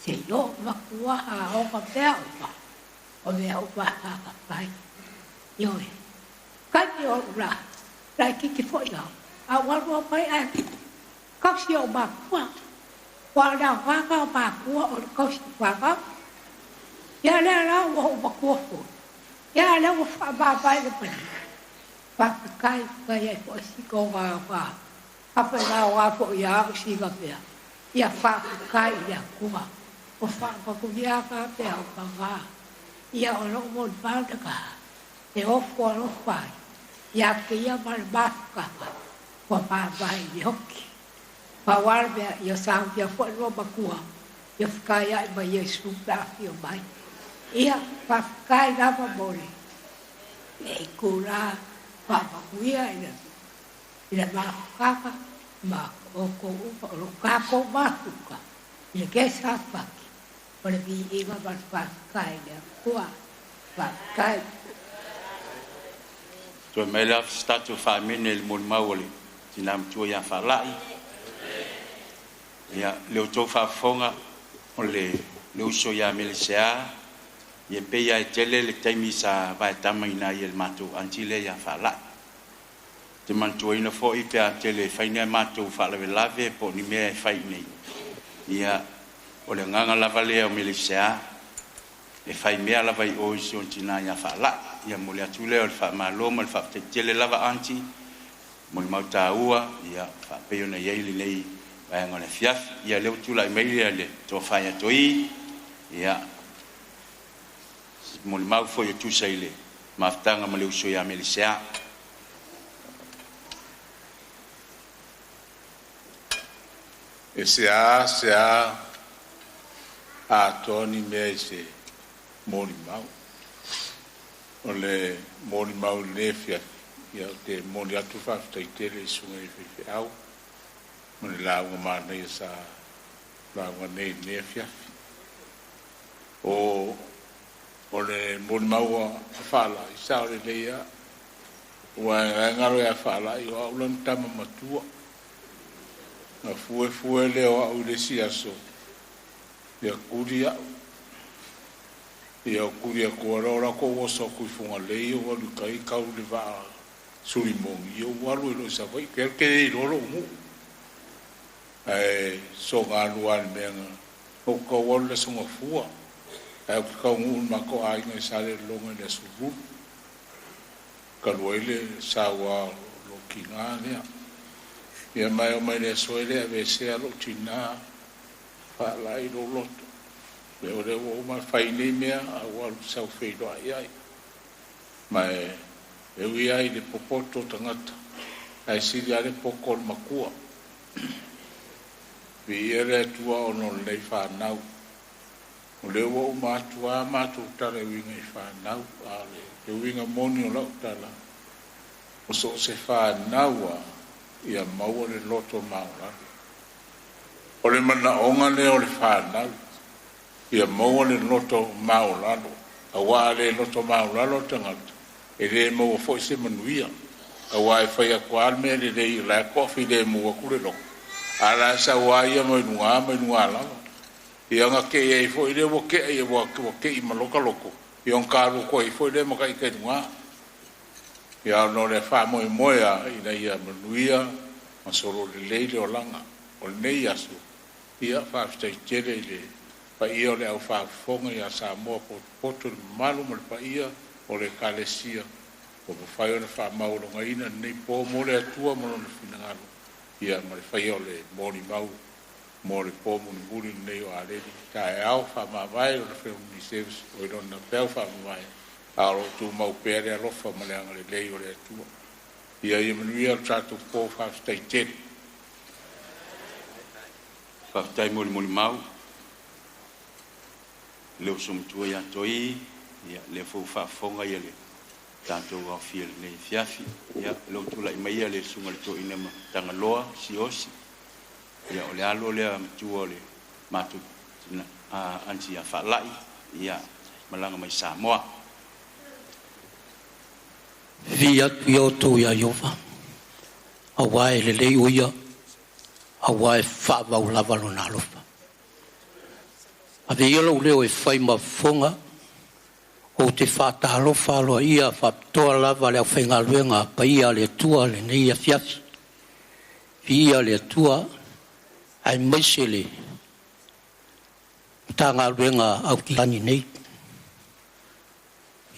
se yo ma kua a o ka pea o me o pa ka pai yo ka ni o la ki fo ya a wa ro pai a ka si o ba kua wa da wa ka ba kua o ka si wa ka ya la la o ba kua fo ya la o fa ba ba le pa kai ka ya ko si ko wa a pe la wa fo ya si ka pea ya fa kai ya kua o fa pa ku ya ka pe o pa ga ya o no mo ba da ka e o fo no fa ya ke ya ba ba ka pa pa ba yo ki pa war be yo sa ya fo no ba ku yo ka ya ba yesu pa yo ba ya pa kai da ba bole e ku la pa pa ku ya ina ba ka ma o ko o ka ko ba ku ka le ke sa pa Ora vi iba pa kai ya kua pa kai to me la statu fa mine il mun mauli tinam tu ya fa lai ya le to fa fonga o le uso ya Meleisea ye pe ya tele le taimi sa va tamaina il matu antile ya fa lai te man tu ina fo I pe tele fa ina matu fa la lave po ni me fa nei ya o le nganga lava lea o Meleisea e fai mea lava I o isi o tina ia whaala ia mo le atu leo le wha maloma le wha tele lava anti mo le mauta ua ia wha peo na iei nei vai ngone fiafi ia leo tula I meile le to whai atoi ia mo le mau fo i tu saile maftanga mo le uso ia Meleisea e sea a toni me se moni mau o le moni mau le fia ia te moni atu fa tai tele sunga I fe au moni la o ma nei sa la o nei ne fia o le moni mau a fala I sa le ia wa ngaro ya fala I o lon tama matua na fue le o le sia so ia kuria ko ora ko so ku funga le o lu kai ka u le va suri mo io walu lo sa vai ke lo mu so ga lu al men o ko wol le so mo fua ka un ma ko ai ne sa le lo nge le su ru ka lo ile sa wa lo kinga ne ia mai o mai le so ile ave se lo tina fa la I lo lot le ore o ma fai ni mea a wa sa fe do ai mai e wi ai de popoto tangata ai si dia le pokol makua vi ere tua o no le fa nau o le o ma tua ma tu tare wi ngai fa nau a le wi nga moni o la tala o so se fa nau ia mau le loto maula o le mana onga le o le whanau ia mau le loto maulano a wā le loto maulano tangata e le mau fo se manuia a wā e whai a kual me le rei la kofi le mua kure lo a la sa wā ia mai nunga lava ia nga ke e fo i le wo ke e wo ke I maloka loko ia on karu ko I fo i le maka I ke nunga ia no le wha moe moea I na ia manuia ma soro le leile o langa o le nei asu ia whaaftai tere le pa ia o le au whaafonga ia Samoa poto le malu mo le pa ia o le kalesia o me whai o le whaamauronga ina nei po mo le atua mo le finangalo ia ma le whai o le moni mau mo le po mo le buri nei o Aleli ka e au whaamawai o le Family Service o i rona pēu whaamawai aro tu mau pere alofa ma le anga le lei o le atua ia i manuia o tātou po whaaftai tere whaftai moli mau leo sumtua ia toi ia le fo whaafonga ia le tātou au fia le nei fiafi ia leo tula i maia le sunga le to ina ma tanga loa si osi ia o le alo le matua o le matu anti a whalai ia malanga mai Samoa Via pioto ia Iova awai le lei uia awai whaavau lava lona alofa ave ia leo e whai mafonga o te whaatalo whaloa ia whaptoa lava le au whengaluenga pa ia le tua le neia fiafi ia le tua ai maisele tanga luenga au ki tani nei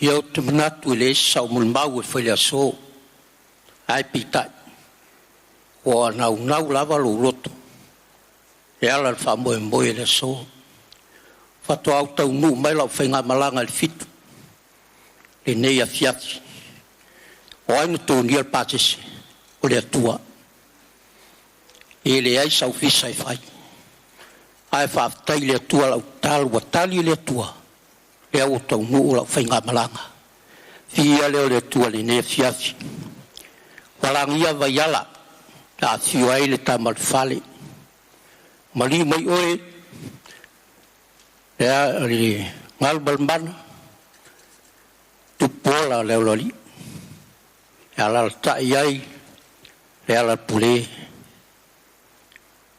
ia o te manatu le sau mul mau e whaile aso ai pitai o nau lava lo roto e ala le wha moe le aso whato au tau nu mai lau whainga malanga le fitu le nei a fiati o ainu tōni al pātese o le atua e le ai sau fisa e whai ai whaftai le atua lau talu wa tali le atua le au tau nu lau whainga malanga fia leo le atua le nei a fiati walangia vai ala ta fio ai le tamal fale mali mai oe le ngal balman tu pola le loli ala ta ai le ala pule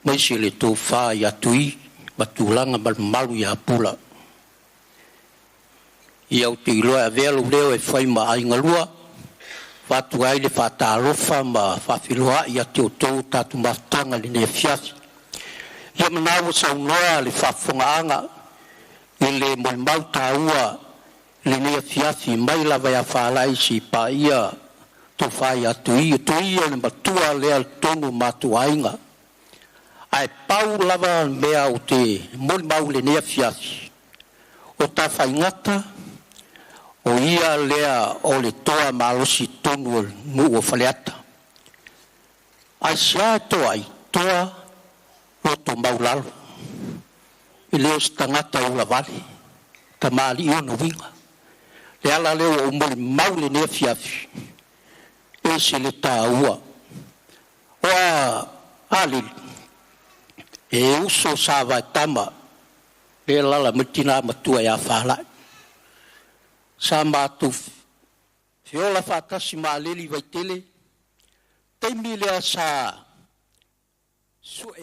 mai si le tu fa ya tui batulanga bal malu ya pula ia o te iloa velo leo e fai ma ai ngalua fatu ai le fata rofa ma fafiloa ia te o tau tatu maftanga le ne fiasi ia manawa sa unoa le fafonga anga ele mo mau taua le ne fiasi mai lava ya falai si pa ia to fai atui le matua le al tonu matuainga ai pau lava mea o te mo mau le ne fiasi o ta fai ngata o ia lea o le toa malosi tonu nu o faleata ai sia toa i toa o to maulalo i leo stangata o la vale ta mali o no winga le ala leo o moli maule ne fiafi e se le ta ua oa alil e uso sava tama le lala mutina matua ya fala sama tu fiola fatasi maleli vai tele taimi le sa su e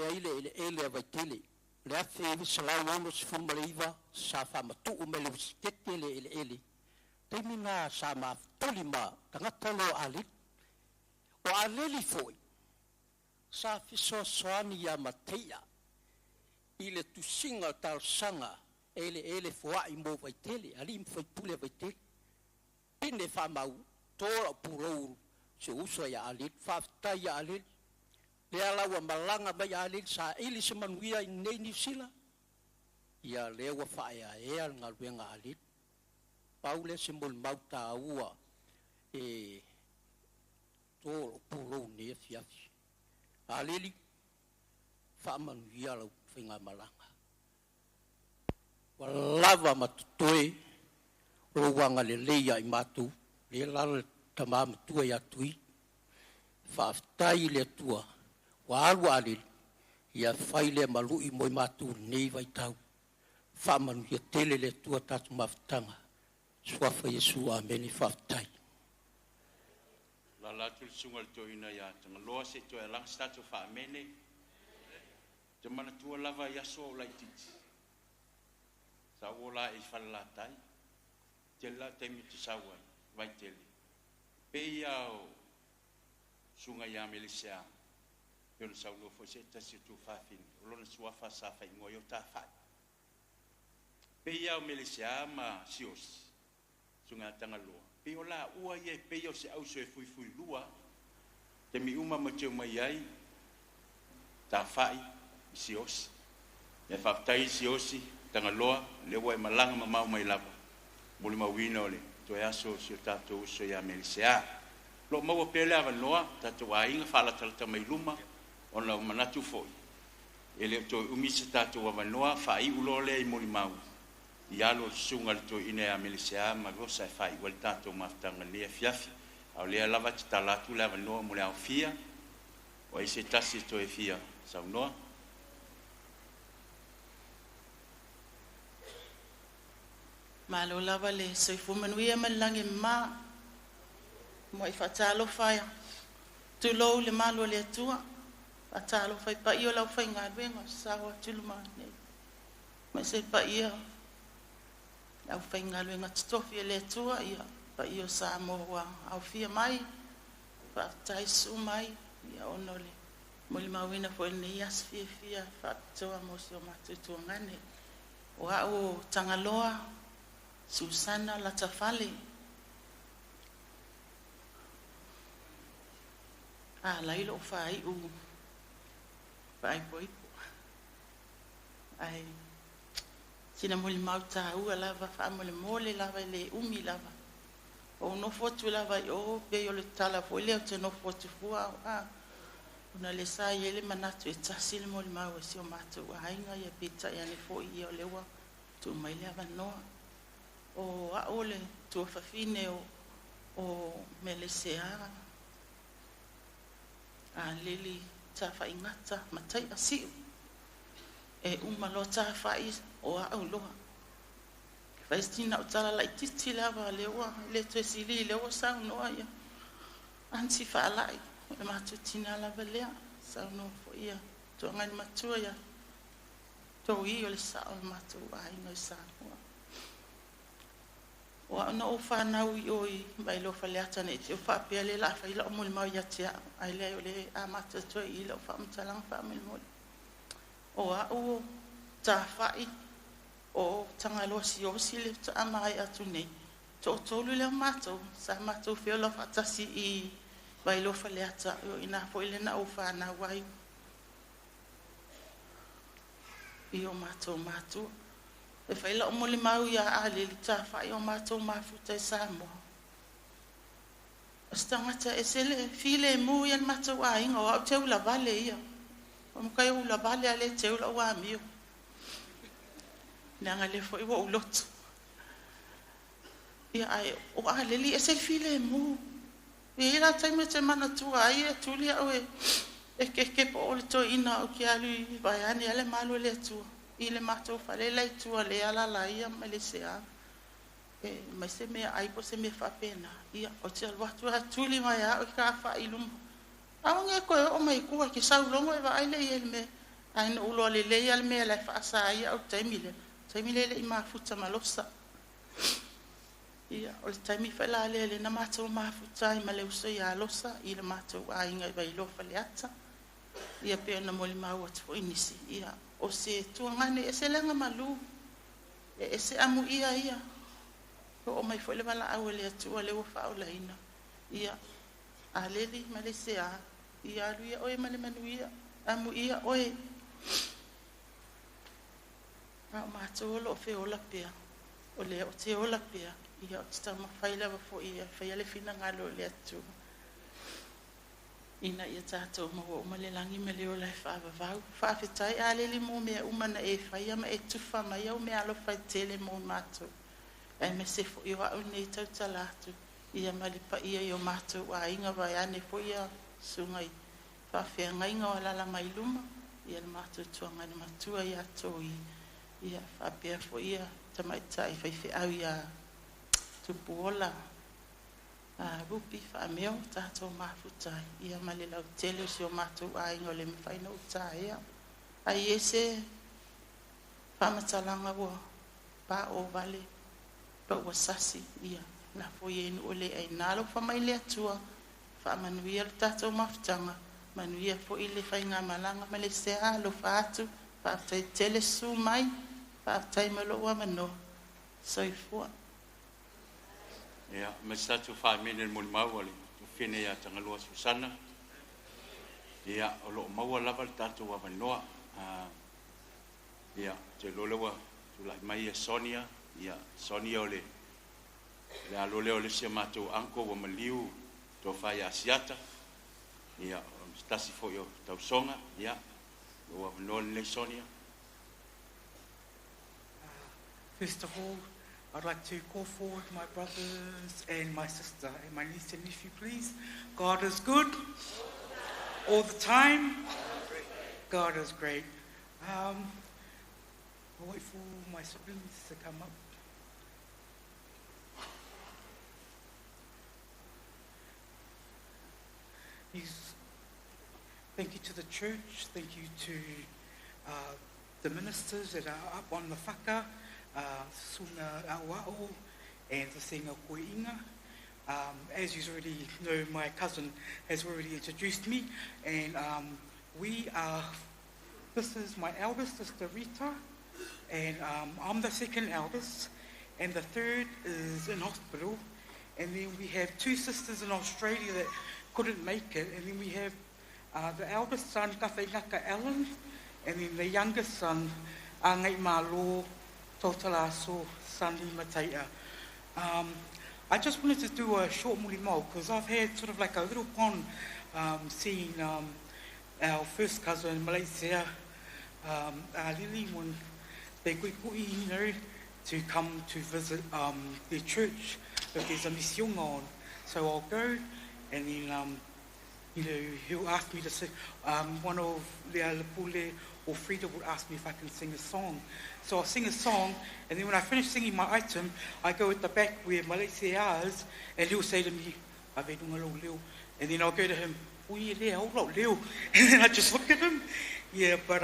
ele vai tele le afe salau ono se fuma leiva sa fama tu mele sketele ele taimi na sama tolima tangata lo ali o aleli foi sa fiso soani ya Mataia ile tu singa tal sanga ele foa i mo vai tele ali im foi pule vai tele ine fa mau tola puro se uso ya ali fa ta ya ali le ala wa malanga ba ya ali sa ili se manuia nei ni sila ya le wa fa ya al ngal wenga ali paule simbol mau ta ua e tola puro ne fiafi ali fa manuia la finga malanga lava matutoi ruanga le leia i matu le lal tamam tua ya tui faftai le tua wa alu ali ia faile malu i moi matu nei vai tau famanu ia tele le tua tatu maftanga swafa Yesu ameni faftai la tul sungal to ina ya tanga loa se to lang statu fa amene jamana tua lava ya so lai titi sawola e fallatai tela temi tsawa vai tele pe ia sunga ya Meleisea Pelo sa lo fo se tasi tu fafin. Lo na suafa sa fa ingo yo ta fa. Pe ia o Meleisea ma sios. Sunga tanga lo. Pe ola ua ye pe yo se au se fui fui lua. Te mi uma ma teu mai ai. Ta fai sios. Ya fa tai siosi tanga loa le wa malanga ma mau mai lava. Buli ma wina ole. To ya so si tato so ya Meleisea. Lo mau pele ava loa tato wa inga fala talta mai luma. Ona manatu foi. Ele to umisa tato wa noa fai ulole i moli mau. Ia lo sunga to ine a Meleisea ma go sai fai wal tato maftanga le fiafi. Au le lava tala tu lava noa mo le afia. O ese tasi to e fia sa noa. Malo lava le so fu manuia malange ma mo I fatalo fai. Tu lo le malo le tua. Atalo fai pa io la fai ngadwenga sawa tuluma ne. Ma se pa io la fai ngadwenga stofi le tua ia pa io sa mo wa au fia mai pa tai su mai ia onole. Moli mawina fo ne yas fia fa toa mo so matutu ngane. Wa o tangaloa Susana Latafale. Lailo fai u Pai poi. Ai. Sina moli mauta ua lava fa mole lava le umi lava. O no fotu lava o be yo le tala fo le te no fotu fua. Una le sa yele manatu e tasil moli mau e sio matu ainga ya pita ya ne fo i o lewa tu mai lava no. O a ole tu fa fine o Meleisea Aleli Mataia si e lo ta fai o a loa fai stina o tala la titi lava lewa le te sili lewa sa no ia anti fa lai e matutina lava lea sa no fo ia to ngai matua ia to i o le sa o matu ai no sa o no fa na ui mai lo fa le atane te fa pe le la fa ilo mo mau ya tia ai le a mata to i lo fa mtalang fa mo o ta fa i o tanga lo si o si le ta mai atu nei to le mato sa mato fe lo fa ta si i mai lo fa le ata ina fo ile na o fa na wai i o mato e fai la mo le mau ia ale li ta fai o mato mafuta sa mo stanga ta esele file mu ia mato wa inga o te ula vale ia o mo kai ula vale ale te ula wa mi nanga le fo i wo lot ia ai o ale li esele file mu e ira tai me te mana tu ai e tu li o e ke po o to ina o ki alu vai ani ale malo le tu ile mato fale lai tua le ala la ia Meleisea ma se me ai po se me fa pena ia o te watu tuli mai a o ka fa ilum a nge ko o mai ku ki sa longo e va ai le il me ai no lo le al me la fa sa ia o temile le ima futa malosa ia o le taimi fa la le na mato ma futa i male uso ia losa ile mato ai ngai vai lo fa le ata ia pe na moli ma o fo inisi ia o se tuangane e se lenga malu e se amu ia o mai foi le bala au le tu le o fa o la ina ia Aleli Meleisea ia lui o e male manuia amu ia o e ma to lo fe o la pea o le o te o la pea ia o sta ma fai lava fo ia fai le fina ngalo le tu ina ia tato mo male langi mele o lai fa fa fitai Aleli mo me umana e fai ma e tufa mai o me alo fai tele mo mato e me se fo ia o nei tau talatu ia mali pa ia yo mato wa inga vai ane fo ia sungai fa fe ngai nga la mai luma ia mato tuanga ni matua ia toi ia fa pe fo ia tamai tai fai fe au ia tupuola rupi fa meo tato mafutai ia male lau tele si o matu ai ngole me fai no tai ai ese fa matalanga wo pa o vale to wasasi ia na foi en ole ai nalo fa mai le tua fa manuia tato mafutanga manuia fo i le whainga malanga Meleisea lo whaatu, whaatai tele su mai, whaatai malo ua mano, soifua. Ia, me statu whaamene muli maua li, tu whine ia tangalua Susana. Ia, o lo maua lava le tatu wa manoa. Ia, te lolewa, tu lai mai ia Sonia. Ia, Sonia o le aloleo le sia mātou anko wa maliu tō whai asiata. Ia, stasi fo yo tau songa. Ia, o wa manoa le Sonia. First of all, I'd like to call forward my brothers and my sister and my niece and nephew, please. God is good all the time. God is great. I'll wait for my siblings to come up. Thank you to the church. Thank you to the ministers that are up on the whaka. Sunga Awao and the singer Koinga. As you already know, my cousin has already introduced me, and this is my eldest sister Rita, and I'm the second eldest, and the third is in hospital, and then we have two sisters in Australia that couldn't make it, and then we have the eldest son, Kawhaingaka Alan, and then the youngest son, Angai Malo, Totalaso Aleli Mataia. I just wanted to do a short mulimau because I've had sort of like a little pond seeing our first cousin Meleisea Aleli when they kui to come to visit their church if there's a mission on. So I'll go and then he'll ask me to sing. One of the Lepule or Frida would ask me if I can sing a song. So I'll sing a song, and then when I finish singing my item, I go at the back where Meleisea is, and he'll say to me, and then I'll go to him, and then I just look at him. Yeah, but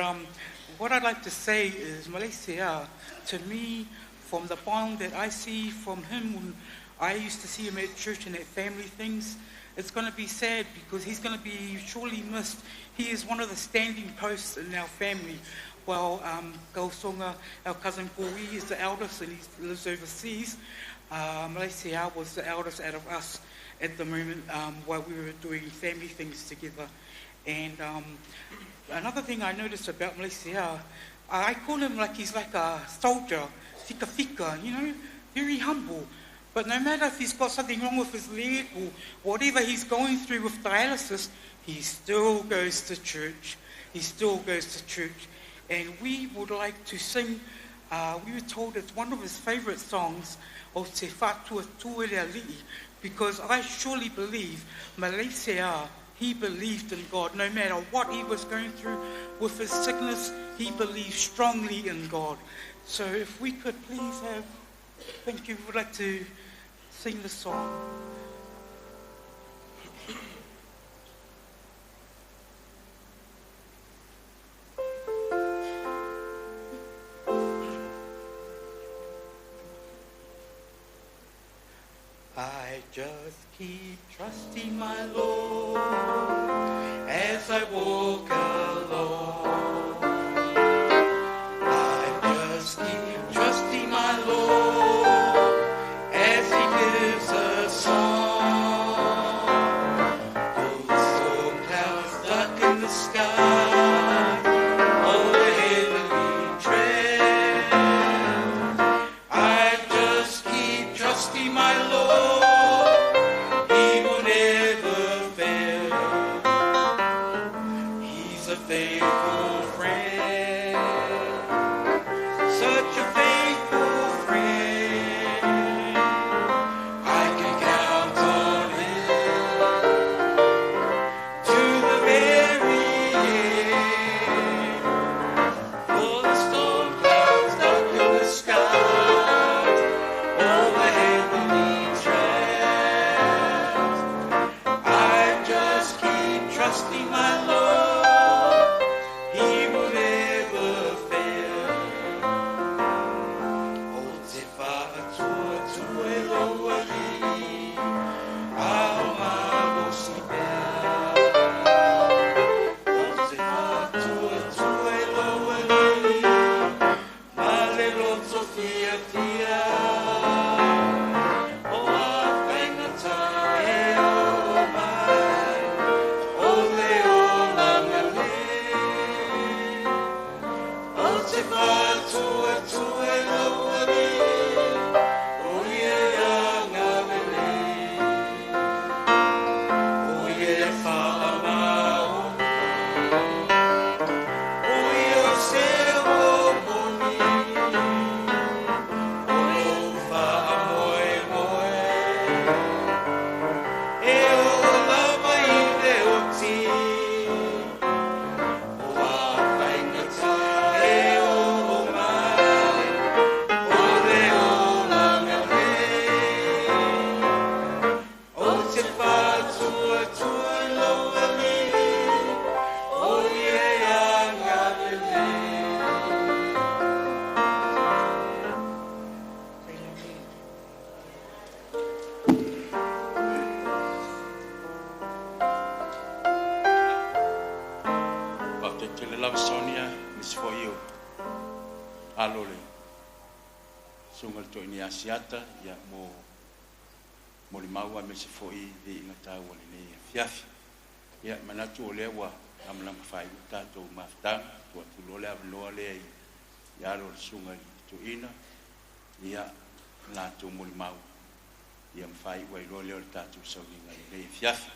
what I'd like to say is Meleisea, to me, from the bond that I see from him when I used to see him at church and at family things, it's going to be sad because he's going to be surely missed. He is one of the standing posts in our family. Well, Gausonga, our cousin Paui, is the eldest and he lives overseas. Meleisea was the eldest out of us at the moment while we were doing family things together. And another thing I noticed about Meleisea, I call him like he's like a soldier, fika, very humble. But no matter if he's got something wrong with his leg or whatever he's going through with dialysis, he still goes to church. He still goes to church. And we would like to sing, we were told it's one of his favourite songs, O Te Whatua Tuere Ali'i, because I surely believe Meleisea, he believed in God. No matter what he was going through with his sickness, he believed strongly in God. So if we could please have, thank you, we'd like to sing the song. I just keep trusting my Lord as I walk along. I just keep trusting my Lord as He gives a song. Those storm clouds darken the sky, all the heavenly tread. I just keep trusting my Lord. He will never fail. He's a faithful Siata ya mo le maua me se foi de ngata wale ne fiafi ya manatu ole wa amla fai ta to mafta to lo le avlo le ya lo sunga to ina ya na to mo le mau ya fai wa lo le ta to so ni le fiafi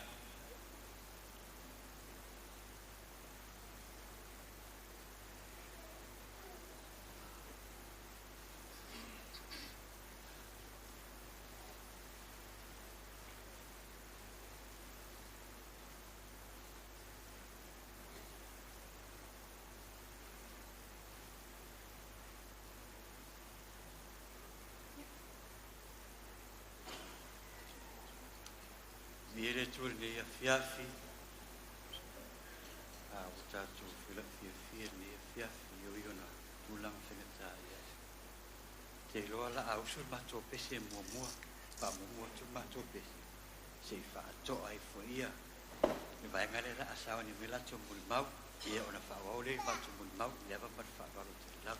Mire tu ni fiafi. Utatu fila fia ni fiafi yo na tulang feneta ya. Te lo ala au sur mato pese mo pa mo tu mato pese. Se fa to ai fo ia. Ni vai ngale la asawa ni mila tu mulmau. Ia ona fa wa le mato mulmau leva pa fa ba lo te la.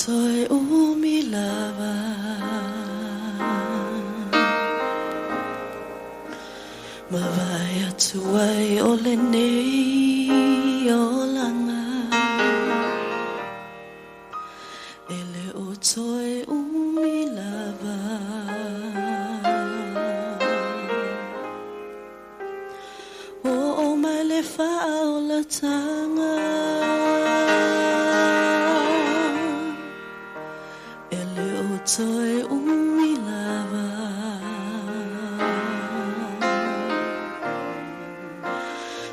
Toi umi lava Mavaya tuai ole nei olanga Ele o toi umi lava O mai le fa'au la tanga Toi umi lava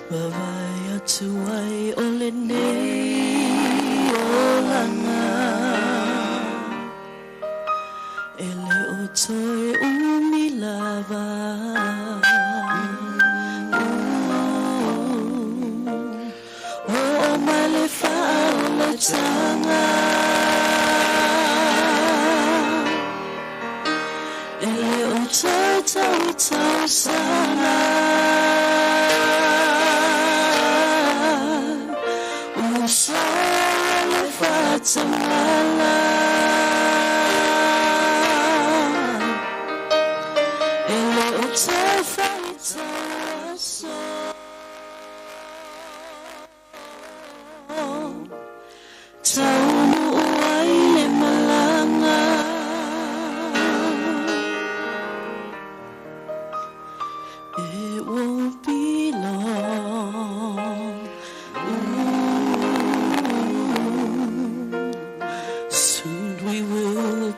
Mavaya tuai ole nei olanga Ele o toi umi lava O mai le fa'au la tanga Tau sana Usale fatamala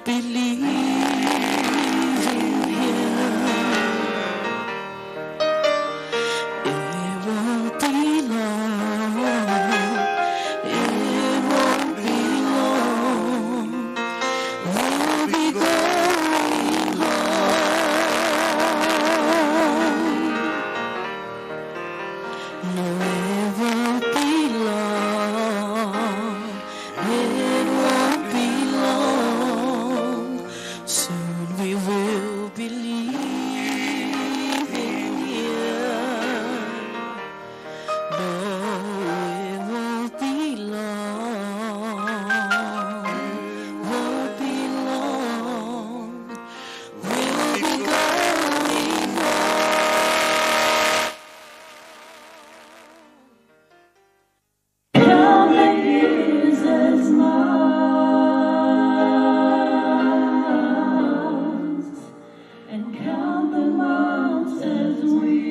believe in Him. It won't be long. It won't be long. We'll be going home. No, it won't be long. It won't be long. Soon we will be leaving here. No, it won't be long. Won't be long. We'll be going home. Count the years as months, and count the months as weeks.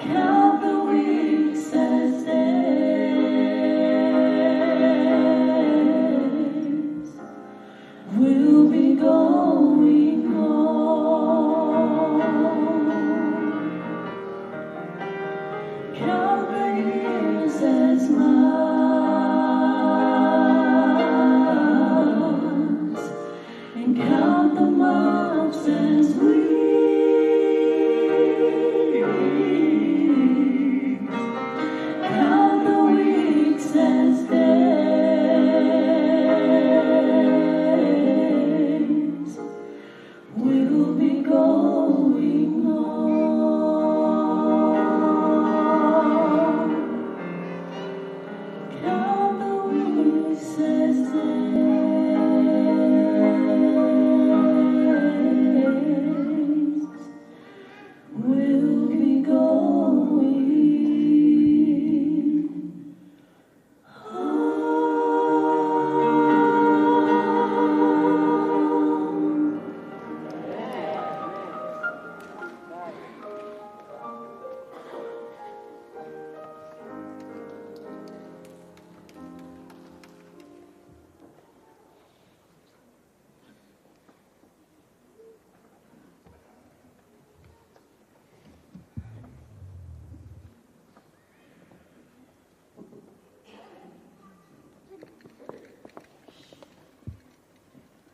Count the weeks as days. We'll be going home. Count the years as months, and count the months as weeks. Count the weeks as days. We'll be going home. Count the weeks as days. We'll be going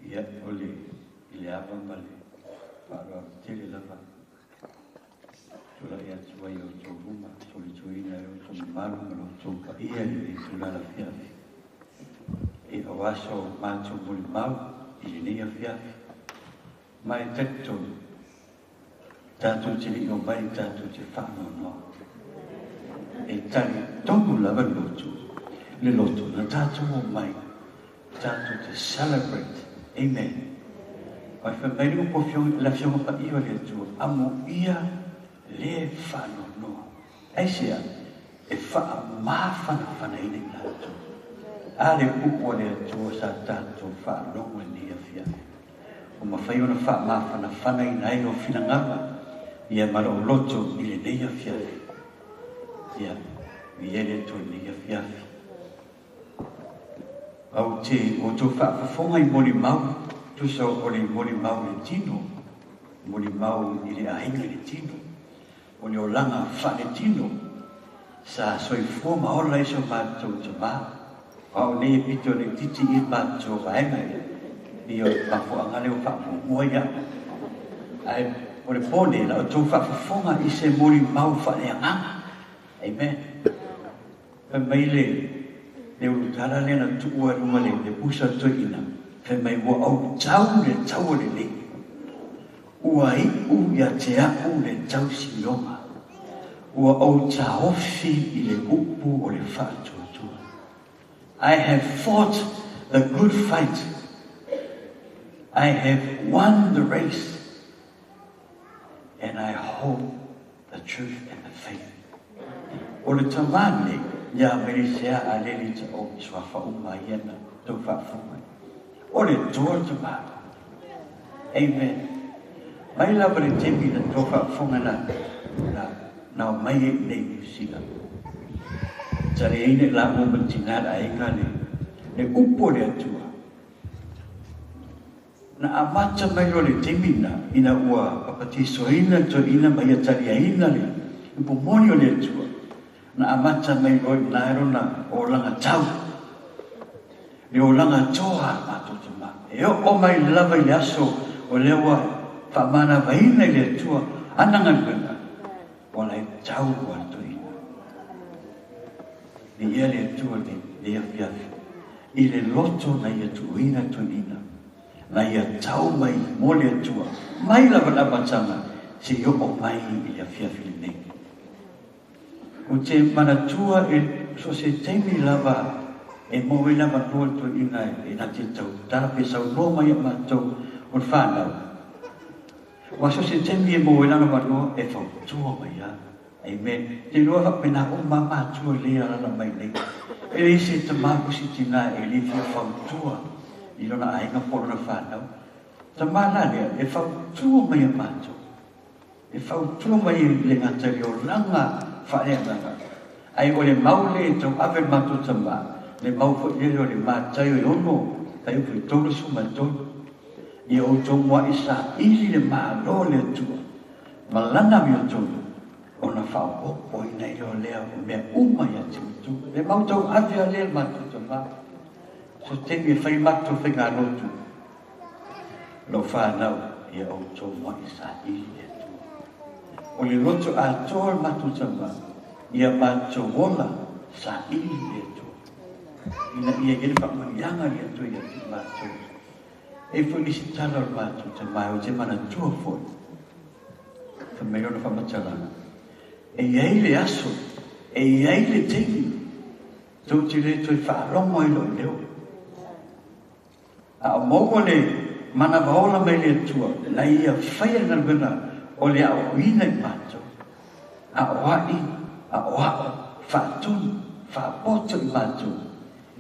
Ia ole I le ava male wharoa tele lava tula ia tua I o tō ruma tōli tuina I o tō maru mano tō pa ia I tula fiafi E o aso mātou muli mau I le nia fiafi mai teto tātou te li o mai tātou te whanau no E tari tongu lava lotu le lotu na tātou o mai tātou te celebrate Amen. Ai fa mai no ko fiong la fiong pa I o le tu amo ia le fano no. Ai sia e fa ma fana fana I le tu. Ale ku o le tu sa ta tu fa no ni afia. O ma fai ona fa ma fana fana I nai o fina ngama. Ia maro loto I le nei afia. Ia vi ele tu ni afia. Au te o tō whaafonga I mori mau, tu so o le mori mau le tino, mori mau I le ahinga le tino, o le o langa wha le tino, sa soi fua maola iso mātou te mā, au ne pito le titi I mātou vaenga I o mawhua ngale o whaafonga moia. Ai, o le pone la o tō whaafonga I se mori mau wha le anganga. Amen. Pa meile, le utara le na tuua ruma le pusa toina fe mai wo au tau le ua I u ya te au le tau silonga ua au taofi I le upu o le whaatotua I have fought the good fight I have won the race and I hold the truth and the faith o le tamane Ya Meleisea Aleli Mataia swafa umayena to fafunga. Ole George ma. Amen. Mai la bre tepi na to fafunga na mai nei sila. Tare ine la mo matina la inga le upo le atua. Na amata mai lo le temina ina ua papatiso ina to ina mai atari ina le upo monio le atua. Na amata mai lo na erona o langa tau. Le o langa toa matoto ma. E o mai lava i aso o lewa whamana vaina le atua ananga ngana. O lai tau wa tui. Ni ia le atua le afiafi. I le loto na ia tuina tuina. Na ia tau mai mo le atua. Mai lava lava tanga. Se yo o mai i afiafi le nei. O te manatua e so se temi lava e mo ina matua tuina e na te tau. Tara pe sau no mai a matou o whanau. Wa so se temi e mo ina matua e fau tua mai a. Amen. Te loa hapena o mama tua lea lana mai nei. E le se te maku si tina e le fia fau tua. I lona ainga polo na whanau. Ta mana lea e fau tua mai a matua. E fau tua mai le ngatari o langa whanea langa. Ai o le maule e tau ave matu tama. Le mau fo o le matai o ono. Tai upu i tolu su matonu. I o tau mua isa ili le maa lo le tua. Malana mi o tolu. Ona whao o ina i o lea o mea uma ia timutu. Le mau tau avia lea matu tama. So temi e whai matu whenga lotu. Lo whanau ia o tau mua isa ili le tua. O le lotu a tol matu tama. Ia matu wola sa ili le tua. Ina ia gere whamanianga le tua ia ti matu. E whanisi tala o matu tama o te mana tua foi. Whameo na whamatalana. E iai le aso, e iai le tegi, tau te le toi whaarongo i loi leo. A o mōko le mana waola mai le atua, la ia whaia ngalwena o le au ina i mātou. A o ai, a o ao, whaatunu, whaapoto i mātou.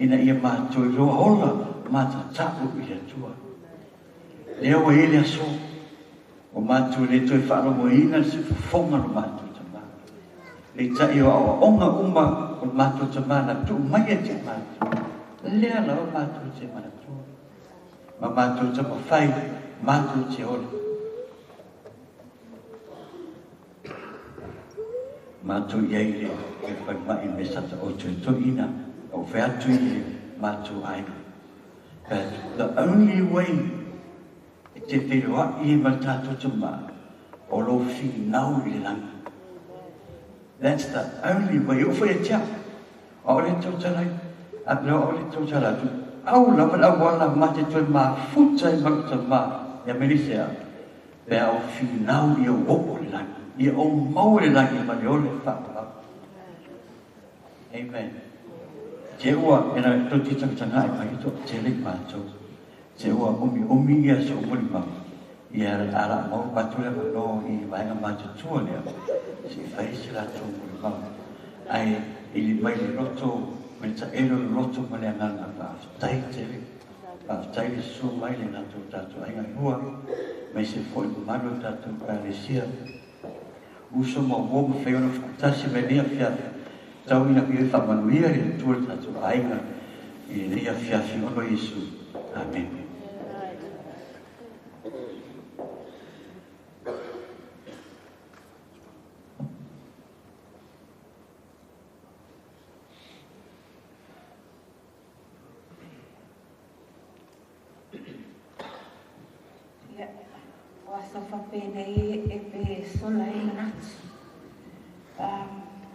Ina ia mātou i roa ola, mātou tapu i le atua. Leo e le aso, o mātou le toi whaarongo ina si whafonga no mātou. Le tai o awa onga uma o mātou te mana tu mai e te mātou. Lea la o mātou te mana tu. Ma mātou te mawhai, mātou te ole. Mātou iei le, e whai mai me sata o tui toina, o whea tui le mātou aina. But the only way e te whiroa i e mātou te mana, o lo whi nau le langa. That's the only way. O whai tia. O le tau tarai. A leo o le tau tarai. Au lama la wala mate toi ma futa i makuta ma. Ia Meleisea. Pea o whinau i o opo le langi. I o mau le langi ma le ole whakapa. Amen. Te ua, e na tau titang tanga i mai to te le mātou. Te ua omi ia so umuri mau. Ia ala mau patule ma no i vaenga mātou tua lea. Si fai si la tō mui mau. Ai, ili mai le roto, me ta ero le roto ma le anganga whaafitai tere. Whaafitai le su mai le nato tātou ainga hua. Me se fōi mano tātou Meleisea. Uso ma wōma whaiona whaatasi me lea whiawhi. Tau ina ki e whamanuia le tua tātou ainga. I lea whiawhi ono Yesu. Amen. Whapene e pe sola i manatu.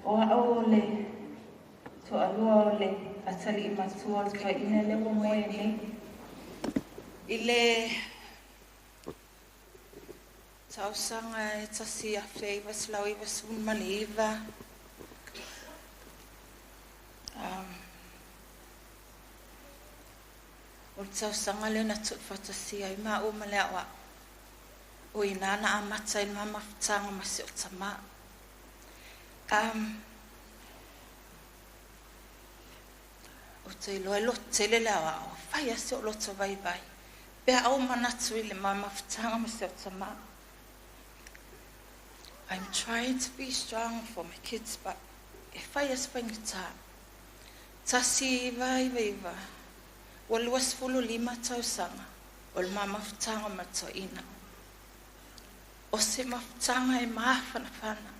O a ole, to alua ole, atali i matua, to ina le mo moe ne. I le tausanga e tasi a whei waslau i wasun maliva. O tausanga le na tu whatasi ai ma o malea wa. O inana a mata i mama whatanga masi o tama. O te loe lo te le lawa o whai ase o loto vai vai. Pea au manatu i le mama whatanga masi o tama. I'm trying to be strong for my kids, but e whai ase whaingita, Tasi vai vai. O luas fulu 5 tausanga. O mamafutanga matoina. O se mafutanga e mafana.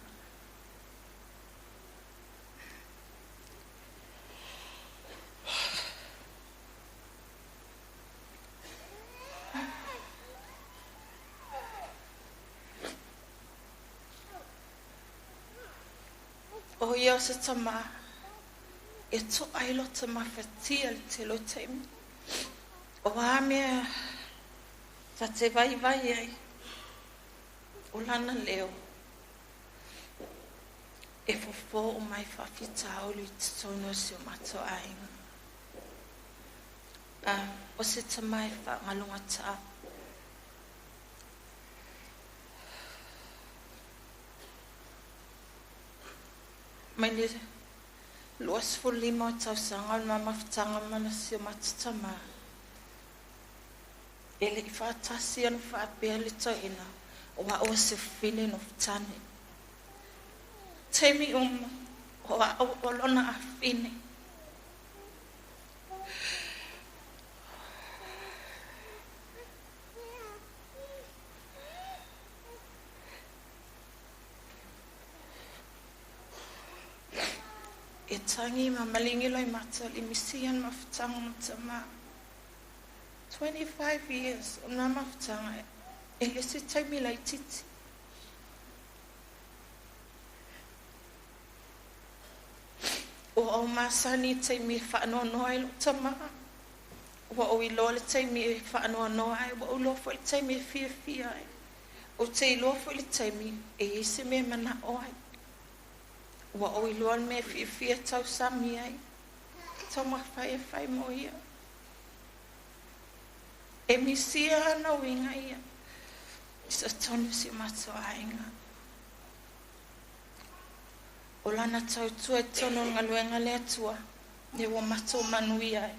O ia se tama e to ailo tama fatia te lo temi. O ame ta te vai ai. O lana leo. E fofo o mai whawhita o li te tono si o mato ainga. O se tama e whangalunga ta. Mai ni luas fuli mo tau sanga o mamafutanga mana si o matatama. Ele i whaatasi anu whaapea li tau ina. O wa o se whine no futane. Teimi o wa o lona a whine. E tangi ma malingi loi mata li misian mafutanga matama. 25 years o na mafutanga e le se taimi lai titi. O au masani taimi whaanoa noa ilo tama. O au ilo le taimi whaanoa noa ai. O au lofo le taimi fia ai. O te lofo le taimi e isi me mana oai. Wa o iluan me fia tau sami ai. Tau whai mo ia. E misia ana winga ia. Isa tonu si mato ainga. O lana tau tua e tono ngaluenga le atua. Ne wa mato manui ai.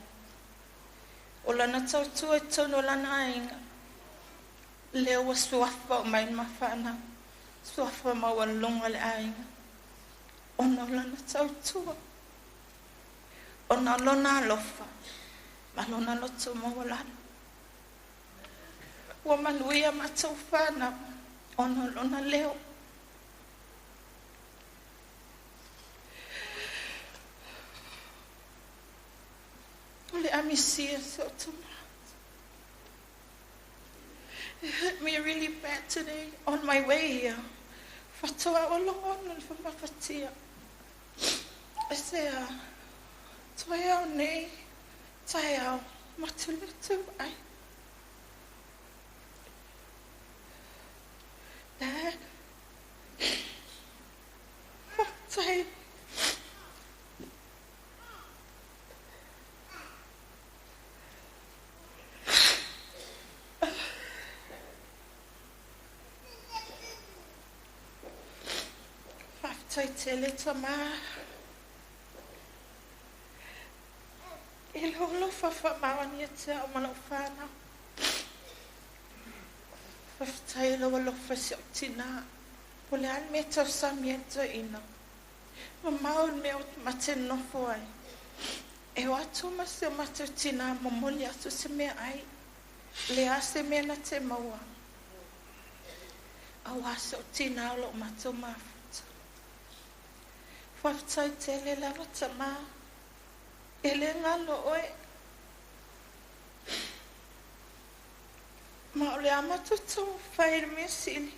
O lana tau tua e tono lana ainga. Leo wa suafa o main mawhana. Suafa mawalonga le ainga. Ona lana tau tua. Ona lona alofa. Ma lona loto mawalana. Wa manuia matau whana. Ona lona leo. Le amisia so tomorrow. It hurt me really bad today on my way here. Fatoa o longon for mafatia. I say, toia nei, taia matulutu ai. Dad, tai. Tai tele tama. E lo fa mawani te o malo fana. Tai lo fa tina. Pole an me tau samiento ina. Mama me o maten no foi. E o atu ma se matutina momoli atu se me ai. Le ase me na te maua. Awa so tina lo matoma. Whaftai tele lava tama. Ele ngalo oe. Ma ole amatu tau whaere me sili.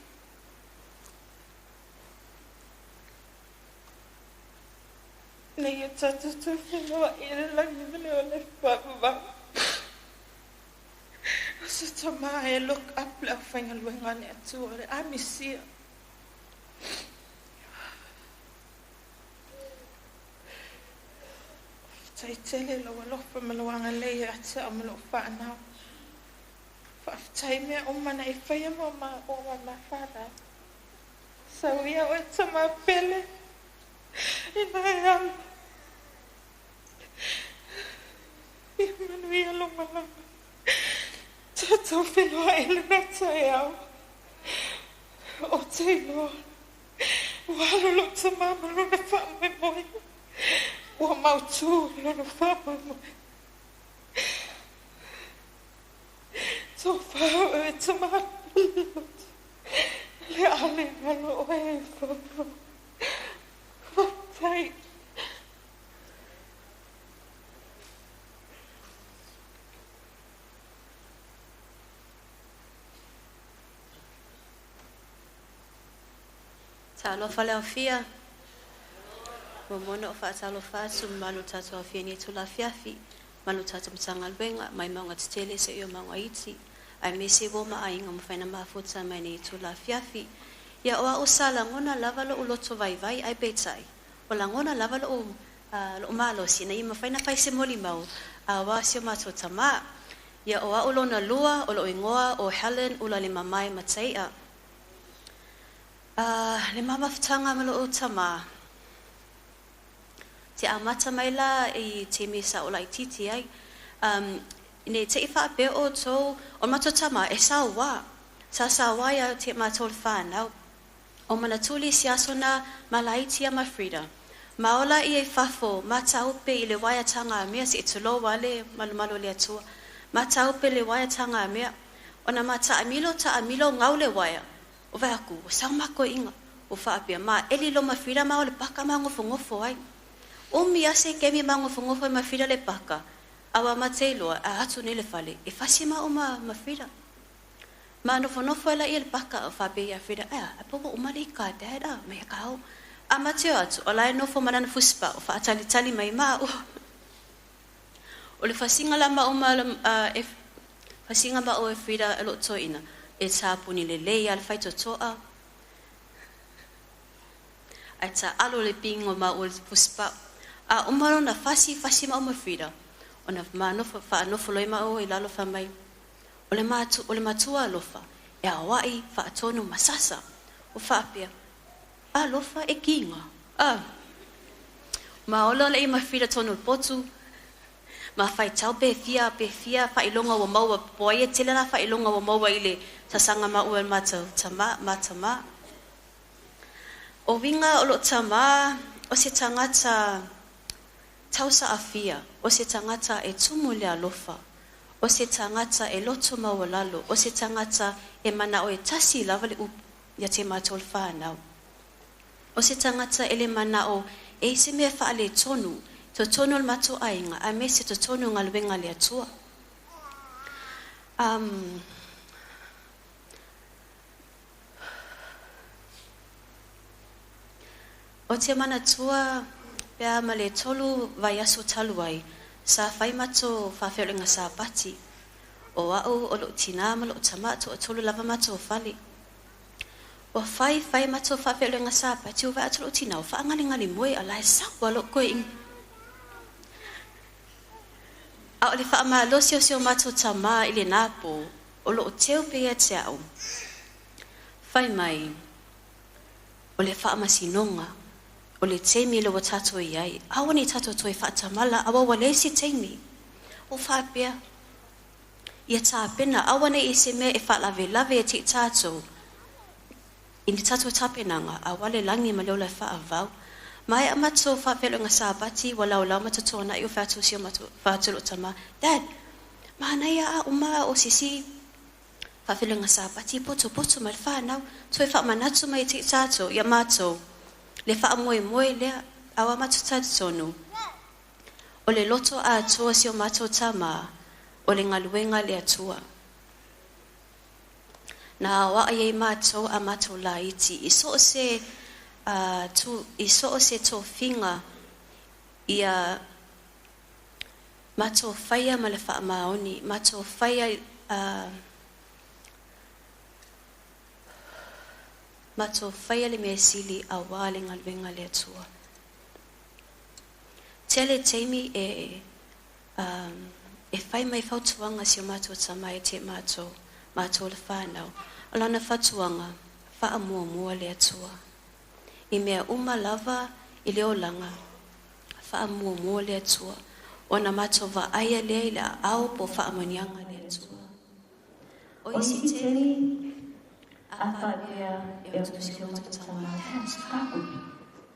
Nei e tatu tu whenua ere langi mene o le whawa. Asa tama e look up la whainga luengane atu ore. Amisia. Tai tele lo lofa malawanga le ate o malo whanau. Whaftai mea o mana e whaia mo ma o ma whana. Sau ia o e tama pele. Ina e am. I manu ia lo malama. Tato whenua ele na tai au. O te ilo. Walo lo tama malo na wha me moi. ua mautu lona whaua mai. So whaua e tamā. Le ale ngalo e whaua. Whatai. Talofa leo fia. Momono o whaatalofa su manu tatu a fia ni tula fiafi. Manu tatu mtanga lwenga mai maunga titele se iyo maunga iti. Ai mesi woma a inga mwhaina mafuta mai ni tula fiafi. Ya oa usala ngona lava lo uloto vai vai ai betai. Ola ngona lava lo malo si na ima whaina pai se moli mau. A wasio mato tama. Ya oa ulona lua olo ingoa o Helen Aleli Mataia. Le mama fitanga malo o tama. Te amata mai la I te mesa o lai titi ai. Ne te iwha pe o tō o mato tama e sawa. Sa ya te mato le whanau. O mana tuli si asona malaiti a mafrida. Maola I e whafo, mata upe I le waiatanga mea si itulo wale malumalo le atua. Mata upe le waiatanga mea. Ona mata amilo ta amilo ngau le waia. O vai aku, o sao mako inga, o whaapia, ma eli lo mawhira ma o le paka ma ngofo ai. O mi ase kemi ma ngofo I mawhira le paka, awa ma te iloa, a atu ni le whale, e whasi ma o mawhira. Ma nofo ela I le paka o whaapia I a whira, a popo o mali ka dada, mai a kao. A ma te atu, o lai nofo manana fuspa, o whaatalitali mai ma o. O le whasinga la ma o whasinga ma o e whira e lo toina. E tāpuni le lei al whai totoa. Ai tā alo le pingo ma o le fuspa. A umaro na fasi ma o mawhira. O na whaanofo loi ma o I lalo whamai. O le matua alofa. E a wai whaatonu masasa. O whaapia. A lofa e kinga. Ma olo le I mawhira tonu potu. Ma whai tau pe fia, whai longa wa maua poa e tele la whai longa wa maua I le tasanga ma ua matau tama. O winga o lo tama, o se tangata tausa a fia, o se tangata e tumu le alofa, o se tangata e loto mawalalo, o se tangata e mana o e tasi lava le ya te matol whanau. O se tangata e le mana o e se mea wha le tonu, to tonu le mato ainga, a me se to tonu ngalwenga le atua. O te mana tua, pea ma le tolu vai aso taluai, sa whai mato whawhiringa sa pati. O au o lo tina ma lo tamato o tolu lava mato o whali. O whai mato whawhiringa sa pati o vai ato lo tina o whaangalingali moe a lai sawa lo koe ingi. A o le whaama losi o seo mato tama I le napo, o lo o teo pea te au. Whai mai, o le whaama sinonga, o le teimi lo wa tato I ai, awa ni tato toi whaatamala, awa walesi teimi. O whaapea, ia tā pena, awa ne I se mea e whaalave e te tato. I ni tato tapenanga, awa le langi ma leo lai whaavau. Mai a mato whawhelunga sāpati, wa lau matatona I o whātu sio whātulu tama. Dad, mana ia a uma o sisi whawhelunga sāpati, poto mai whānau, toi whaamanatu mai te tato, ia mato. Le whaamoe lea, awa mato tatonu. O le loto a atua sio mato tama, o le ngaluenga le atua. Na awa ai mato a mato la iti, iso se iso o se tō whinga ia mato whaia ma le whaamaoni, mato whaia le mea sili a wāle ngalwenga le atua. Tele teimi e whai mai whautuanga si o mato tamai te mato le whanau. Alana whatuanga, wha mua le atua. I mea lava I leo langa, wha mua le atua. O na mato wa aia lea I la au po wha amanianga le atua. O isi teli, a whaia e o tusi o tama.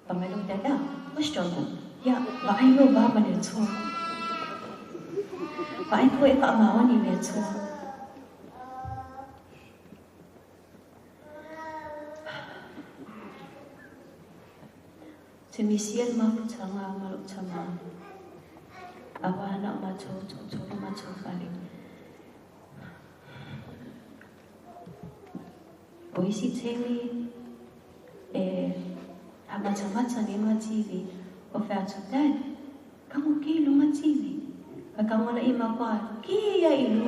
Pamelo te lea, o stongo. Ya, vai lo va ma le tua. Vai ko e ka maoni le tua. Te misian mafutanga malutama. Awa anak macho, chocho macho kali. O isi tele hamata ni ma TV o fa tu dad kamu ki lu ma TV ka kamu la ima kwa ki ya ilu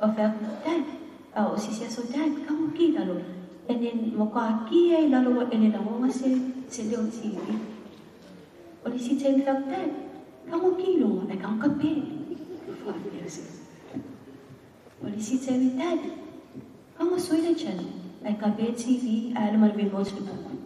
o fa dad o si so dad kamu ki lalu enen mo kwa ki ya lalu enen la mo se le o TV o isi tele fa dad kamu ki lu ma kamu ka pe o isi tele dad kamu suile chen ai ka be TV ai le mal remote le buku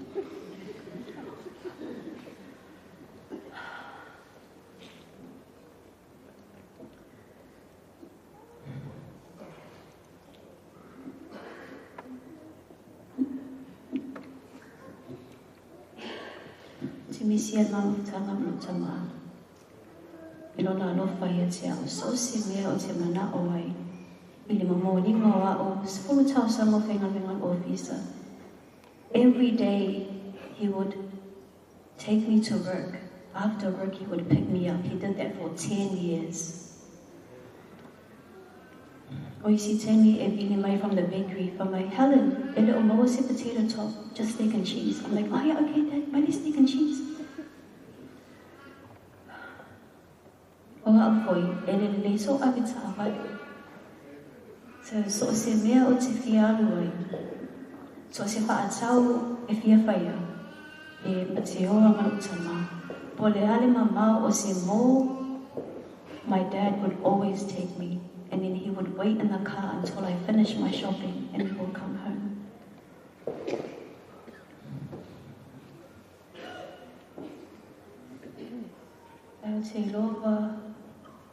Timisia mau tanga mutama ilona no fire tia so simia o te mana o ai ili mamoni ngawa o sifulu tau sango whenga officer. Every day he would take me to work. After work he would pick me up. He did that for 10 years. Or you see, tell me every day from the bakery from my Helen, a little more say potato top, just steak and cheese. I'm like, oh yeah, okay, Dad, why steak and cheese? O nga foi, ele le so abita vai. So se mea o te whiaru ai. So se whaatau e whia whaia. E te oa marutama. Po le ale mamau o se mo, my dad would always take me. And then he would wait in the car until I finished my shopping and we would come home. Au te loa,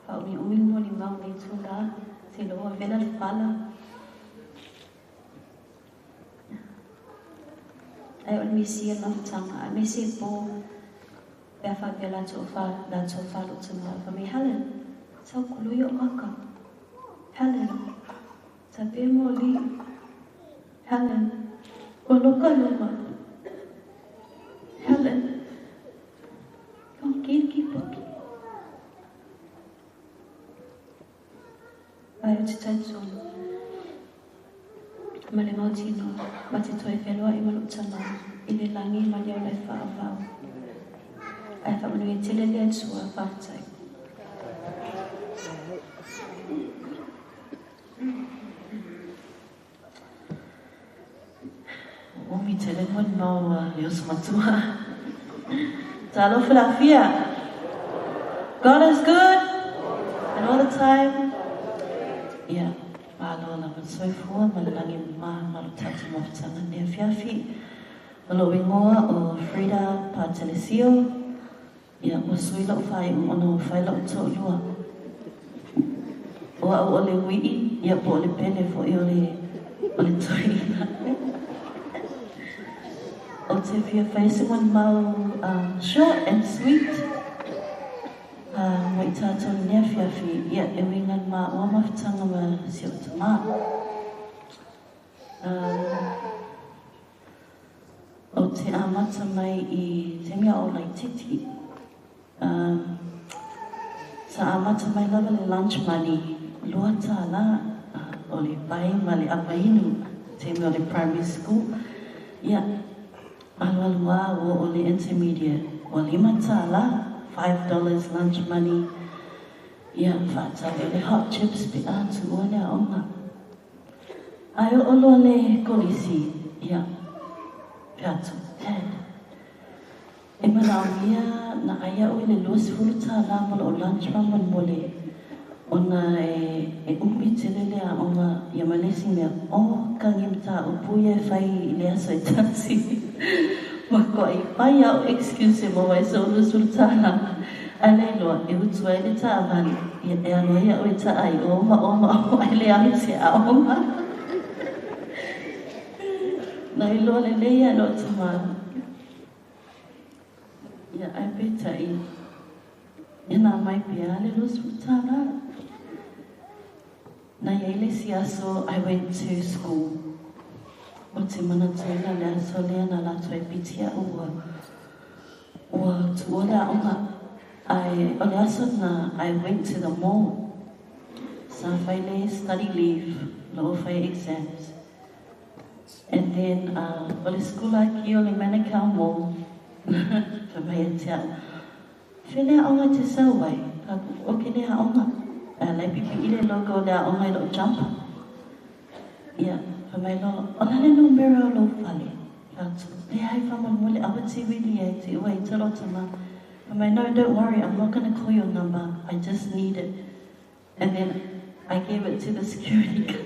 whao mi uingo ni mau me tūla. Te loa vela le whala. Ai on mi sia mafutanga, ai me se po pea whapea la tō whalo tuma. Fa me Helen, sau kului o maka. Helen, ta pea mo li. Helen, o loka luma. Helen, kong kirki poki. Ai o te taitonu. Ma le mautino, ma te toi whelua I malutama, I le langi ma leo le whaavau. Ai whamanu e tele le atua whaatai. O mi tele mon mau leo sumatua. Talo Philadelphia. God is good, and all the time. Yeah. Malo na maswefua malangi malutatu mafutanga ne fiafi malowingoa o Frida Patelesio ya masuila ufai ono faila utolua o ole wii ya po le pele fo ole toina o te fia face one mau short and sweet mai tātou nea fiafi, ia e wingan ma ua mawhitanga ma si o te mā. O te amata mai I te mea o lai titi. Sa amata mai lava le lunch money, lua tā la, o le pai ma le apainu, te mea o le primary school. Ia, alua o le intermediate, o lima tā la, $5 lunch money. Yeah, fata le hot chips pe atu ole onga. Ai o lo le kolisi. Yeah. Piatu. Dad. E malawia na aya o le los futa la mo lunch money mole. Ona e umitele a onga ya malesi me o kangimta o puye fai le aso tansi. Mako ai pai au excuse mo vai so no sultana. Ale lo e utua ele ta van e ano ia o ta ai o ma ele ai se a o ma. Na lo le le ia lo tama. peta ina mai pia le lus futala. Na yele siaso, I went to school. O te mana tuina le aso lea na la tue pitia ua tuola onga. O le aso na I went to the mall. Sa whaile study leave, lo whai exams. And then o le school aki o le Manukau Mall. Whamai atia. Whenea onga te sauai, o ke lea onga. Lai pipi ile logo lea onga I lo jumper. Ia, whamai lo, o lale no mero lo whale. Le hai whama mole awati wili e te ua I tero tama. Whamai, no, don't worry, I'm not going to call your number. I just need it. And then I gave it to the security guard.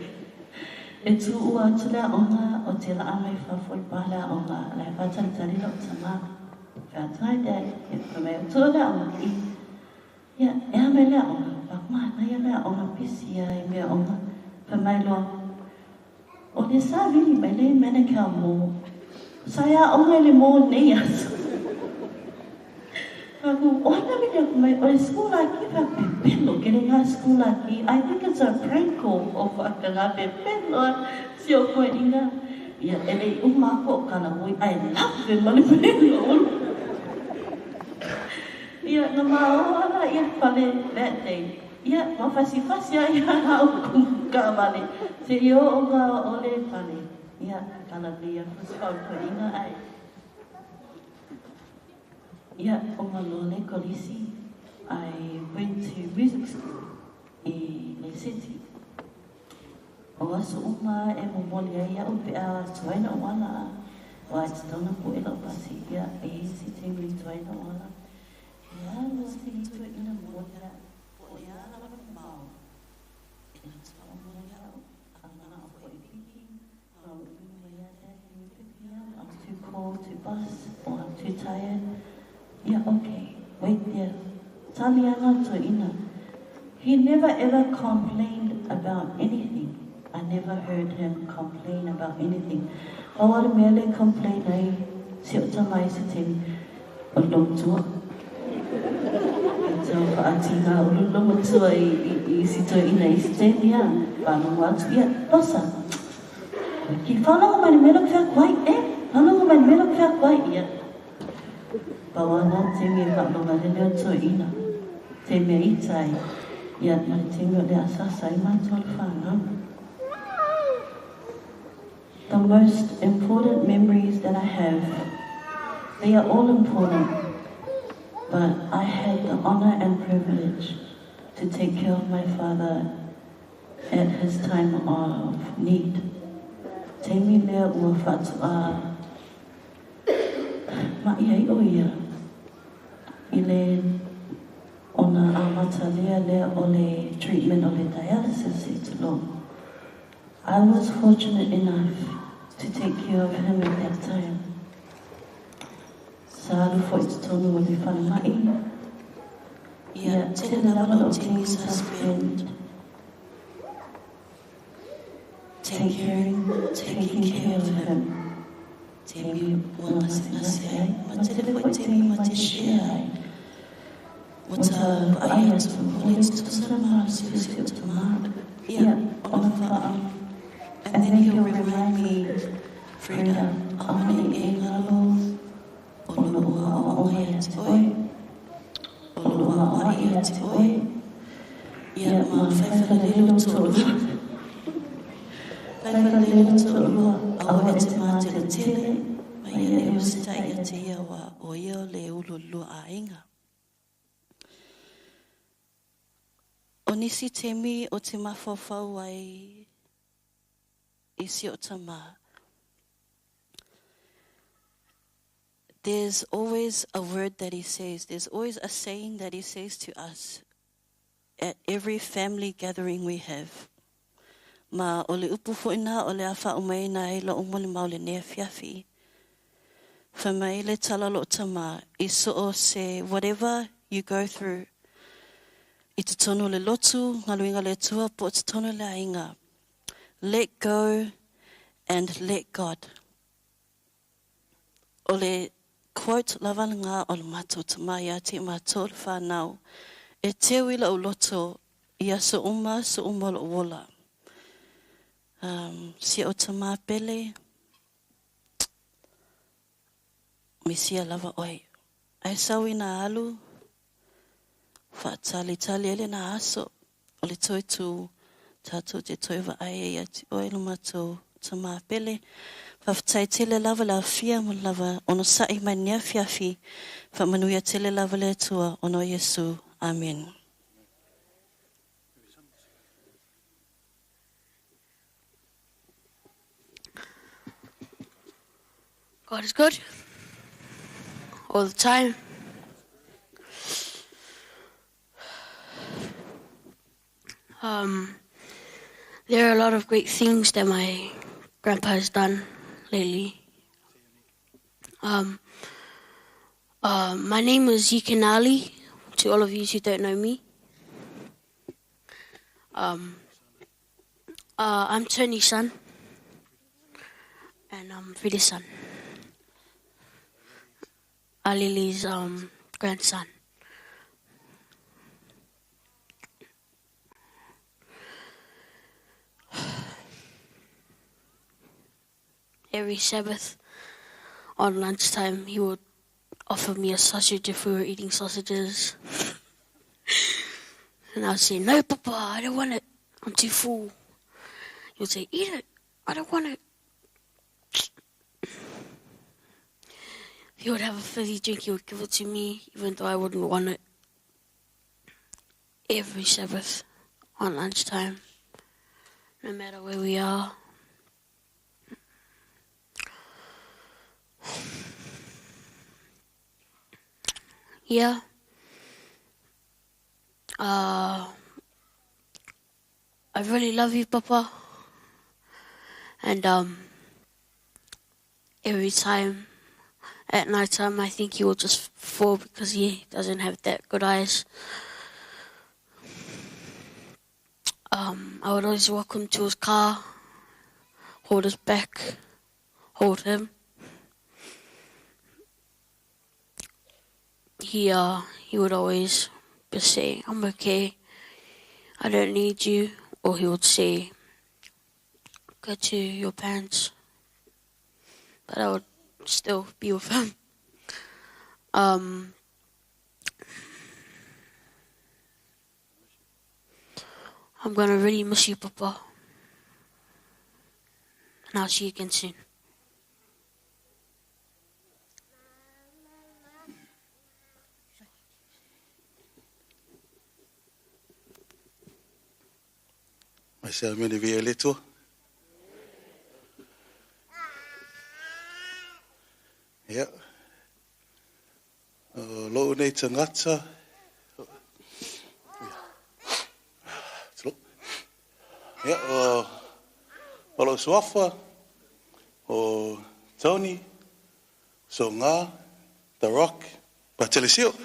E tu ua atu lea onga o te la amai whawhoi pā lea onga. Lai whatari tari lo tama. Whatai dad, whamai o tu lea onga ki. Ia, e ame lea onga. Whakma, nai lea onga pisi ai mea onga. Whamai lo. O le sa vili mai le Manukau Mall. Sa ia onga le mall nei aso. Aku, ona vili aku mai, o le school aki whakpepelo, kere ngā school aki. I think it's a prank call o whakanga pepelo. Si o koe inga. Ia, ele umako kana hui, I love it, mali pepelo. Ia, ngā maoana ia whale that day. Ia, ma fasi ai hau ka male. Se io o ngā ole whale. Ia, kana lia, fuskau koe inga ai. Ia, o ngā lole kolisi, I went to music school in the city. O aso uma e momoli ai au pe a tuaina wala. O a te tona po e lau pasi, ia, e si te mi tuaina wala. Ia, lo si tua ina molia, o ia la mau. Ina tua molia, a ngana o koe piki, a o ina ia te ni pipia, I'm too cold to bus, or I'm too tired. Yeah, okay, wait there. Taliana to ina. He never ever complained about anything. I never heard him complain about anything. Awar mele complain ai siota mai siting olong tua. So atina olong tua I sito ina istenia pano watu ya dosa. Ki fala mai mele kya kwai fala mai mele kya kwai ya. Bawana te me whaklonga leo tō ina. Te me itai. Ia mai te me le asasai mai tō whānau. The most important memories that I have, they are all important. But I had the honor and privilege to take care of my father at his time of need. Te me lea ua whatua ma iai o ia. Ile ona amata lea o le treatment o le dialysis e tulo. I was fortunate enough to take care of him at that time. Sa alu fo I te tonu o le whale mai. Ia, te level of things I spend taking care of him. Te mi wana nasi ai, ma te lewa te mi ma te shea ai. Wata ai atu, ole te kusara mara si o te maa. Ia, ona wha. And then he'll remind me, Frida, amane e ngalo, o lua o ohe te oe, o lua o ai te oe. Ia, ma whaiwhara lelo tō lua. Whaiwhara lelo tō lua, au e te maa te tele, mai e o se tai a te iawa o ia le ulu lua a inga. O nisi te mi o te mawhawhau ai I si o tama. There's always a word that he says. There's always a saying that he says to us at every family gathering we have. Ma o le upu foina o le awha o mai na e lo o mole mau le nea fiafi. Whamai le tala lo tama I so o se whatever you go through. I te tono le lotu, ngaluinga le tua po te tono le ainga. Let go and let God. O le quote lavalanga o le mato tamai a te mato le whanau. E te wila o loto ia so uma lo wola. Si o tama pele, mi sia lava oi. Ai sawi na alu, whaatali tali ele na aso, o le toi tu, tato te toi wa ai e ati oi lo mato tama pele. Whawhtai tele lava la fia mo lava ono sai mai nia fiafi. Whamanuia tele lava le tua ono Yesu. Amen. God is good all the time. There are a lot of great things that my grandpa has done lately. My name is Yikanali, to all of you who don't know me. I'm Tony's son, and I'm Frida's son. Aleli's grandson. Every Sabbath on lunchtime, he would offer me a sausage if we were eating sausages. And I would say, "No, Papa, I don't want it. I'm too full." He would say, "Eat it. I don't want it." If he would have a fizzy drink, he would give it to me, even though I wouldn't want it. Every Sabbath on lunchtime, no matter where we are. Yeah. I really love you, Papa. And every time at night time, I think he will just fall because he doesn't have that good eyes. I would always walk him to his car, hold his back, hold him. He would always just say, "I'm okay, I don't need you," or he would say, "Go to your parents." But I would still be with him. I'm gonna really miss you, Papa. And I'll see you again soon. Mai se mene via leto. Ia. Lo nei tangata. Ia, o Swafa, o Tony, so ngā, The Rock, Patelesio.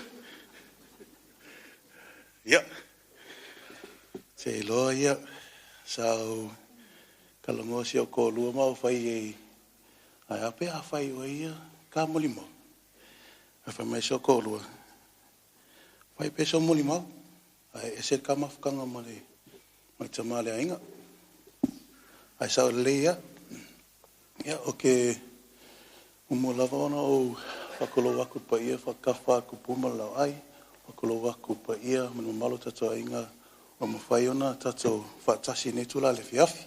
Ia. Te loa ia. Sau kalangosi o ko lua mau whai e ai ape a whai o ia ka muli mau. A whai mai so ko lua. Whai pe so muli mau. Ai e se ka mawhakanga male mai tamale a inga. Ai sau le ia. Ia o ke umo lava ona o whakolo waku pa ia whakawha ku puma lau ai. Whakolo waku pa ia manu malo tato a inga. O mawhai ona tato whaatasi ne tula le fiafi.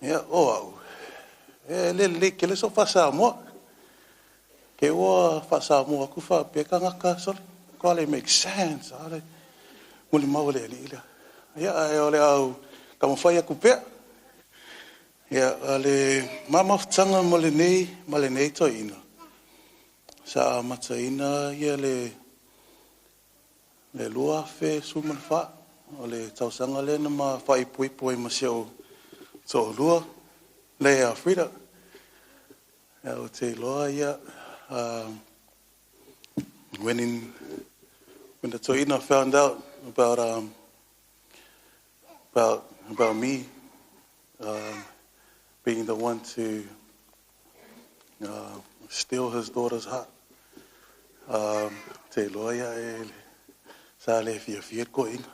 Ia, o au. Le ke le so whasa mua. Ke ua whasa mua ku wha peka ngaka soli. Ko ale make sense. Ale muli mau le alila. Ia, ole au ka mawhai aku pea. Ia, ale mamawtanga male nei to ina. Sa mata ina ia le lua fe suman fa o le tausanga le na ma fa ipui ma seo so lua le a frida ya o te loa ia when the Toina found out about me being the one to steal his daughter's heart. Te loia e sa le fia ko inga.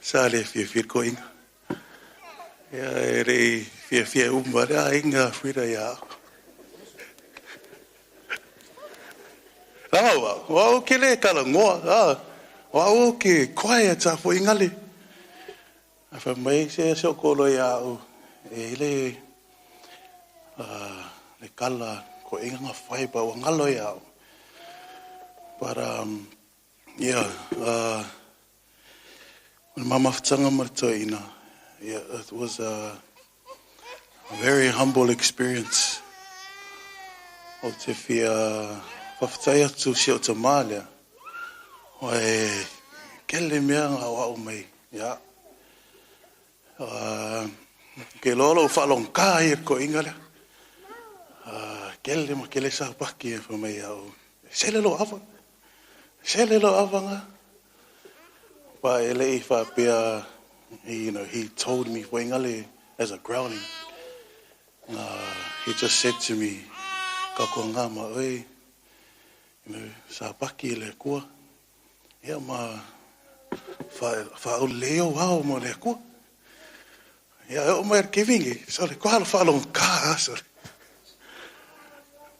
Sa le fia ko inga. Ia e rei fia umara inga whira ia. Wa o ke le kala ngoa. Wa o ke koe ta fo ingale. Afa mai se kolo ia o e le kala ko inga whai pa o ngalo ia. But when mama whatanga martoina, it was a very humble experience. O te fia whaftai atu si o te mālea. O e kele mea ngā wau mai. Ia. Ke lolo whalong kāi ko ingale. Kele ma kele sa paki e whamai au. Selelo awa. Selelo awa ngā. Pa e lei whapea, he told me whaingale as a grounding. He just said to me, ka ko ngā ma oi, sa paki e le kua. Ia ma whao leo wao mo le kua. Ia e o mai kevingi, so le kua whalong kā, so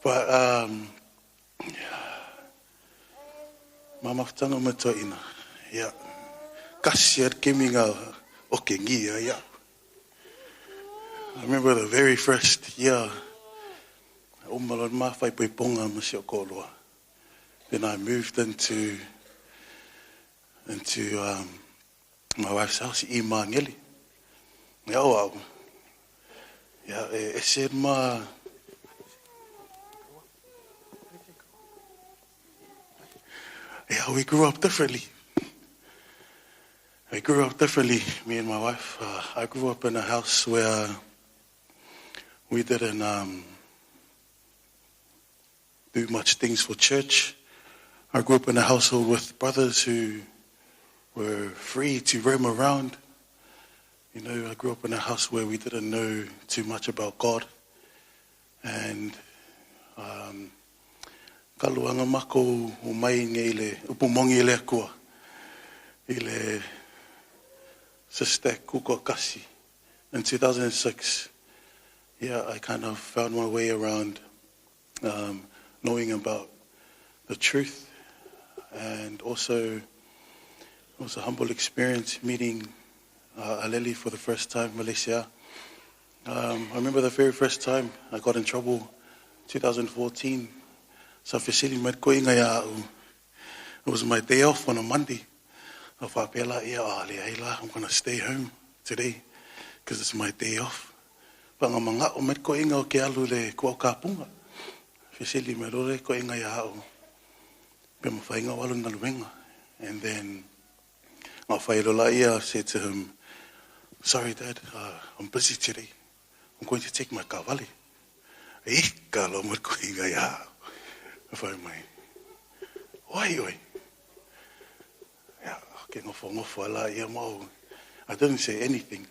but mama whatanga matoina, ia, kasi ar keminga o ke ngia, ia. I remember the very first year, o malon mawhai pui ponga masi o koloa. Then I moved into my wife's house, I Mangere. Ia au. Ia, e ser ma... Yeah, we grew up differently. We grew up differently, me and my wife. I grew up in a house where we didn't do much things for church. I grew up in a household with brothers who were free to roam around. You know, I grew up in a house where we didn't know too much about God. And kaluanga mako o mai ngai le upumongi le kua i le sister kuko kasi in 2006. Yeah, I kind of found my way around knowing about the truth, and also it was a humble experience meeting Aleli for the first time, Meleisea. I remember the very first time I got in trouble, 2014. So it was my day off on a Monday. I'm going to stay home today because it's my day off. And then I said to him, sorry Dad, I'm busy today. I'm going to take my kawali. Oi. Yeah, I didn't say anything.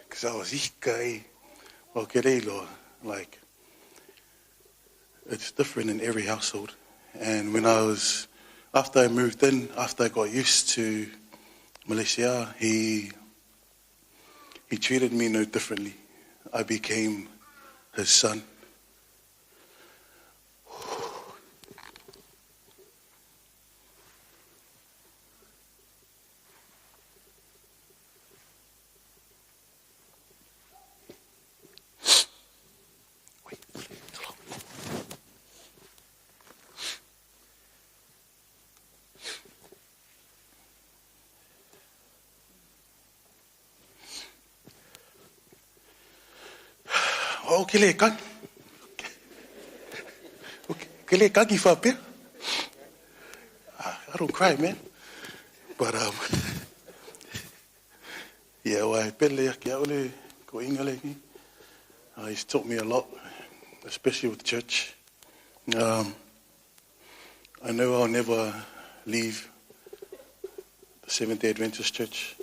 Because I was like, it's different in every household. And after I moved in, after I got used to Meleisea, he treated me no differently. I became his son. Oh, kile kaki. Kile kaki whapea. I don't cry, man. But, yeah, wai pele aki aole ko ingale ki. He's taught me a lot, especially with church. I know I'll never leave the Seventh-day Adventist Church.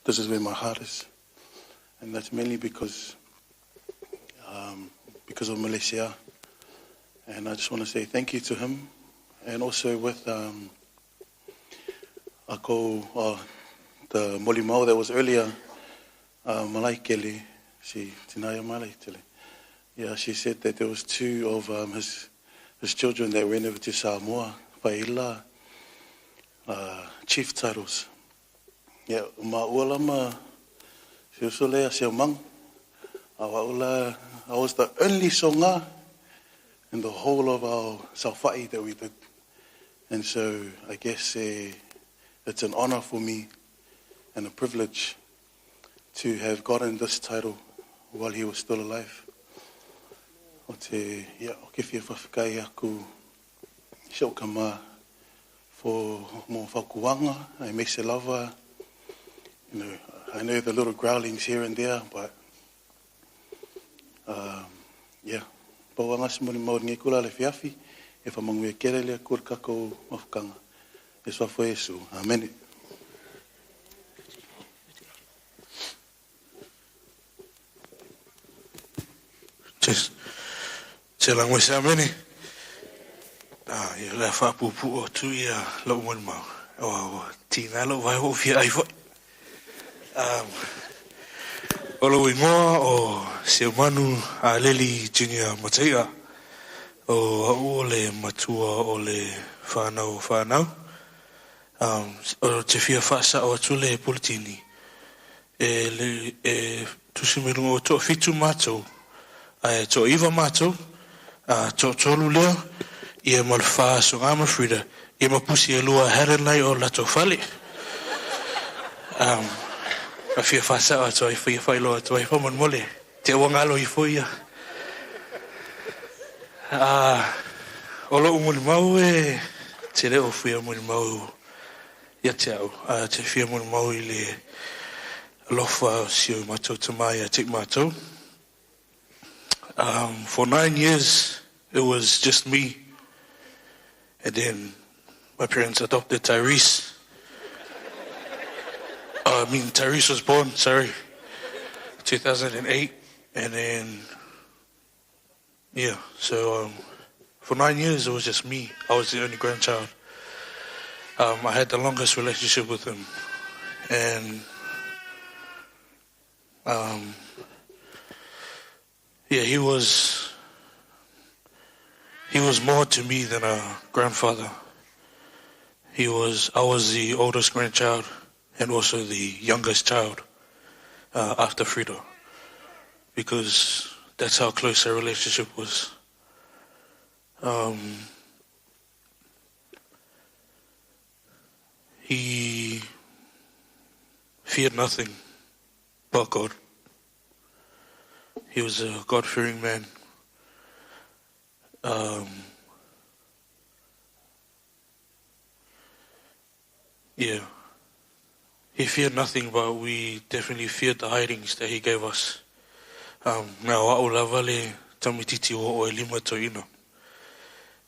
This is where my heart is. And that's mainly because of Meleisea. And I just want to say thank you to him. And also with the Molimau that was earlier, Malaikele, yeah, she said that there was two of his children that went over to Samoa, Paila, chief titles. Yeah, ma'ualama, she was solea siamang. I was the only songa in the whole of our Saufa'i that we did. And so I guess it's an honor for me and a privilege to have gotten this title while he was still alive. O te whia whawhikai aku shaukama for mo whakuanga, I mese lava. You know, I know the little growlings here and there, but yeah. Pauanga simoni mauri ngai kula le fiafi, e whamangui kere lea kur kako mawhukanga. E swafo Yesu. Amen. Cheers. Te langwe se amene. Ia lea whapupu o tu ia lau mani mau. O tina lau vai ho fia ai fo. O lau ingoa o Samoan Aleli Mataia. O au o le matua o le whanau. O te fia whaasa o atu le politini. Tusimirunga o toa fitu mātou. To iwa mātou. To tolu leo. Ia malwha so ngā mawhirida. Ia mapusi e lua herenai o lato whale. A fia whaasa o atu ai whai whailoa atu ai whaman mole. Te wangalo I whoia. O lo umuri mau te reo whia umuri mau ia te au. Te whia umuri mau I le lofa o sio mātou tamai te mātou. For 9 years, it was just me. And then my parents adopted Tyrese. Tyrese was born, 2008. And then, yeah, so for 9 years, it was just me. I was the only grandchild. I had the longest relationship with him. And, yeah, he was more to me than a grandfather. I was the oldest grandchild and also the youngest child after Frida, because that's how close our relationship was. He feared nothing but God. He was a God-fearing man. Yeah. He feared nothing, but we definitely feared the hidings that he gave us. Now, a'o lava le tamititi o e lima toina.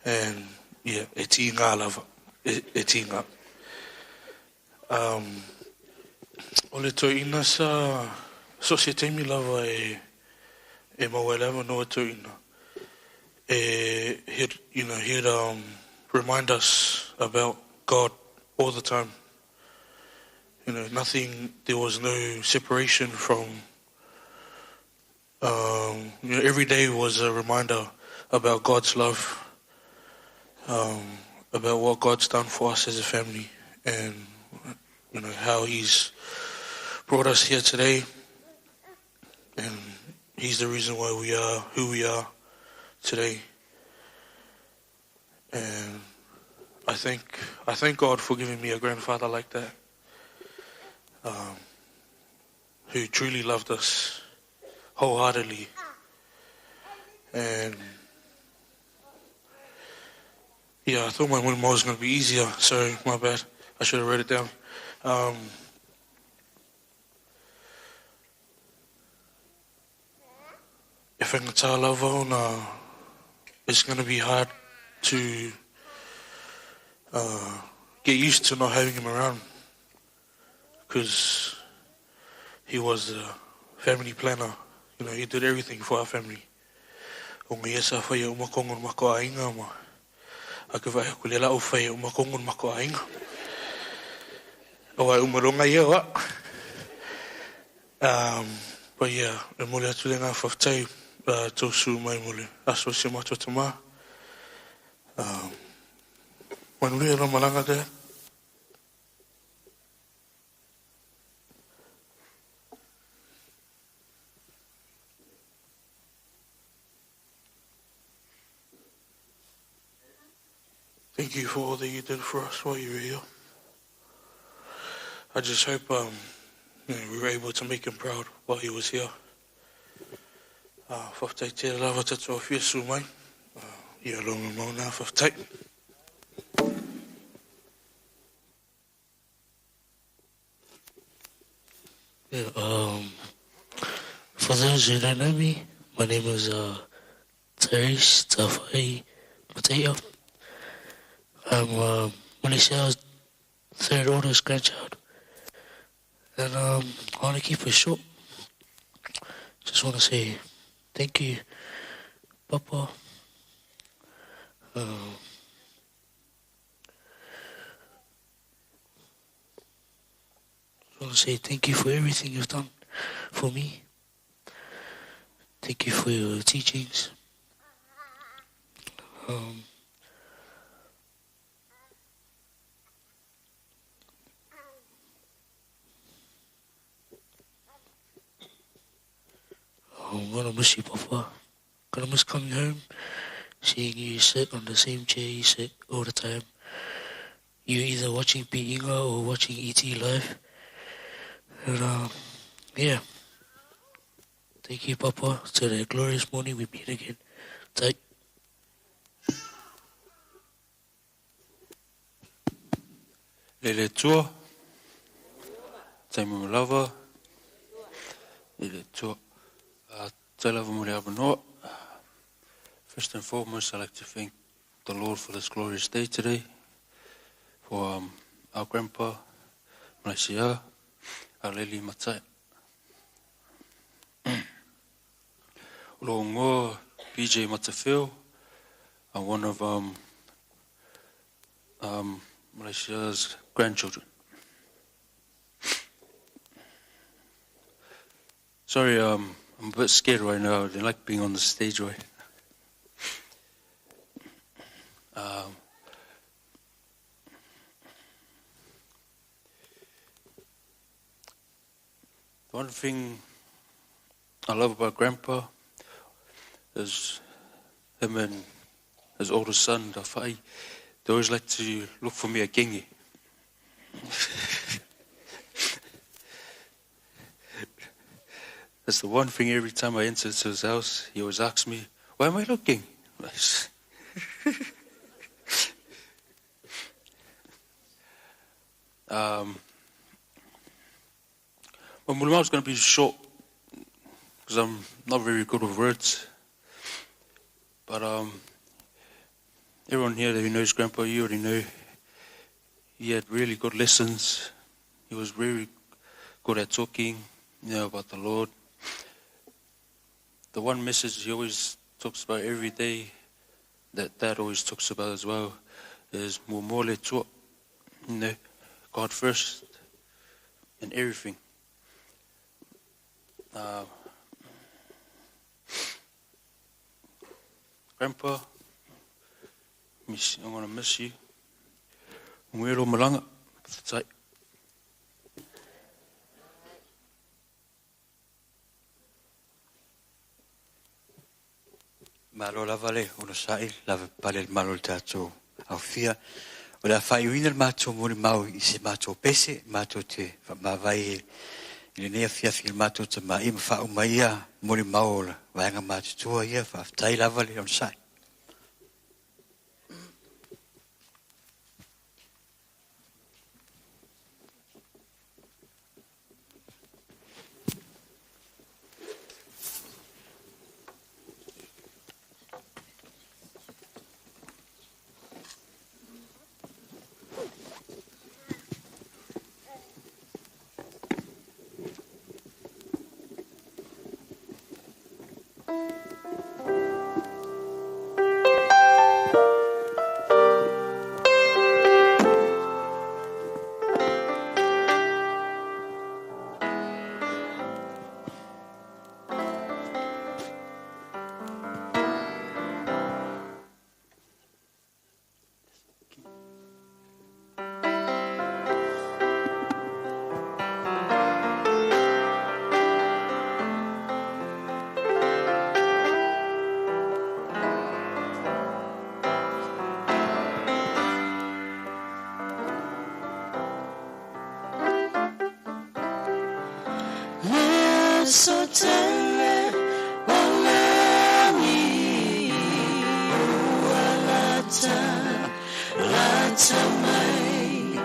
And, yeah, e ti ngā lava. E ti ngā. O le toina sa so se teimi lava e maweleva no toina. He'd remind us about God all the time. There was no separation from, every day was a reminder about God's love, about what God's done for us as a family, and, how He's brought us here today, and He's the reason why we are who we are today. And I thank God for giving me a grandfather like that, who truly loved us wholeheartedly. And yeah, I thought my one more was going to be easier. Sorry, my bad. I should have wrote it down. If I can tell love, it's going to be hard to get used to not having him around. because he was a family planner. You know, he did everything for our family. O ngai esa whai o makongon mako ainga ma. Ake vai ko lela o whai o makongon mako ainga. O ai umaronga ia wa. But yeah, e mole atu le ngā whaftai tōsu mai mole. Aso se mato tama. Manure no malanga te. Thank you for all that you did for us while you were here. I just hope we were able to make him proud while he was here. Whaftai te lawa tatu o whiasu mai. Ia longa mauna whaftai. Yeah, for those who don't know me, my name is Meleisea Mataia. I'm Melesea's third oldest grandchild. And I want to keep it short. Just want to say thank you, Papa. I want to say thank you for everything you've done for me. Thank you for your teachings. I'm gonna miss you, Papa. Gonna miss coming home, seeing you sit on the same chair you sit all the time. You're either watching Piinga or watching ET live. And yeah. Thank you, Papa. To the glorious morning we meet again. Tai. Lele tua. Tai lava. Lele tua. Tai lava mure abanoa. First and foremost, I'd like to thank the Lord for this glorious day today. For our grandpa, Meleisea Aleli Mataia. Longo PJ Matafeo, one of Melesea's grandchildren. Sorry, I'm a bit scared right now. I don't like being on the stage right. One thing I love about Grandpa is him and his older son, Dawhai. They always like to look for me a kingi. That's the one thing every time I enter his house, he always asks me, why am I looking? My mulima is going to be short because I'm not very good with words. But everyone here that knows Grandpa, you already know he had really good lessons. He was very good at talking, about the Lord. The one message he always talks about every day, that Dad always talks about as well, is mole tua, God first in everything. Grandpa, I'm going to miss you. Mwero malanga. Tai. Malo lava le, ono sai, lava pale il malo il tato au fia. O la fai uina il mato mori mau i se mato pese, mato te, ma vai le nea fia fil mato te ma ima fa umaia mori mau la, vaenga mato tua ia, fa tai lava le, ono sai. tamai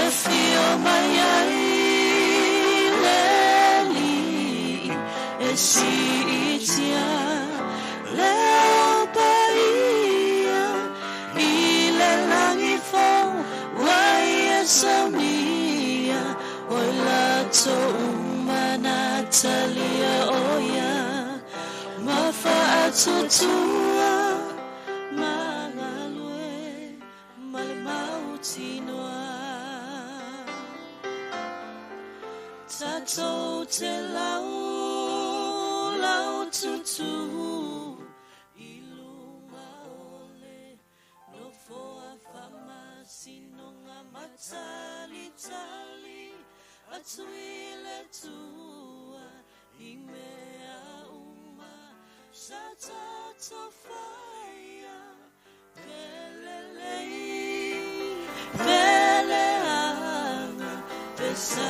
e fio mai ai leli e si itia leo paia i le langi fo wai e samia oi la to umana talia oia mafa atutua mangalue male mautinoa tato te lau tutu iluma ole no foa fama sinonga matali tali atuile tua imea uma satato faya peleanga pesa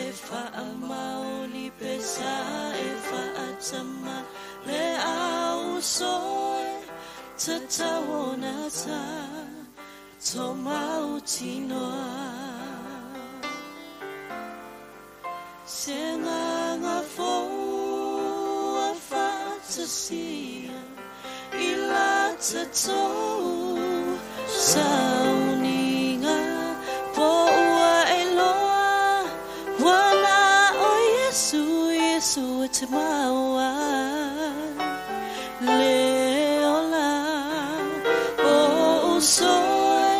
efa amaoni pesa efa atama le au soe tatawona ta tomautinoa senanga fo afasia ila tatou sauninga po ua eloa wana o Yesu Yesu te maua leola o usoe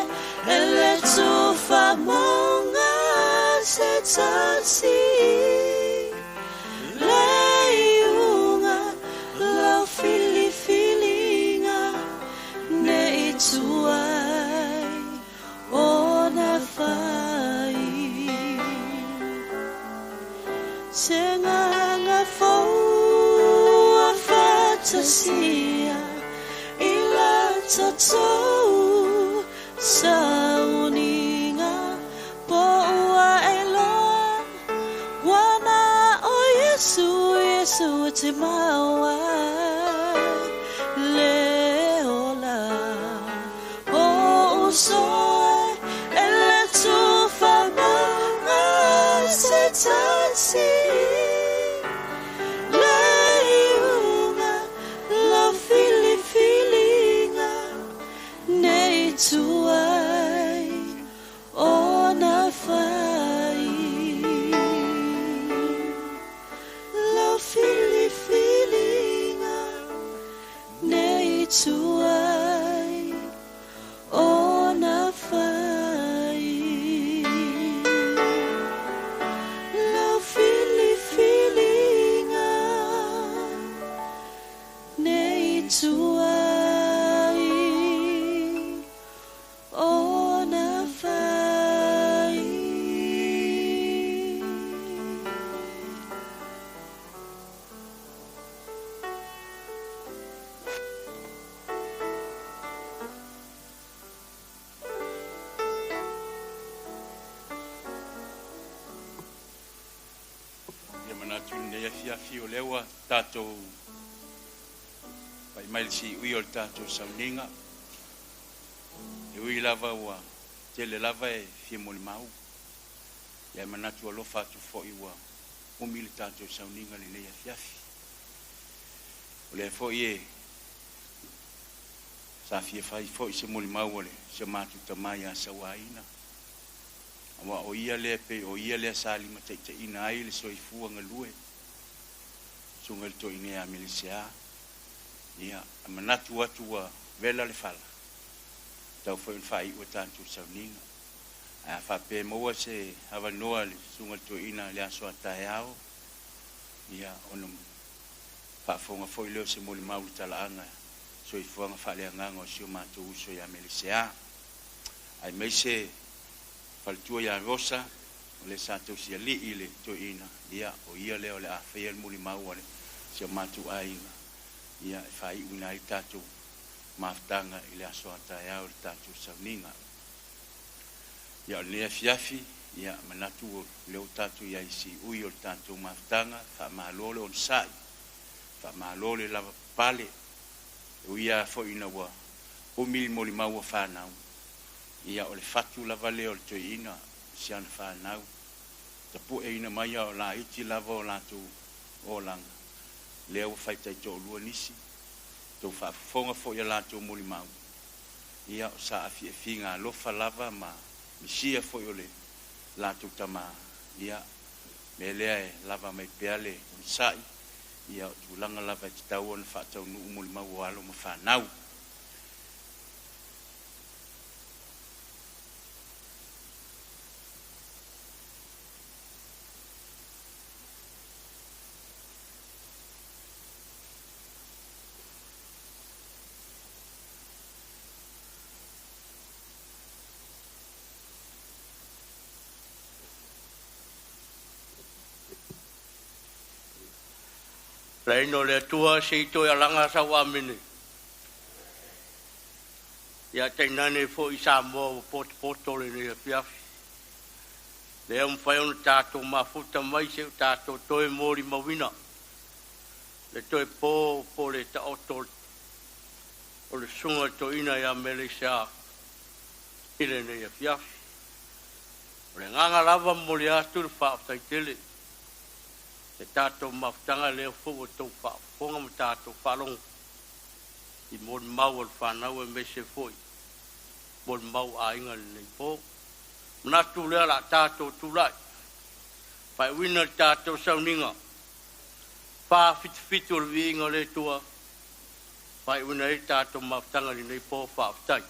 ele tu famonga se tasi leiunga la filifilinga ne ituai ona fai senganga fo afasia ila tatou sauninga po ua eloa wana o Yesu Yesu te maua leola o usoe ele tu famanga se tansi leiunga la filifilinga nei tuai ona fai la filifilinga nei tuai ona fai la filifilinga nei tuai ona fai. Ia manatu nei afiafi o leua tātou pai mailisi ui o le tātou sauninga e ui lava ua tele lava e fia mo le mau ia manatu alofa atu fo'i ua umi le tātou sauninga le nei afiafi o le fo'i e sa fia fai fo'i se mo le mau o le se matu tamai a sawaina awa o ia le pe o ia le sali mate te ina ai le soifua ngalue sungal to ine a Meleisea ia manatu atu wa vela le fala tau foi fai o tanto sauninga a fa pe mo se ava noa le sungal to ina le aso ataiao ia onum fa fonga foi le se mo le mau talaanga soifua nga fa le nganga o sio matu uso ya Meleisea ai mai se faltua ya rosa le sato sia li ile to ina ia o ia le ole a fe el muli mau ole se matu ainga ia fai una i tatu maftanga ile aso ata ya o tatu sauninga ia le fiafi ia manatu le tatu ia isi ui o tatu maftanga fa malole on sai fa malole la pale o ia fo ina wa o mil moli mau fa na ia o le fatu lava lea o le toeina siana fanau tapue ina mai o la iti lava o latou olaga lea ua faitaitoʻolua nisi tou faafofoga foʻi a latou mulimau ia o sa afiefiga alofa lava ma misia foʻi o le latou tamā ia me lea e lava mai pea le saʻi ia o tulaga lava e tatau ona faataunuu mulimau o alo ma fanau Reino le tua se to ya langa sa wa mini. Ya te nane fo i Samoa pot le ne pia. Le am fai on tato ma futa mai se tato toe mori mawina. Le toe po le ta otol. O le sunga to ina ya Meleisea ile ne ya pia. O le nganga lava mo le atu le fa tai tele. E tātou mawhtanga leo fōu o tau whafonga mo tātou whalong. I mōr mau al whanau e mese fōi. Mōr mau a inga nei pō. Mna tū lea la tātou tūlai. Pai wina tātou sauninga. Pā fitu al vi inga le tua. Pai wina e tātou mawhtanga ni nei pō whawhtai.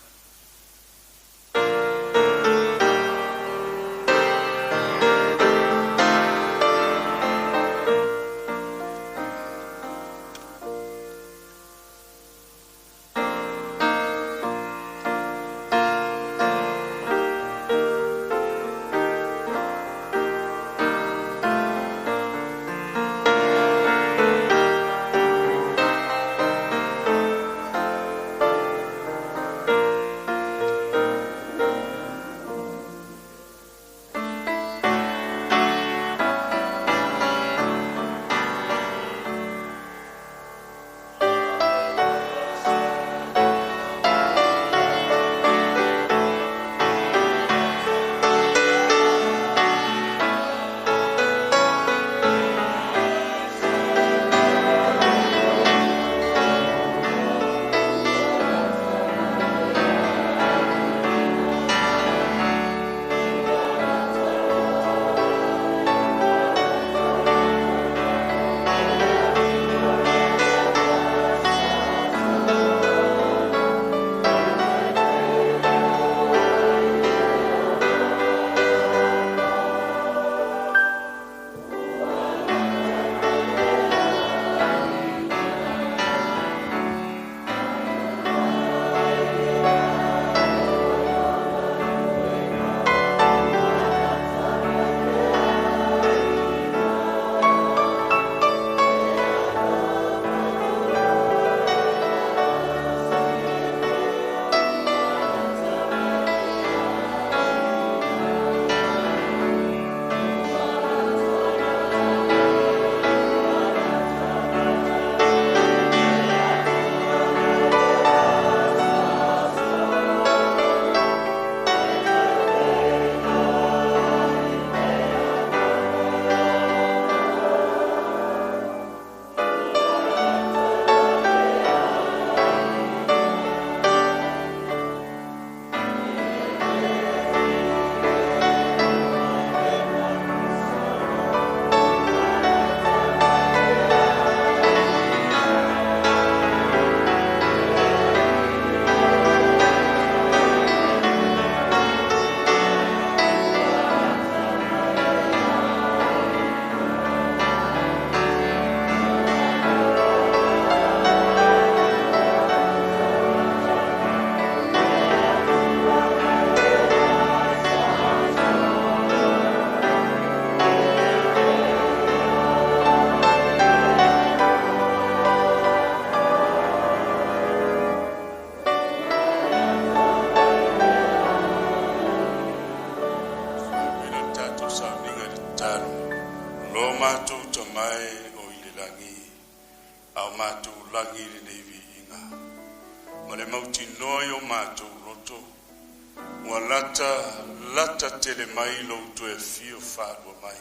Wa lata tele mai lo tu e fio whaadua mai.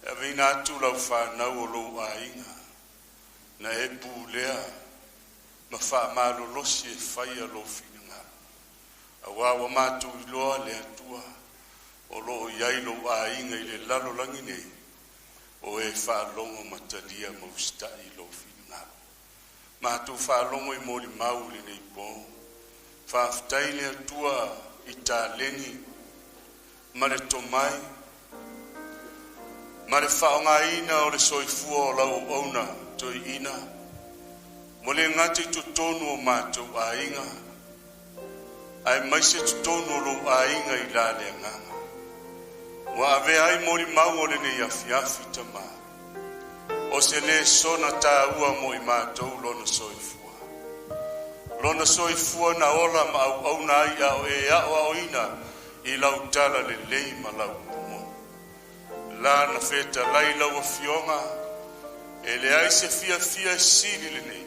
E vina atu lau whanau o lo ainga. Na e pu lea, ma wha malo losi e whaia lo whina. A wawa mātu i loa le atua, o lo iai lo ainga i le lalo langi nei, o e whaalongo matalia mausta i lo whina. Mātu whaalongo i mori mau le nei po, whaftai le atua i tā lengi, ma le tomai, ma le whaonga ina o le soifua o lau auna, toi ina, mo le ngati tu tonu o mātou a inga, ai maise tu tonu o lo a inga i la le nganga. Wa ave ai mori mau o le ne afiafi tama, o se le sona tā ua mo i mātou lona soifua. Lona soifua na ola ma au na ai au e au ina, i lau tala le lei ma lau kumo. La na feta lai lau a fionga, e le ai se fia siri le nei.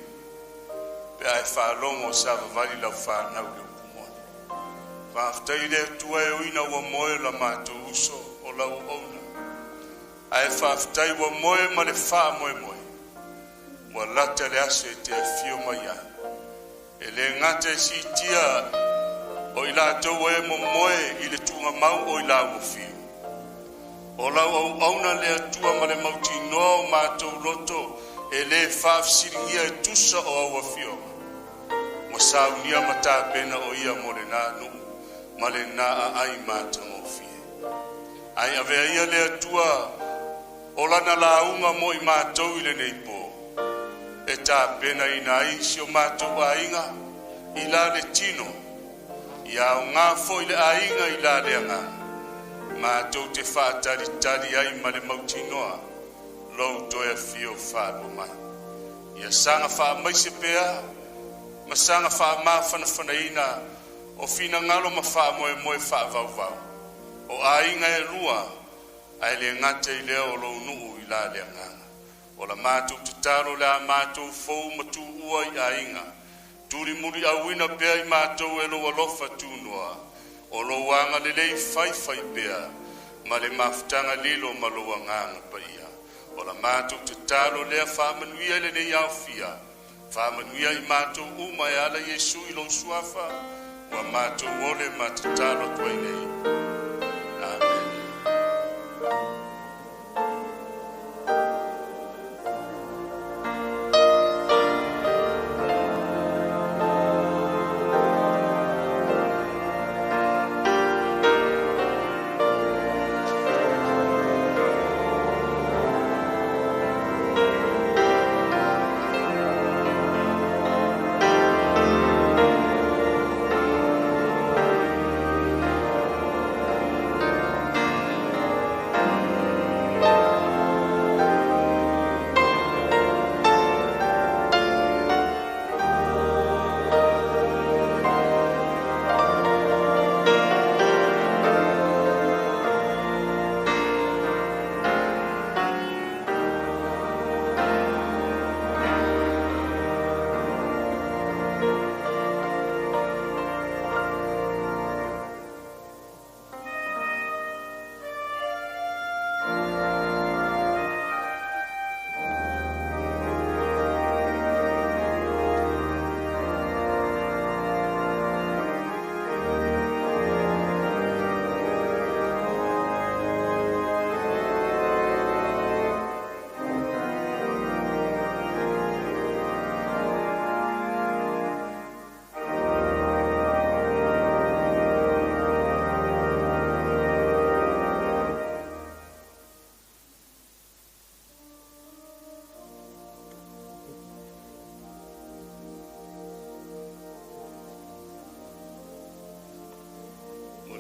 Pe ai whaalongo sa vavali lau whanau le upumoni. Whaftai le tua e uina ua moe la mātou uso o lau auna. Ai whaftai ua moe ma le wha moe moe. Mua lata le ase te a fio mai a. E le ngate si tia o i la tau e mo moe i le tunga mau o i la ua fio. O lau au auna le atua ma le mauti noa mātou loto e le whaafsiringia e tusa o aua fionga. Mo saunia ma tā pena o ia mo le nā nu, ma le nā a ai mātang o fie. Ai avea ia le atua o lana launga mo i mātou i le neipo. E tā pena i nā isi o mātou a inga, i la le tino, i au ngā fo i le a inga i la le anga. Mātou te whātari ai ma le mauti noa, lou toia fio whālo mai. Ia sanga wha maise pēa, ma sanga wha mā whanaina, o whina ngalo ma wha moe wha vau. O a inga e lua, ai le ngate i leo o lou nuu i la lea nganga. O la mātou te taro lea mātou fau matu ua i a inga. Turi muri au ina pēa i mātou e lo alofa tūnoa. O lo wanga le lei fai pea, ma le maftanga lilo ma lo wanganga pa ia. O la mātou te talo lea whamanuia le nei au fia. Whamanuia i mātou uma e ala Yesu i lo suafa, wa mātou ole ma te talo tuai nei. Amen.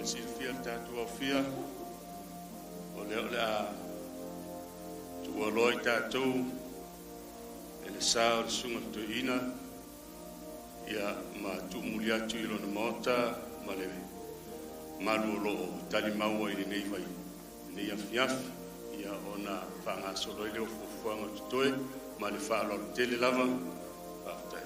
Silfia tātua fia, o leo lea tua loi tātou, e le sā o le sunga tu ina, ia ma tu muli atu ilo na mota, ma le malu lo tali maua i nei vai, nei afiafi, ia ona whanga solo i leo fufuanga tutoe, ma le wha alo tele lava, whaftai.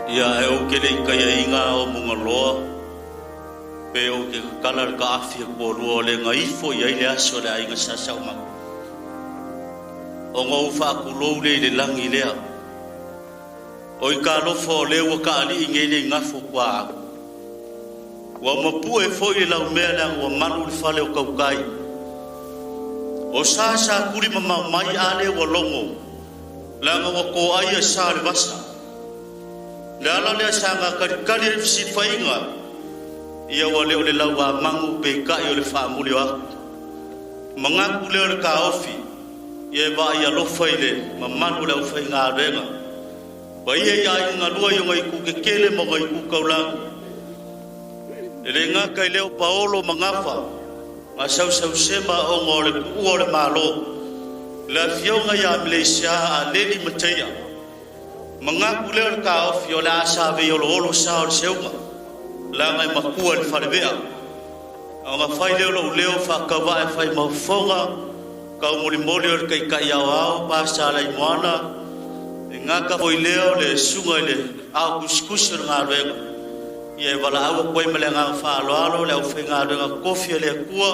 Ia e o ke le kai inga o munga loa. Pe o ke kalar ka afia ko lua le ngai fo ia le aso le ainga sasa o mako. O ngau wha kulou le langi lea. O I ka lofo le wa ka ali inge le ngafo kwa aku. Wa mapu e fo I lau mea le wa manu le fale o kaukai. O sasa kuri mama mai ale wa longo. Langa wa ko aia sa le basa. Le ala le asanga karikari le fisit whainga. Ia wa leo le lau wa mangu pe kai o le whaamuli o aku. Mangaku leo le ka ofi. Ia wa ia lofa ile mamanu le ufai ngā renga. Wa ia ia inga lua i ngai ku ke kele mo ngai ku kaulangu. Ele ngā kai leo paolo mangafa. Ngā sau sema o ngō le kua le malo. Le fionga ia Meleisea Aleli Mataia. Mangaku leo le ka ofi o le asawe o lo olo sa o le seunga. La ngai makua le whalewea. O ngā whai leo lo leo whakawa e whai maufonga. Kau moli o le kai au au pasa la imoana. E ngā ka foi leo le sunga le au kuskusi o ngā renga. Ia e wala au koe mele ngā whaaloalo le au whi ngā renga kofi le kua.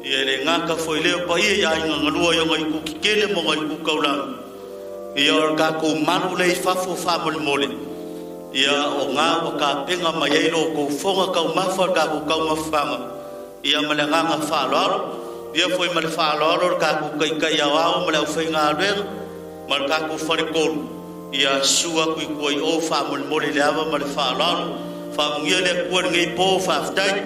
Ia le ngā ka foi leo pa ia ia inga nganua i ngai ku kikele mo ngai ku kaulangu. Ia o ka kou manu le I fafo whamole mole. Ia o ngā wa ka penga mai eilo kou fonga kau mafa ka kou kau mafanga. Ia mele ngā ngā whaaloalo. Ia foi male whaaloalo ka kou kai au au mele au whi ngā renga. Mal ka kou whare kolu. Ia sua kui koi o whamole mole le awa male whaaloalo. Whamungia le kua ngai pō whaftai.